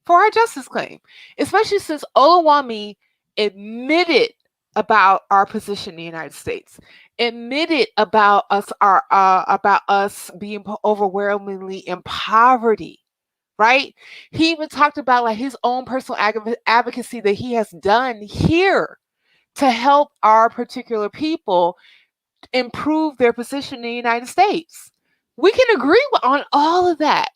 for our justice claim, especially since Oluwami admitted about our position in the United States, admitted about us being overwhelmingly in poverty, right? He even talked about, like, his own personal advocacy that he has done here to help our particular people improve their position in the United States. We can agree on all of that.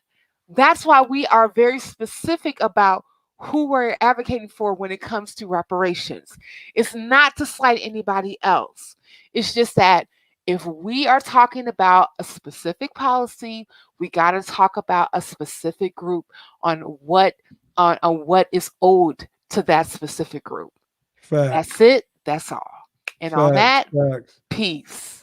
That's why we are very specific about who we're advocating for when it comes to reparations. It's not to slight anybody else. It's just that If we are talking about a specific policy, we got to talk about a specific group on what is owed to that specific group. Facts. That's it. That's all. And on that, Facts. peace.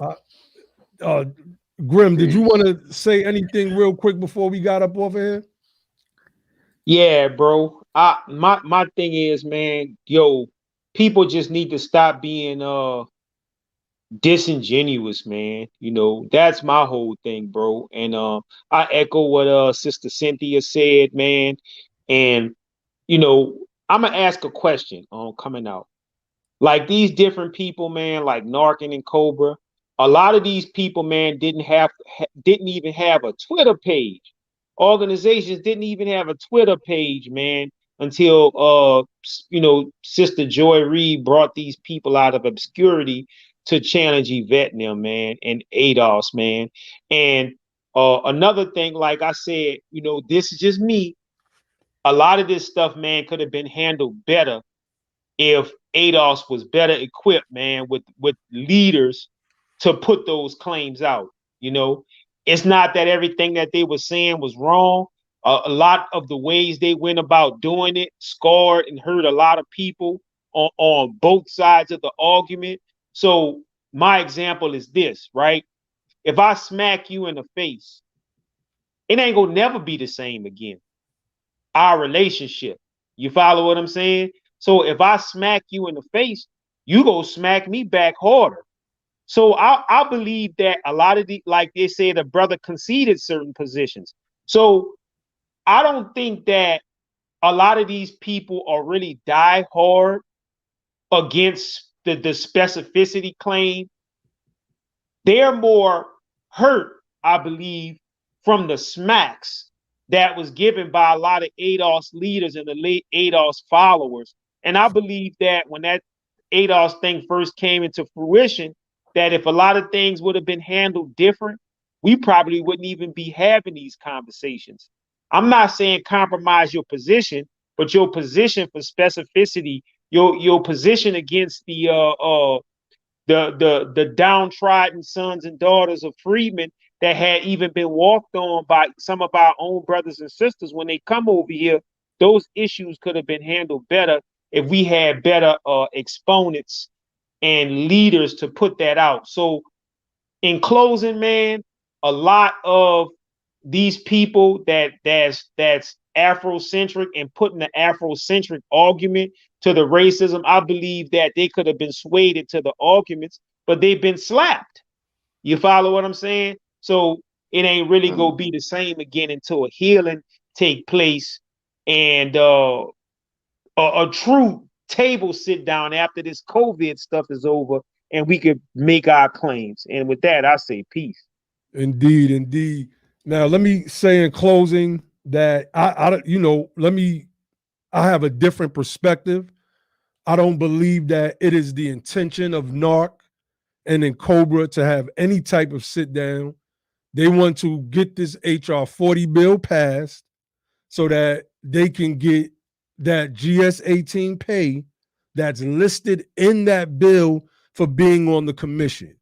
Grim, did you want to say anything real quick before we got up off of here? Yeah, bro. My thing is, man, people just need to stop being disingenuous, man. That's my whole thing, bro. And I echo what Sister Cynthia said, man. And I'm gonna ask a question on coming out. Like these different people, man, like Narcan and Cobra, a lot of these people, man, didn't even have a Twitter page. Organizations didn't even have a Twitter page, man, until Sister Joy Reid brought these people out of obscurity to challenge Yvette and them, man, and ADOS, man. And another thing, like I said, this is just me. A lot of this stuff, man, could have been handled better if ADOS was better equipped, man, with leaders to put those claims out. It's not that everything that they were saying was wrong. A lot of the ways they went about doing it scarred and hurt a lot of people on both sides of the argument. So my example is this, right? If I smack you in the face, it ain't gonna never be the same again. Our relationship. You follow what I'm saying? So if I smack you in the face, you go smack me back harder. So I believe that a lot of like they say, the brother conceded certain positions. So I don't think that a lot of these people are really die hard against the specificity claim. They're more hurt, I believe, from the smacks that was given by a lot of ADOS leaders and the late ADOS followers. And I believe that when that ADOS thing first came into fruition, that if a lot of things would have been handled different, we probably wouldn't even be having these conversations. I'm not saying compromise your position, but your position for specificity, your position against the downtrodden sons and daughters of freedmen that had even been walked on by some of our own brothers and sisters when they come over here, those issues could have been handled better if we had better exponents and leaders to put that out. So in closing, man, a lot of these people that's Afrocentric and putting the Afrocentric argument to the racism, I believe that they could have been swayed into the arguments, but they've been slapped. You follow what I'm saying? So it ain't really gonna be the same again until a healing take place and a true table sit down after this COVID stuff is over and we could make our claims. And with that, I say peace. Indeed. Now, let me say in closing that I have a different perspective. I don't believe that it is the intention of NARC and then Cobra to have any type of sit down. They want to get this HR 40 bill passed so that they can get that GS-18 pay that's listed in that bill for being on the commission.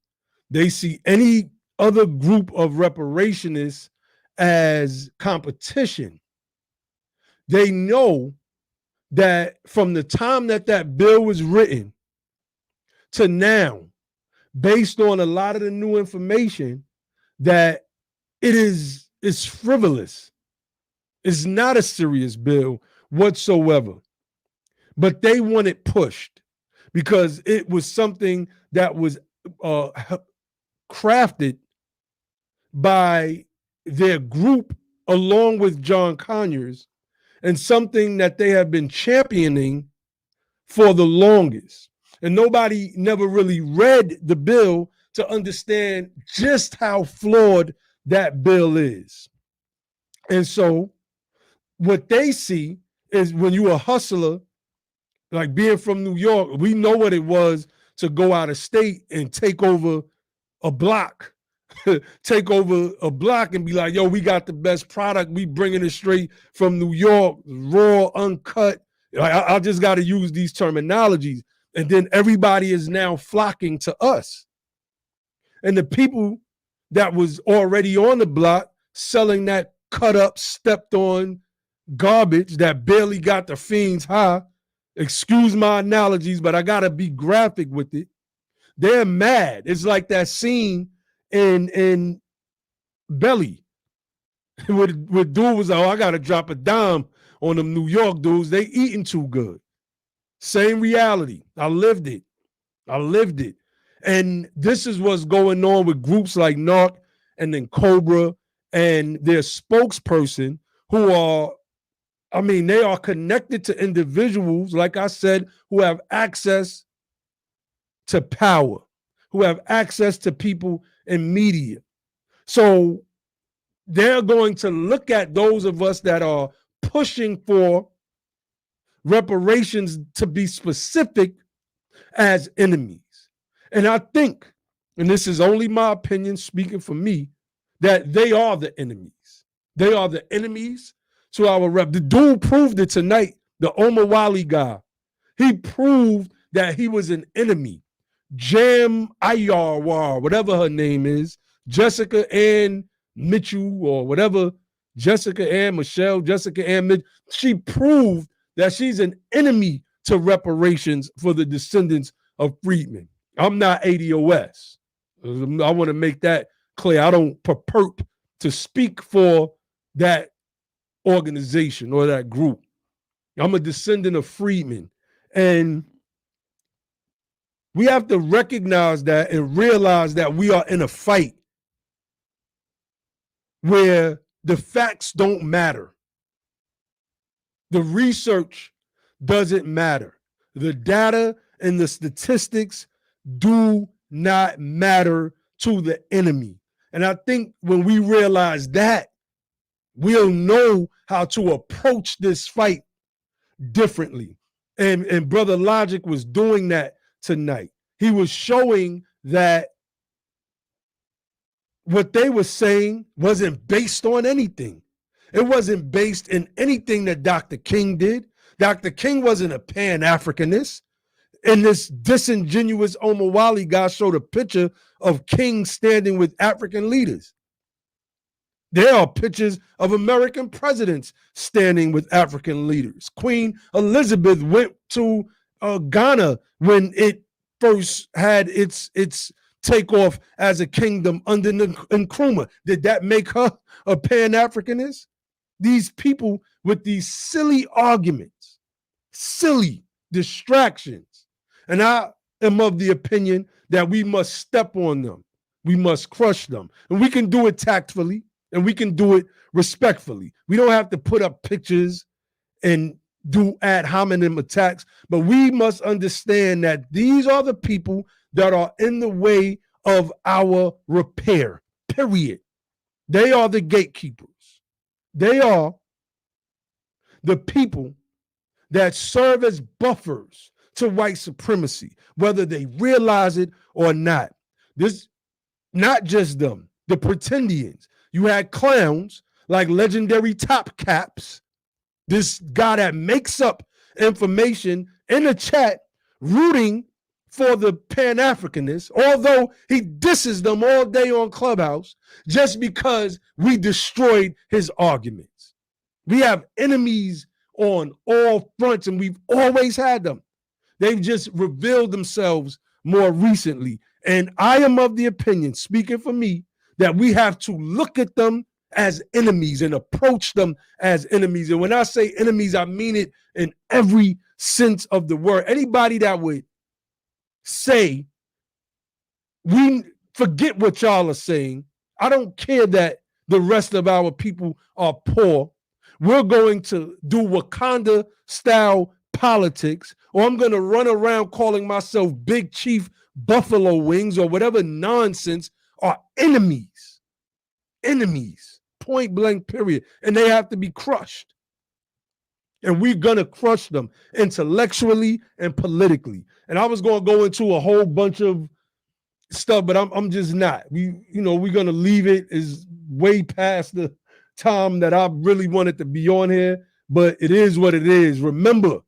They see any other group of reparationists as competition. They know that from the time that bill was written to now, based on a lot of the new information, that it's frivolous. It's not a serious bill whatsoever. But they want it pushed because it was something that was crafted by their group along with John Conyers, and something that they have been championing for the longest. And nobody never really read the bill to understand just how flawed that bill is. And so what they see is when you're a hustler, like being from New York, we know what it was to go out of state and take over a block. Take over a block and be like, yo, we got the best product. We bringing it straight from New York, raw, uncut. I just got to use these terminologies. And then everybody is now flocking to us. and the people that was already on the block selling that cut up, stepped on garbage that barely got the fiends high. Excuse my analogies, but I gotta be graphic with it. They're mad. It's like that scene in Belly with dude was like, oh, I gotta drop a dime on them New York dudes. They eating too good. Same reality. I lived it. And this is what's going on with groups like NARC and then Cobra and their spokesperson who are, I mean, they are connected to individuals, like I said, who have access to power, who have access to people in media. So they're going to look at those of us that are pushing for reparations, to be specific, as enemies. And I think, and this is only my opinion speaking for me, that they are the enemies. They are the enemies to our rep. The dude proved it tonight, the Omar Wali guy. He proved that he was an enemy. Jam Ayarwar, whatever her name is, Jessica Ann Mitchell or whatever, Jessica Ann Michelle, Jessica Ann Mitchell, she proved that she's an enemy to reparations for the descendants of freedmen. I'm not ADOS. I want to make that clear. I don't purport to speak for that organization or that group. I'm a descendant of freedmen. And we have to recognize that and realize that we are in a fight where the facts don't matter. The research doesn't matter. The data and the statistics do not matter to the enemy. And I think when we realize that, we'll know how to approach this fight differently. And Brother Logic was doing that tonight. He was showing that what they were saying wasn't based on anything. It wasn't based in anything that Dr. King did. Dr. King wasn't a Pan-Africanist. And this disingenuous Omar Wali guy showed a picture of King standing with African leaders. There are pictures of American presidents standing with African leaders. Queen Elizabeth went to Ghana when it first had its takeoff as a kingdom under Nkrumah. Did that make her a Pan-Africanist? These people with these silly arguments, silly distractions. And I am of the opinion that we must step on them. We must crush them. And we can do it tactfully and we can do it respectfully. We don't have to put up pictures and do ad hominem attacks, but we must understand that these are the people that are in the way of our repair, period. They are the gatekeepers. They are the people that serve as buffers to white supremacy, whether they realize it or not. This, not just them, the pretendians. You had clowns like legendary Top Caps, this guy that makes up information in the chat rooting for the Pan-Africanists, although he disses them all day on Clubhouse just because we destroyed his arguments. We have enemies on all fronts and we've always had them. They've just revealed themselves more recently. And I am of the opinion, speaking for me, that we have to look at them as enemies and approach them as enemies. And when I say enemies, I mean it in every sense of the word. Anybody that would say, we forget what y'all are saying. I don't care that the rest of our people are poor. We're going to do Wakanda style politics, or I'm going to run around calling myself Big Chief Buffalo Wings or whatever nonsense, are enemies. Enemies, point blank, period. And they have to be crushed. And we're going to crush them intellectually and politically. And I was going to go into a whole bunch of stuff, but I'm just not. We're going to leave it. Is way past the time that I really wanted to be on here, but it is what it is. Remember,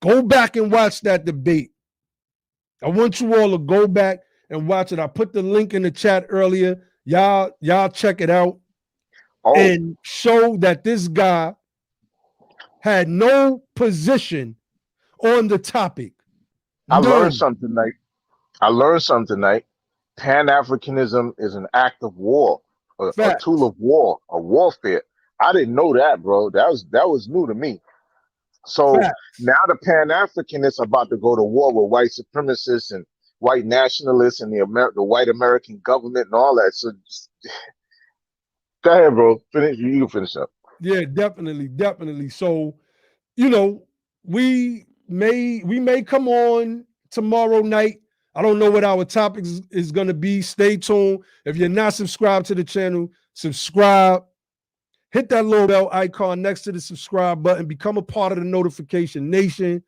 go back and watch that debate. I want you all to go back and watch it. I put the link in the chat earlier. Y'all check it out Oh, and show that this guy had no position on the topic. I learned None. something tonight. Pan-Africanism is an act of war, a Facts. tool of war, a warfare. I didn't know that, bro. That was new to me. So Facts. now the Pan-Africanists are about to go to war with white supremacists and white nationalists and the white American government and all that. So go ahead, bro. Finish. You can finish up. Yeah, definitely. So, you know, we may come on tomorrow night. I don't know what our topic is going to be. Stay tuned. If you're not subscribed to the channel, subscribe. Hit that little bell icon next to the subscribe button. Become a part of the notification nation.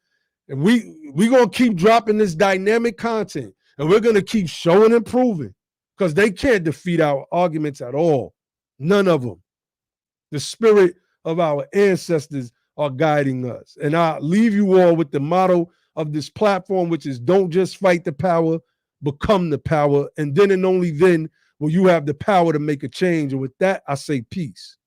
And we're going to keep dropping this dynamic content. And we're going to keep showing and proving, because they can't defeat our arguments at all. None of them. The spirit of our ancestors are guiding us. And I leave you all with the motto of this platform, which is don't just fight the power, become the power. And then and only then will you have the power to make a change. And with that, I say peace.